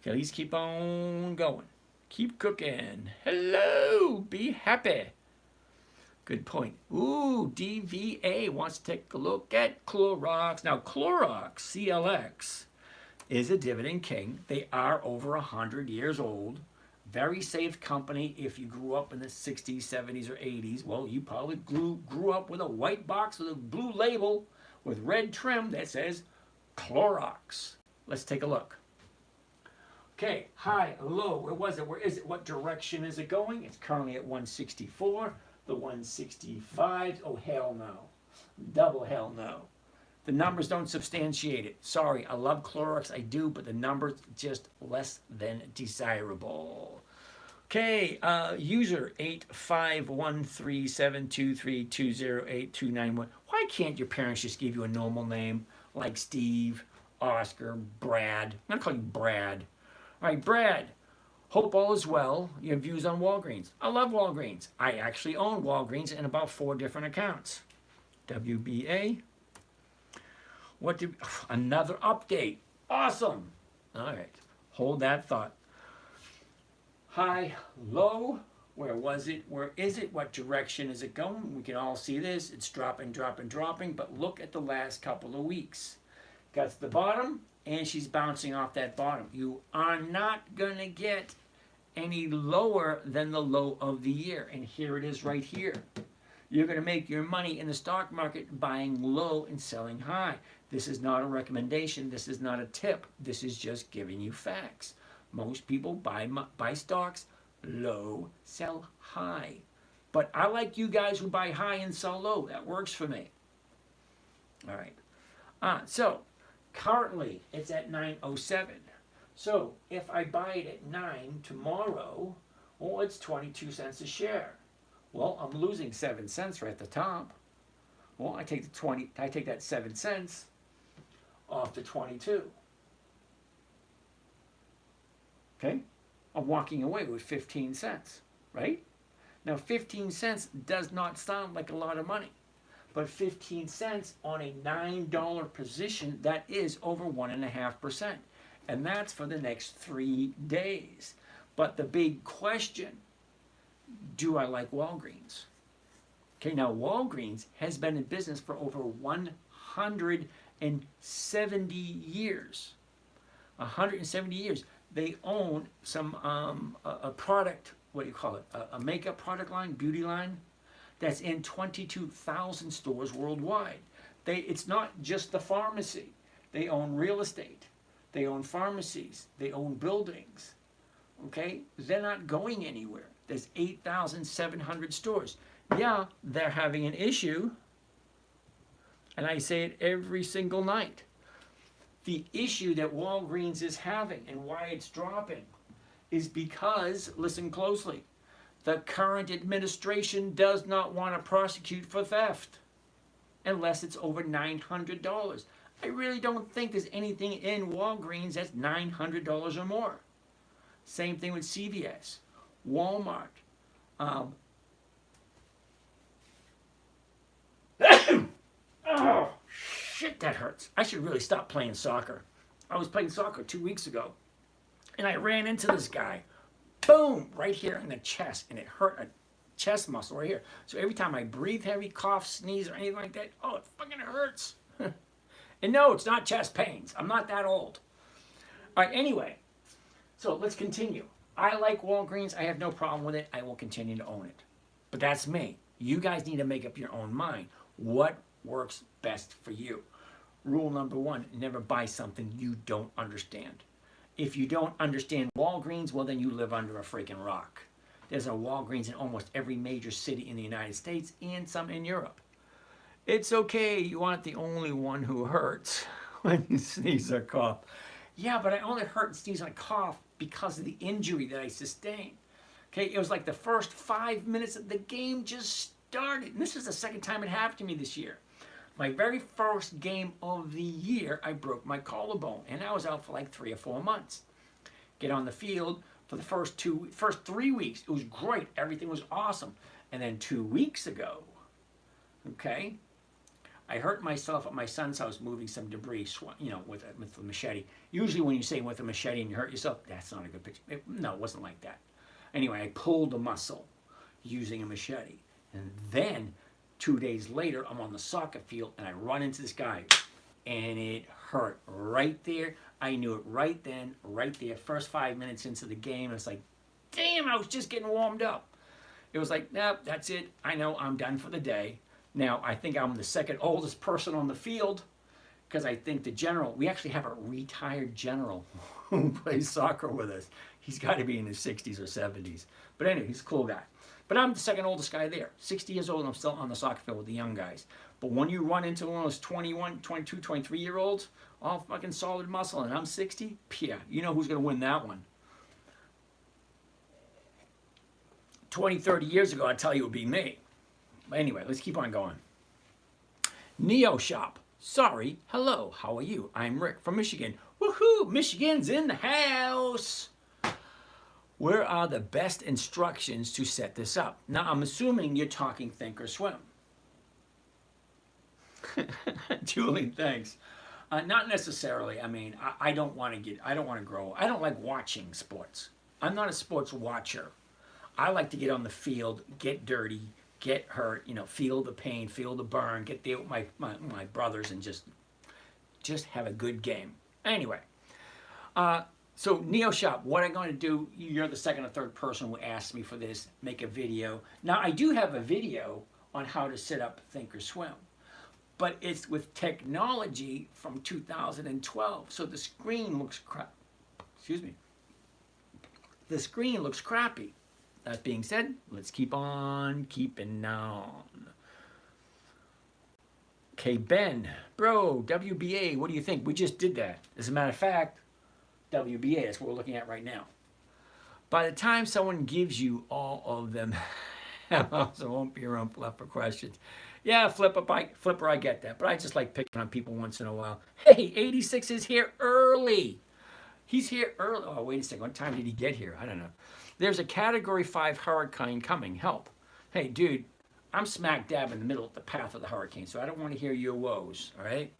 Okay, let's keep on going. Keep cooking. Hello, be happy. Good point. Ooh, DVA wants to take a look at Clorox. Now, Clorox, CLX, is a dividend king. They are over 100 years old. Very safe company. If you grew up in the 60s, 70s, or 80s, well, you probably grew up with a white box with a blue label with red trim that says Clorox. Let's take a look. Okay, high, low, where was it? Where is it? What direction is it going? It's currently at 164. The 165, oh hell no. Double hell no. The numbers don't substantiate it. Sorry, I love Clorox, I do, but the numbers just less than desirable. Okay, user 8513723208291. Why can't your parents just give you a normal name like Steve, Oscar, Brad? I'm gonna call you Brad. All right, Brad. Hope all is well. Your views on Walgreens. I love Walgreens. I actually own Walgreens in about 4 different accounts. WBA. Another update. Awesome. All right. Hold that thought. High, low. Where was it? Where is it? What direction is it going? We can all see this. It's dropping, but look at the last couple of weeks. Got to the bottom, and she's bouncing off that bottom. You are not going to get any lower than the low of the year. And here it is right here. You're going to make your money in the stock market buying low and selling high. This is not a recommendation. This is not a tip. This is just giving you facts. Most people buy stocks low, sell high. But I like you guys who buy high and sell low. That works for me. All right. So currently it's at 907. So if I buy it at 9 tomorrow, well, it's 22 cents a share. Well, I'm losing 7 cents right at the top. Well, I take that 7 cents off the 22. Okay? I'm walking away with 15 cents, right? Now, 15 cents does not sound like a lot of money, but 15 cents on a $9 position, that is over 1.5%. And that's for the next 3 days. But the big question, do I like Walgreens? Okay, now Walgreens has been in business for over 170 years. 170 years. They own some a product, what do you call it? A makeup product line, beauty line, that's in 22,000 stores worldwide. It's not just the pharmacy. They own real estate. They own pharmacies. They own buildings. Okay? They're not going anywhere. There's 8,700 stores. Yeah, they're having an issue, and I say it every single night. The issue that Walgreens is having and why it's dropping is because, listen closely, the current administration does not want to prosecute for theft unless it's over $900. I really don't think there's anything in Walgreens that's $900 or more. Same thing with CVS, Walmart. Oh, shit, that hurts. I should really stop playing soccer. I was playing soccer 2 weeks ago, and I ran into this guy. Boom, right here in the chest, and it hurt a chest muscle right here. So every time I breathe heavy, cough, sneeze, or anything like that, oh, it fucking hurts. And no, it's not chest pains. I'm not that old. All right, anyway, so let's continue. I like Walgreens. I have no problem with it. I will continue to own it. But that's me. You guys need to make up your own mind. What works best for you? Rule number 1, never buy something you don't understand. If you don't understand Walgreens, well, then you live under a freaking rock. There's a Walgreens in almost every major city in the United States and some in Europe. It's okay, you aren't the only one who hurts when you sneeze or cough. Yeah, but I only hurt and sneeze and cough because of the injury that I sustained. Okay, it was like the first 5 minutes of the game just started. And this is the second time it happened to me this year. My very first game of the year, I broke my collarbone, and I was out for like 3 or 4 months. Get on the field for the first 3 weeks. It was great. Everything was awesome. And then 2 weeks ago, okay, I hurt myself at my son's house moving some debris, with a machete. Usually when you say with a machete and you hurt yourself, that's not a good picture. No, it wasn't like that. Anyway, I pulled a muscle using a machete. And then 2 days later, I'm on the soccer field and I run into this guy. And it hurt right there. I knew it right then, right there. First 5 minutes into the game, it's like, damn, I was just getting warmed up. It was like, nope, that's it. I know I'm done for the day. Now, I think I'm the second oldest person on the field because I think the general, we actually have a retired general who plays soccer with us. He's got to be in his 60s or 70s. But anyway, he's a cool guy. But I'm the second oldest guy there. 60 years old, and I'm still on the soccer field with the young guys. But when you run into one of those 21, 22, 23-year-olds, all fucking solid muscle, and I'm 60, yeah, you know who's going to win that one. 20, 30 years ago, I'd tell you it would be me. But anyway, let's keep on going. Neo Shop. Sorry. Hello. How are you? I'm Rick from Michigan. Woohoo! Michigan's in the house. Where are the best instructions to set this up? Now, I'm assuming you're talking Thinkorswim. Julie, thanks. Not necessarily. I mean, I don't want to grow. I don't like watching sports. I'm not a sports watcher. I like to get on the field, get dirty, get hurt, feel the pain, feel the burn, get there with my brothers and just have a good game. Anyway, so Neo Shop, what I'm going to do, you're the second or third person who asked me for this, make a video. Now, I do have a video on how to set up Thinkorswim, but it's with technology from 2012, so the screen looks The screen looks crappy. That being said, let's keep on keeping on. Okay, Ben, bro, WBA, what do you think? We just did that. As a matter of fact, WBA, that's what we're looking at right now. By the time someone gives you all of them, so it won't be around Flipper questions. Yeah, Flipper, I get that, but I just like picking on people once in a while. Hey, 86 is here early. He's here early. Oh, wait a second. What time did he get here? I don't know. There's a Category 5 hurricane coming. Help. Hey, dude, I'm smack dab in the middle of the path of the hurricane, so I don't want to hear your woes, all right?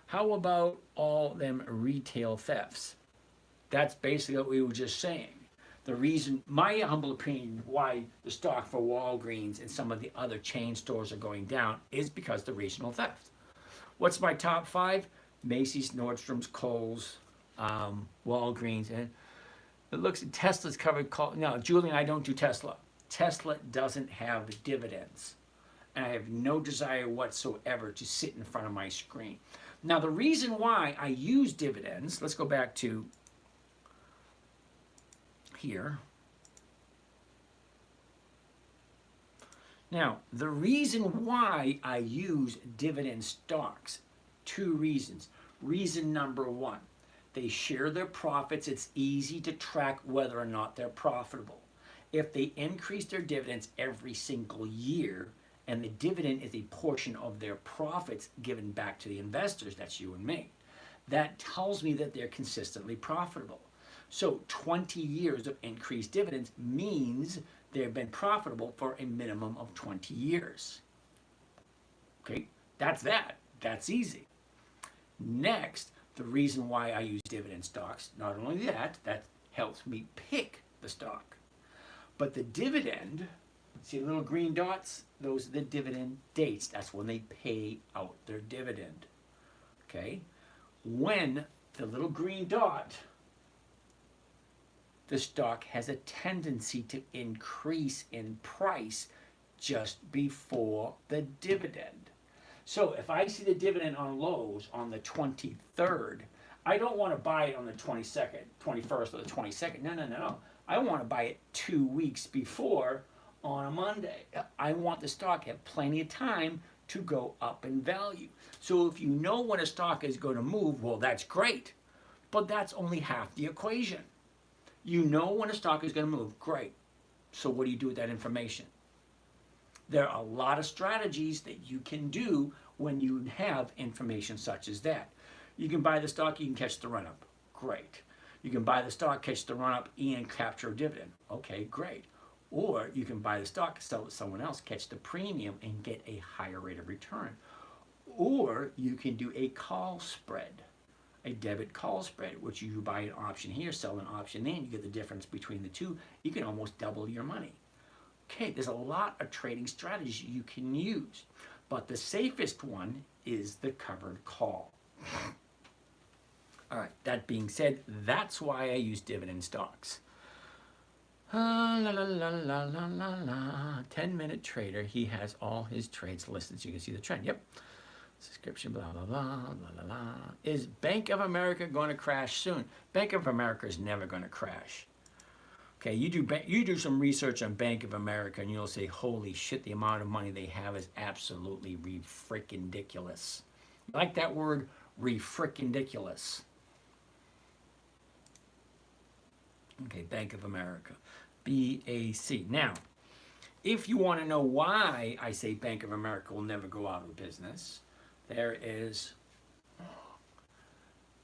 How about all them retail thefts? That's basically what we were just saying. The reason, my humble opinion, why the stock for Walgreens and some of the other chain stores are going down is because of the regional theft. What's my top 5? Macy's, Nordstrom's, Kohl's, Walgreens, and it looks at Tesla's covered. No, Julian, I don't do Tesla. Tesla doesn't have dividends, and I have no desire whatsoever to sit in front of my screen. Now, the reason why I use dividends, let's go back to here. Now, the reason why I use dividend stocks, 2 reasons. Reason number 1, they share their profits. It's easy to track whether or not they're profitable. If they increase their dividends every single year, and the dividend is a portion of their profits given back to the investors, that's you and me, that tells me that they're consistently profitable. So 20 years of increased dividends means they've been profitable for a minimum of 20 years. Okay, that's that. That's easy. Next, the reason why I use dividend stocks, not only that helps me pick the stock, but the dividend, see the little green dots? Those are the dividend dates. That's when they pay out their dividend. Okay? When the little green dot, the stock has a tendency to increase in price just before the dividend. So if I see the dividend on Lowe's on the 23rd, I don't want to buy it on the 22nd, 21st, or the 22nd. No. I want to buy it 2 weeks before on a Monday. I want the stock to have plenty of time to go up in value. So if you know when a stock is going to move, well, that's great. But that's only half the equation. You know when a stock is going to move, great. So what do you do with that information? There are a lot of strategies that you can do when you have information such as that. You can buy the stock, you can catch the run up. Great. You can buy the stock, catch the run up, and capture a dividend. Okay, great. Or you can buy the stock, sell it to someone else, catch the premium, and get a higher rate of return. Or you can do a call spread, a debit call spread, which you buy an option here, sell an option there, and you get the difference between the two. You can almost double your money. Okay, there's a lot of trading strategies you can use, but the safest one is the covered call. All right, that being said, that's why I use dividend stocks. La la la la la la la. 10-minute trader, he has all his trades listed so you can see the trend. Yep. Subscription, blah, blah, blah, blah, blah, blah. Is Bank of America going to crash soon? Bank of America is never going to crash. Okay, you do some research on Bank of America and you'll say, holy shit, the amount of money they have is absolutely re-frickin-diculous. You like that word? Re-frickin-diculous. Okay, Bank of America. BAC. Now, if you want to know why I say Bank of America will never go out of business, there is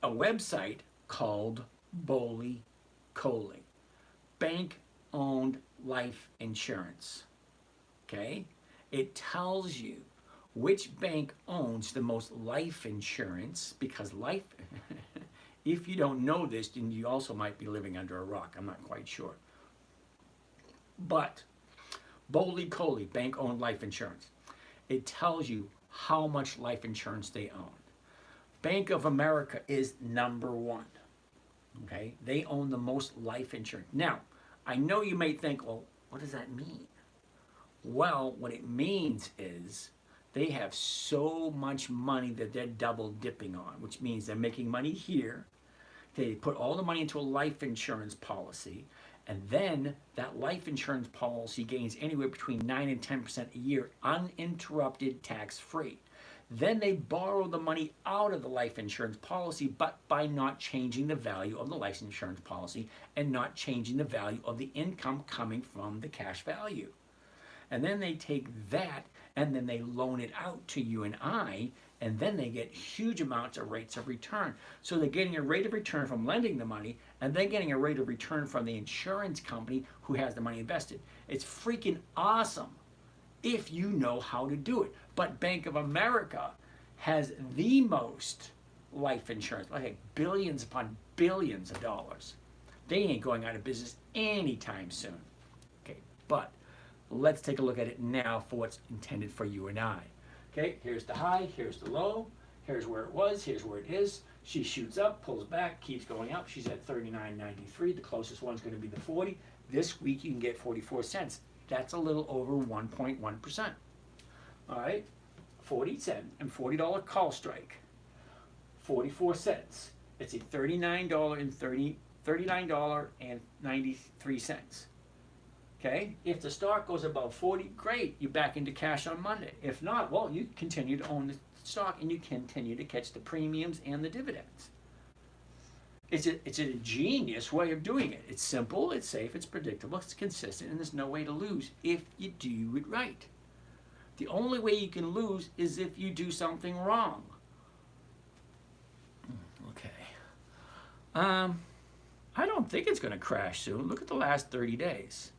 a website called Boli Coli. Bank-owned life insurance. Okay? It tells you which bank owns the most life insurance, because life, if you don't know this, then you also might be living under a rock. I'm not quite sure. But Boli Coli, bank-owned life insurance. It tells you how much life insurance they own. Bank of America is number one. Okay? They own the most life insurance. Now, I know you may think, well, what does that mean? Well, what it means is they have so much money that they're double dipping on, which means they're making money here. They put all the money into a life insurance policy, and then that life insurance policy gains anywhere between 9 and 10% a year, uninterrupted, tax-free. Then they borrow the money out of the life insurance policy, but by not changing the value of the life insurance policy and not changing the value of the income coming from the cash value. And then they take that and then they loan it out to you and I, and then they get huge amounts of rates of return. So they're getting a rate of return from lending the money, and then getting a rate of return from the insurance company who has the money invested. It's freaking awesome if you know how to do it. But Bank of America has the most life insurance, like billions upon billions of dollars. They ain't going out of business anytime soon. Okay, but let's take a look at it now for what's intended for you and I. Okay, here's the high, here's the low, here's where it was, here's where it is. She shoots up, pulls back, keeps going up. She's at 39.93. The closest one's going to be the 40. This week you can get 44 cents. That's a little over 1.1%. All right, 40 cent and $40 call strike, 44 cents. It's a $39.93. Okay, if the stock goes above 40, great, you're back into cash on Monday. If not, well, you continue to own the stock and you continue to catch the premiums and the dividends. It's a genius way of doing it. It's simple, it's safe, it's predictable, it's consistent, and there's no way to lose if you do it right. The only way you can lose is if you do something wrong. Okay. I don't think it's going to crash soon. Look at the last 30 days.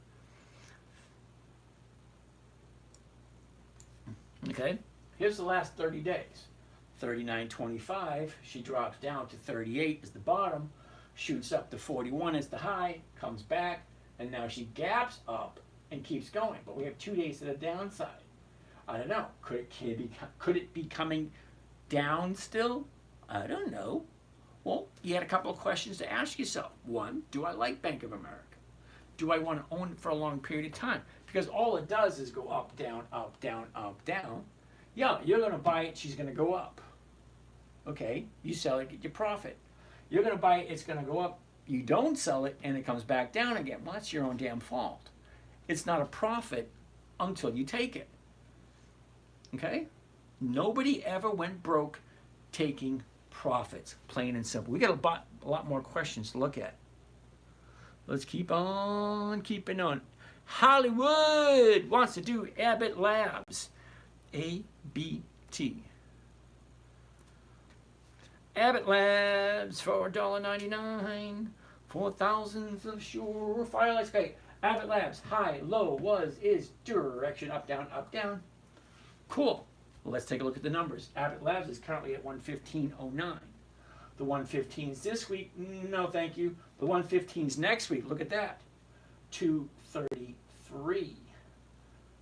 Okay, here's the last 30 days. 39.25, she drops down to 38 is the bottom, shoots up to 41 is the high, comes back, and now she gaps up and keeps going. But we have 2 days to the downside. I don't know. Could it be coming down still? I don't know. Well, you had a couple of questions to ask yourself. One, do I like Bank of America? Do I want to own it for a long period of time? Because all it does is go up, down, up, down, up, down. Yeah, you're going to buy it, she's going to go up. Okay, you sell it, get your profit. You're going to buy it, it's going to go up, you don't sell it and it comes back down again. Well, that's your own damn fault. It's not a profit until you take it. Okay? Nobody ever went broke taking profits, plain and simple. We got a lot more questions to look at. Let's keep on keeping on. Hollywood wants to do Abbott Labs. ABT. Abbott Labs for $1.99. 4,000 for sure. Firelight Sky. Abbott Labs. High, low, was, is, direction. Up, down, up, down. Cool. Well, let's take a look at the numbers. Abbott Labs is currently at 115.09. The 115s this week, no thank you. The 115s next week, look at that. 233.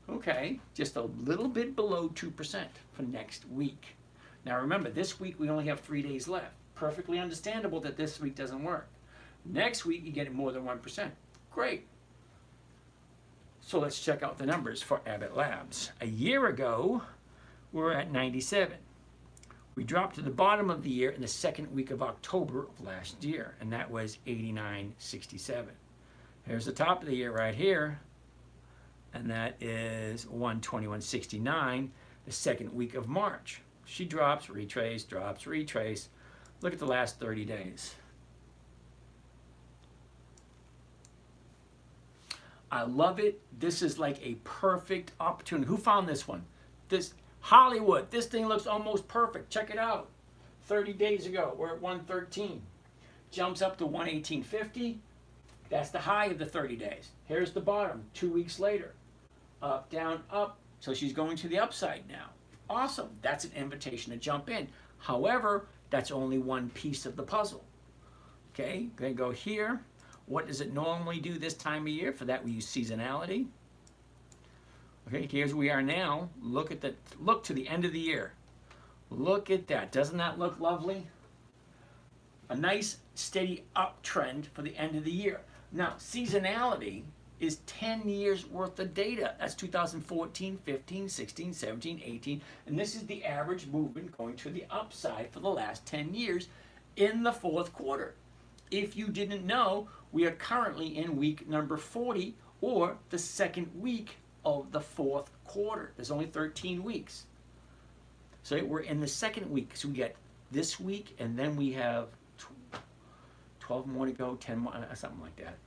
Okay, just a little bit below 2% for next week. Now remember, this week we only have 3 days left. Perfectly understandable that this week doesn't work. Next week you get more than 1%. Great. So let's check out the numbers for Abbott Labs. A year ago, we were at 97. We dropped to the bottom of the year in the second week of October of last year, and that was 89.67. Here's the top of the year right here, and that is 121.69, the second week of March. She drops, retrace, drops, retrace. Look at the last 30 days. I love it. This is like a perfect opportunity. Who found this one? This Hollywood. This thing looks almost perfect. Check it out. 30 days ago, we're at 113. Jumps up to 118.50. That's the high of the 30 days. Here's the bottom, 2 weeks later. Up, down, up. So she's going to the upside now. Awesome. That's an invitation to jump in. However, that's only one piece of the puzzle. Okay, going to go here. What does it normally do this time of year? For that we use seasonality. Okay, here's where we are now. Look to the end of the year. Look at that. Doesn't that look lovely? A nice steady uptrend for the end of the year. Now, seasonality is 10 years worth of data. That's 2014, 15, 16, 17, 18. And this is the average movement going to the upside for the last 10 years in the fourth quarter. If you didn't know, we are currently in week number 40, or the second week of the fourth quarter. There's only 13 weeks. So we're in the second week. So we get this week, and then we have 12 more to go, 10 more, something like that.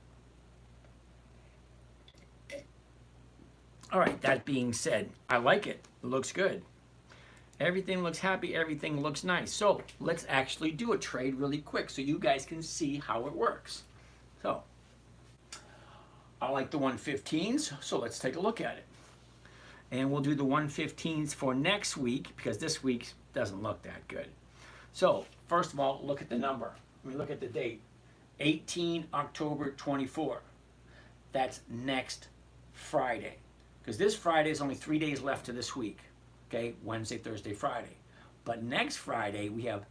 All right, that being said, I like it. It looks good. Everything looks happy. Everything looks nice. So let's actually do a trade really quick so you guys can see how it works. So I like the 115s, so let's take a look at it. And we'll do the 115s for next week because this week doesn't look that good. So first of all, look at the number. Let me look at the date. 18 October 24. That's next Friday. Because this Friday is only 3 days left to this week. Okay, Wednesday, Thursday, Friday. But next Friday, we have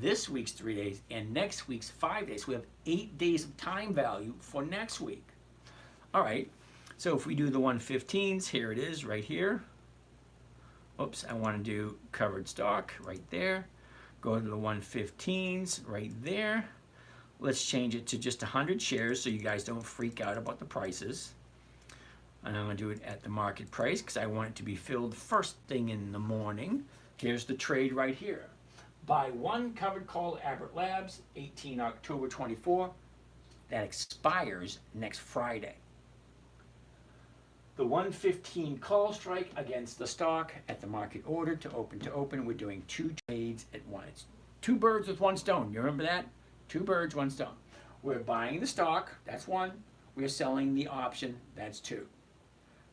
this week's 3 days and next week's 5 days. We have 8 days of time value for next week. All right, so if we do the 115s, here it is right here. Oops, I want to do covered stock right there. Go to the 115s right there. Let's change it to just 100 shares so you guys don't freak out about the prices. And I'm going to do it at the market price because I want it to be filled first thing in the morning. Here's the trade right here. Buy one covered call Abbott Labs, 18 October 24. That expires next Friday. The 115 call strike against the stock at the market order to open. We're doing 2 trades at once. 2 birds with 1 stone. You remember that? 2 birds, 1 stone. We're buying the stock. That's 1. We're selling the option. That's 2.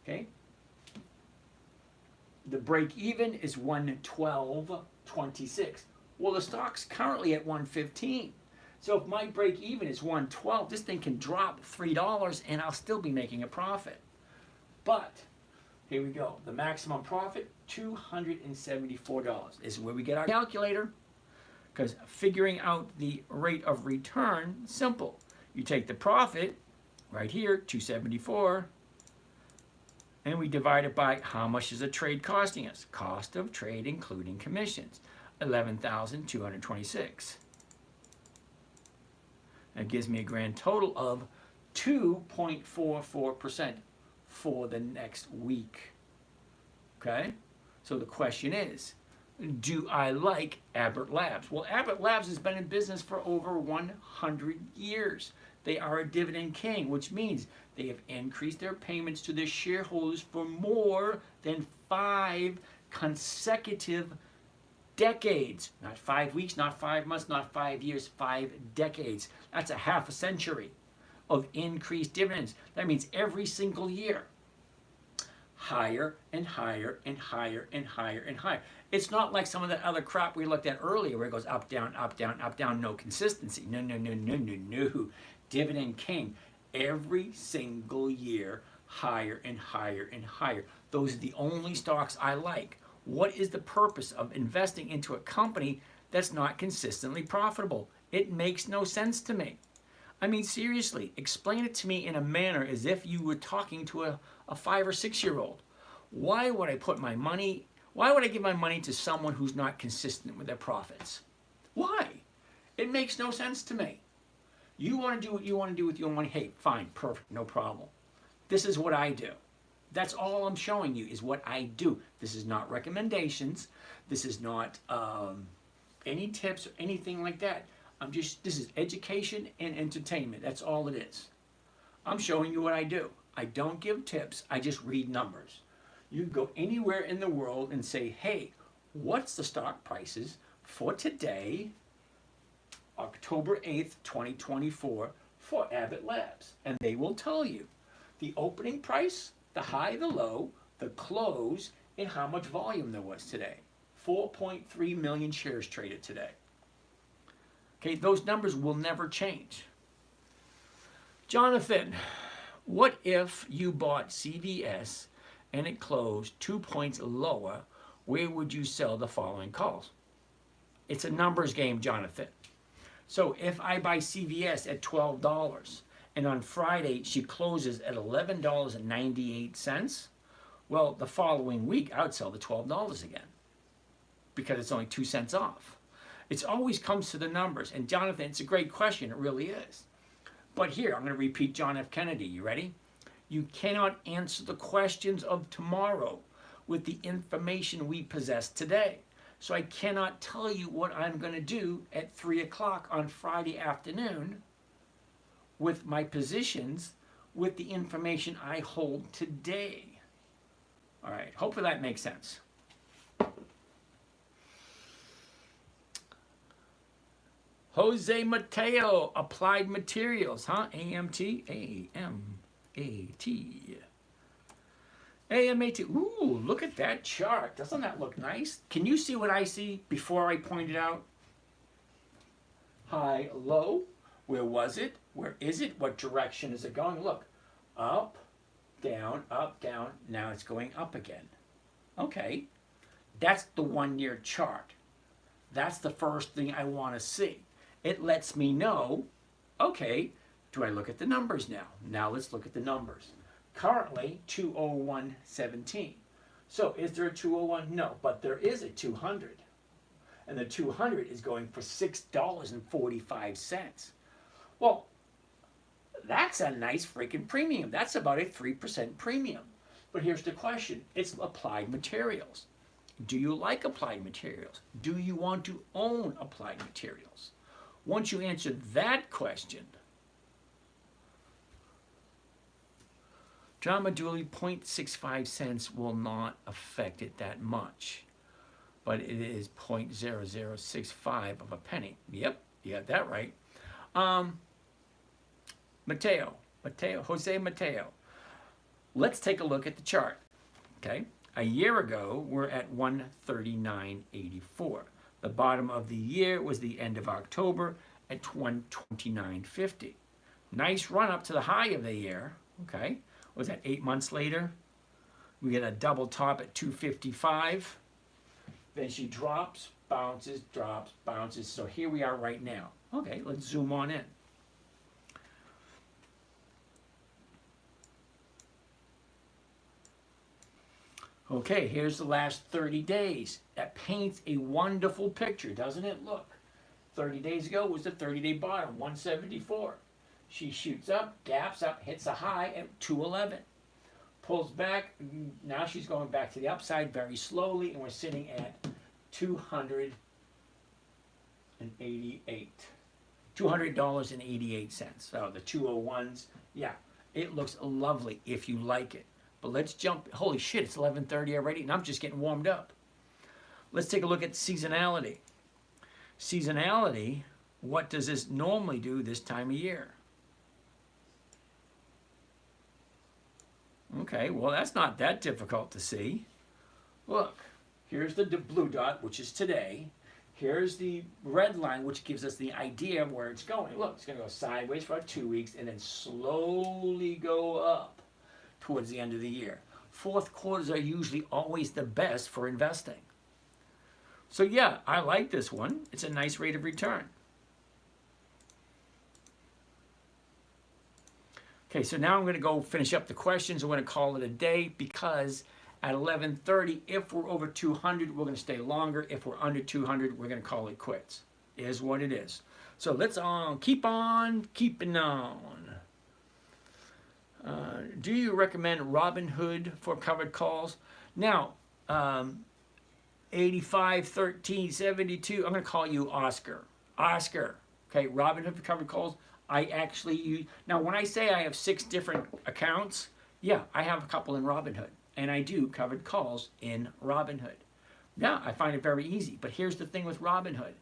Okay. The break even is 112.26. Well, the stock's currently at 115. So if my break even is 112, this thing can drop $3 and I'll still be making a profit. But here we go. The maximum profit, $274. This is where we get our calculator. Because figuring out the rate of return, simple. You take the profit right here, 274. And we divide it by how much is a trade costing us? Cost of trade including commissions, 11,226. That gives me a grand total of 2.44% for the next week. Okay? So the question is, do I like Abbott Labs? Well, Abbott Labs has been in business for over 100 years. They are a dividend king, which means they have increased their payments to their shareholders for more than 5 consecutive decades. Not 5 weeks, not 5 months, not 5 years, 5 decades. That's a half a century of increased dividends. That means every single year, higher and higher and higher and higher and higher. It's not like some of that other crap we looked at earlier where it goes up, down, up, down, up, down, no consistency. No, no, no, no, no, no. Dividend king. Every single year, higher and higher and higher. Those are the only stocks I like. What is the purpose of investing into a company that's not consistently profitable? It makes no sense to me. I mean, seriously, explain it to me in a manner as if you were talking to a 5 or 6 year old. Why would I give my money to someone who's not consistent with their profits? Why? It makes no sense to me. You want to do what you want to do with your money, hey, fine, perfect, no problem. This is what I do. That's all I'm showing you is what I do. This is not recommendations. This is not any tips or anything like that. This is education and entertainment. That's all it is. I'm showing you what I do. I don't give tips. I just read numbers. You can go anywhere in the world and say, hey, what's the stock prices for today, October 8th, 2024, for Abbott Labs? And they will tell you the opening price, the high, the low, the close, and how much volume there was today. 4.3 million shares traded today. Okay, those numbers will never change. Jonathan, what if you bought CVS and it closed 2 points lower? Where would you sell the following calls? It's a numbers game, Jonathan. So if I buy CVS at $12 and on Friday she closes at $11.98, well, the following week I would sell the $12 again because it's only 2 cents off. It always comes to the numbers. And Jonathan, it's a great question. It really is. But here, I'm going to repeat John F. Kennedy. You ready? You cannot answer the questions of tomorrow with the information we possess today. So I cannot tell you what I'm going to do at 3 o'clock on Friday afternoon with my positions with the information I hold today. All right. Hopefully that makes sense. Jose Mateo, Applied Materials, huh? AMT, A-M-A-T. AMAT. Ooh, look at that chart. Doesn't that look nice? Can you see what I see before I point it out? High, low. Where was it? Where is it? What direction is it going? Look, up, down, up, down. Now it's going up again. Okay. That's the 1 year chart. That's the first thing I want to see. It lets me know, okay, do I look at the numbers now? Now let's look at the numbers. Currently, 201.17. So is there a 201? No, but there is a 200. And the 200 is going for $6.45. Well, that's a nice freaking premium. That's about a 3% premium. But here's the question. It's Applied Materials. Do you like Applied Materials? Do you want to own Applied Materials? Once you answer that question, John Maduli, 0.65 cents will not affect it that much. But it is 0.0065 of a penny. Yep, you got that right. Jose Mateo. Let's take a look at the chart. Okay, a year ago, we're at 139.84. The bottom of the year was the end of October at 129.50. Nice run up to the high of the year. Okay, was that 8 months later? We get a double top at 255. Then she drops, bounces, drops, bounces. So here we are right now. Okay, let's zoom on in. Okay, here's the last 30 days. That paints a wonderful picture, doesn't it? Look, 30 days ago was the 30-day bottom, 174. She shoots up, gaps up, hits a high at 211. Pulls back, now she's going back to the upside very slowly, and we're sitting at 288. $200.88. So the 201s, yeah, it looks lovely if you like it. But let's jump. Holy shit, it's 11:30 already, and I'm just getting warmed up. Let's take a look at seasonality. Seasonality, what does this normally do this time of year? Okay, well, that's not that difficult to see. Look, here's the blue dot, which is today. Here's the red line, which gives us the idea of where it's going. Look, it's going to go sideways for about 2 weeks and then slowly go up towards the end of the year. Fourth quarters are usually always the best for investing. So yeah, I like this one. It's a nice rate of return. Okay, so now I'm going to go finish up the questions. I'm going to call it a day because at 11:30, if we're over 200, we're going to stay longer. If we're under 200, we're going to call it quits. Is what it is. So let's keep on keeping on. Do you recommend Robinhood for covered calls? Now, 85, 13, 72, I'm going to call you Oscar. Oscar, okay, Robinhood for covered calls. I actually use, now when I say I have 6 different accounts, yeah, I have a couple in Robinhood, and I do covered calls in Robinhood. Yeah, I find it very easy, but here's the thing with Robinhood.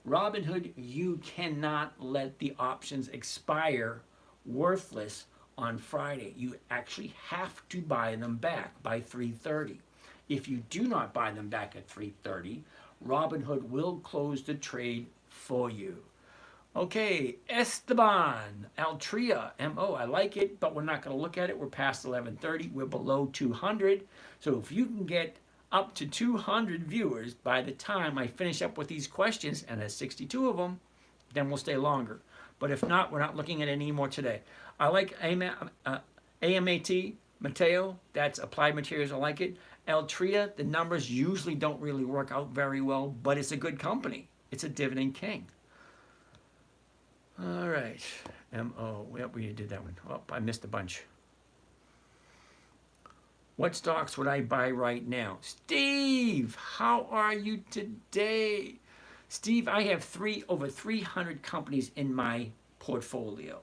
Robinhood, you cannot let the options expire worthless on Friday. You actually have to buy them back by 3:30. If you do not buy them back at 3:30, Robinhood will close the trade for you. Okay, Esteban, Altria, MO, I like it, but we're not going to look at it. We're past 11:30. We're below 200. So if you can get up to 200 viewers by the time I finish up with these questions, and there's 62 of them, then we'll stay longer. But if not, we're not looking at any more today. I like AMAT, Mateo, that's Applied Materials, I like it. Altria, the numbers usually don't really work out very well, but it's a good company. It's a dividend king. All right, MO, yep, we did that one. Oh, I missed a bunch. What stocks would I buy right now? Steve, how are you today? Steve, I have over 300 companies in my portfolio.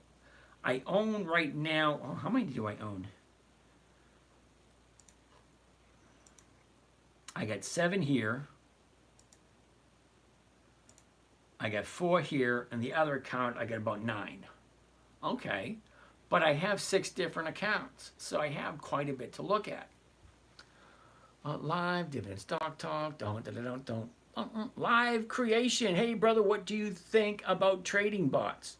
I own right now, oh, how many do I own? I got 7 here. I got 4 here, and the other account, I got about 9. Okay, but I have 6 different accounts, so I have quite a bit to look at. Live, dividend, stock talk, don't. Live creation. Hey, brother, what do you think about trading bots?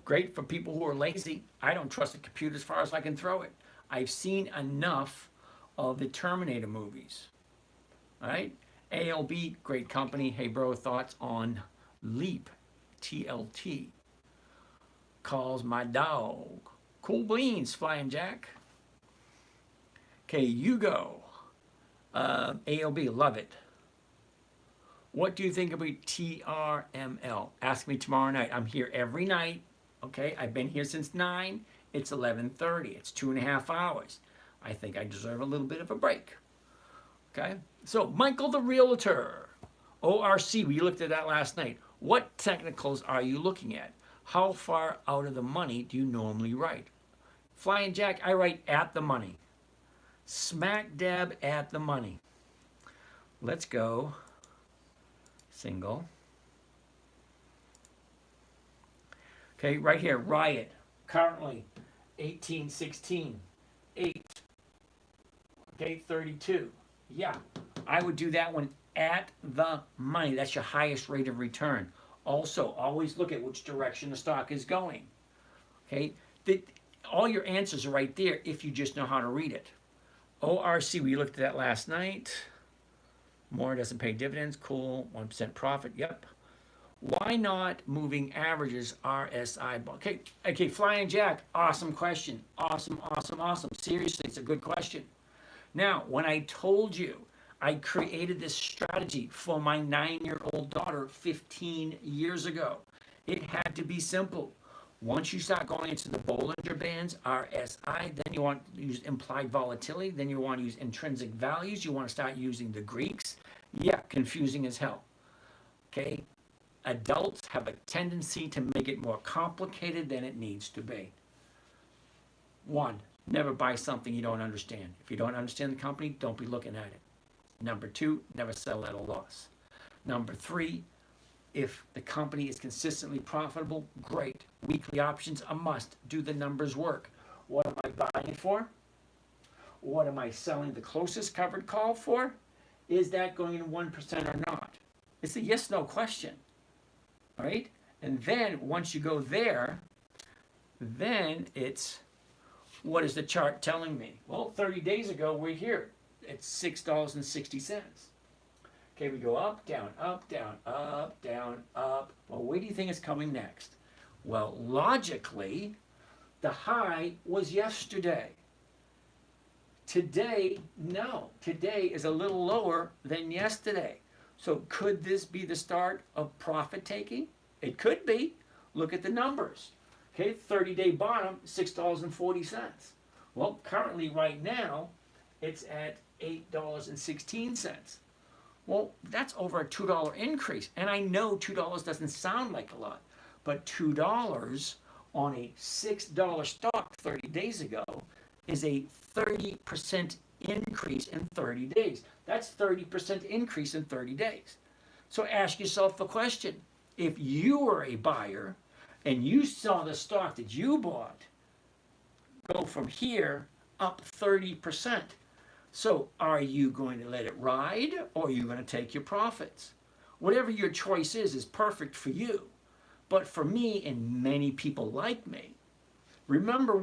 Great for people who are lazy. I don't trust the computer as far as I can throw it. I've seen enough of the Terminator movies. All right, ALB, great company. Hey, bro, thoughts on Leap, TLT. Calls my dog. Cool beans, Flying Jack. Okay, Hugo. ALB, love it. What do you think about TRML? Ask me tomorrow night. I'm here every night. Okay, I've been here since 9. It's 11:30. It's 2.5 hours. I think I deserve a little bit of a break. Okay, so Michael the Realtor. ORC, we looked at that last night. What technicals are you looking at? How far out of the money do you normally write? Flying Jack, I write at the money. Smack dab at the money. Let's go. Single. Okay, right here, Riot. Currently, 1816. 8. Okay, 32. Yeah, I would do that one at the money. That's your highest rate of return. Also, always look at which direction the stock is going. Okay, all your answers are right there if you just know how to read it. ORC, we looked at that last night. More doesn't pay dividends. Cool, 1% profit. Yep. Why not moving averages RSI? Okay, Flying Jack, awesome question. Awesome. Seriously, it's a good question. Now, when I told you I created this strategy for my 9-year-old daughter 15 years ago. It had to be simple. Once you start going into the Bollinger Bands, RSI, then you want to use implied volatility, then you want to use intrinsic values, you want to start using the Greeks. Yeah, confusing as hell. Okay? Adults have a tendency to make it more complicated than it needs to be. One, never buy something you don't understand. If you don't understand the company, don't be looking at it. Number two, never sell at a loss. Number three, if the company is consistently profitable, great. Weekly options, a must. Do the numbers work? What am I buying for? What am I selling the closest covered call for? Is that going in 1% or not? It's a yes-no question, right? And then once you go there, then it's, what is the chart telling me? Well, 30 days ago, we're here at $6.60. Okay, we go up, down, up, down, up, down, up. Well, where do you think is coming next? Well, logically, the high was yesterday. Today, no. Today is a little lower than yesterday. So could this be the start of profit taking? It could be. Look at the numbers. Okay, 30-day bottom, $6.40. Well, currently right now, it's at $8.16. Well, that's over a $2 increase. And I know $2 doesn't sound like a lot, but $2 on a $6 stock 30 days ago is a 30% increase in 30 days. That's 30% increase in 30 days. So ask yourself the question, if you were a buyer and you saw the stock that you bought go from here up 30%, so are you going to let it ride or are you going to take your profits? Whatever your choice is perfect for you. But for me and many people like me, remember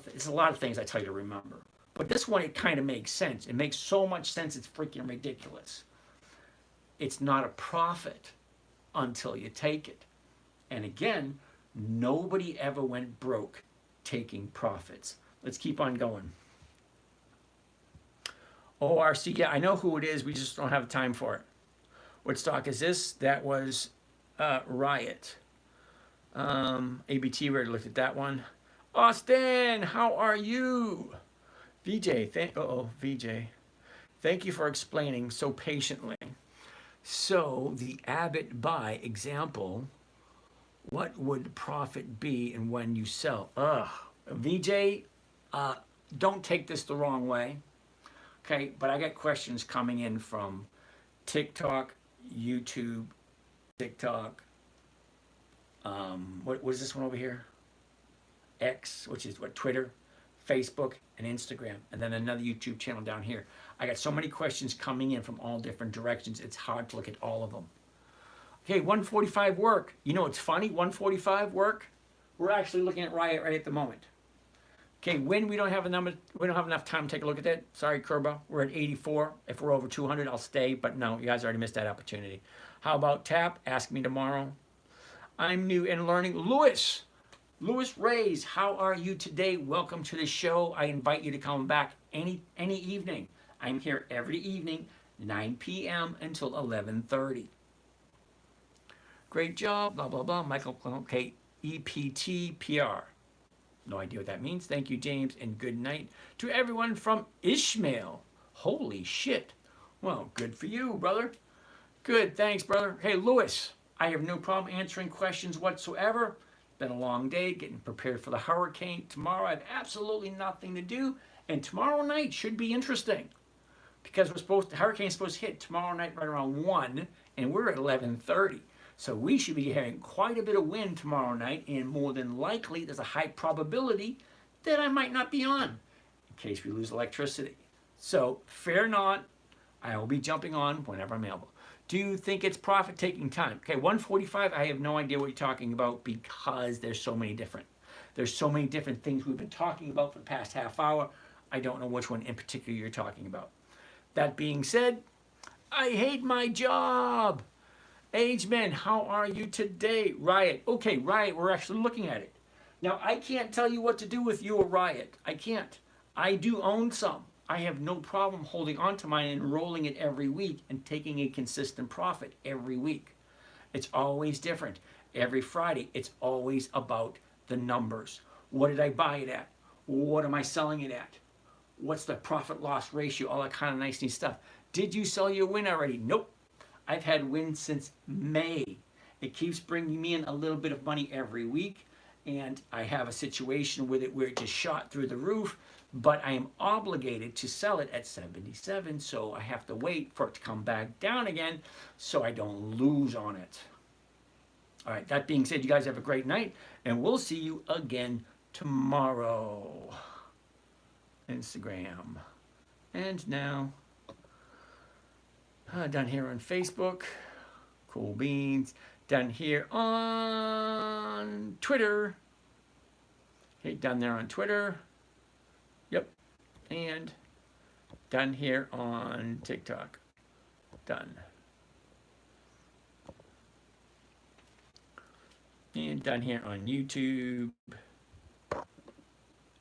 it's a lot of things I tell you to remember. But this one, it kind of makes sense. It makes so much sense, it's freaking ridiculous. It's not a profit until you take it. And again, nobody ever went broke taking profits. Let's keep on going. ORC, yeah, I know who it is. We just don't have time for it. What stock is this? That was Riot. ABT, we already looked at that one. Austin, how are you? VJ, VJ. Thank you for explaining so patiently. So the Abbott buy example, what would profit be and when you sell? VJ, don't take this the wrong way. Okay, but I got questions coming in from TikTok, YouTube, TikTok. What is this one over here? X, which is what, Twitter, Facebook, and Instagram, and then another YouTube channel down here. I got so many questions coming in from all different directions, it's hard to look at all of them. Okay, 145 work. You know, it's funny, 145 work, we're actually looking at Riot right at the moment. Okay, when we don't have enough time to take a look at that. Sorry, Kerba, we're at 84. If we're over 200, I'll stay, but no, you guys already missed that opportunity. How about TAP? Ask me tomorrow. I'm new and learning. Lewis Reyes, how are you today? Welcome to the show. I invite you to come back any evening. I'm here every evening, 9 p.m. until 11:30. Great job, blah, blah, blah. Michael, okay, EPT PR. No idea what that means. Thank you, James, and good night to everyone from Ishmael. Holy shit. Well, good for you, brother. Good, thanks, brother. Hey, Lewis, I have no problem answering questions whatsoever. Been a long day getting prepared for the hurricane. Tomorrow I have absolutely nothing to do, and tomorrow night should be interesting because the hurricane's supposed to hit tomorrow night right around 1, and we're at 11:30. So we should be having quite a bit of wind tomorrow night, and more than likely there's a high probability that I might not be on in case we lose electricity. So fear not, I will be jumping on whenever I'm able. Do you think it's profit-taking time? Okay, 145, I have no idea what you're talking about because there's so many different things we've been talking about for the past half hour. I don't know which one in particular you're talking about. That being said, I hate my job. Ageman, how are you today? Riot. Okay, Riot, we're actually looking at it. Now, I can't tell you what to do with your Riot. I can't. I do own some. I have no problem holding on to mine and rolling it every week and taking a consistent profit every week. It's always different. Every Friday, it's always about the numbers. What did I buy it at? What am I selling it at? What's the profit loss ratio? All that kind of nice neat stuff. Did you sell your win already? Nope. I've had wins since May. It keeps bringing me in a little bit of money every week, and I have a situation with it where it just shot through the roof, but I am obligated to sell it at 77, so I have to wait for it to come back down again so I don't lose on it. All right, that being said, you guys have a great night, and we'll see you again tomorrow. Instagram. And now, down here on Facebook, Cool Beans. Down here on Twitter. Okay, down there on Twitter. Yep. And down here on TikTok. Done. And down here on YouTube.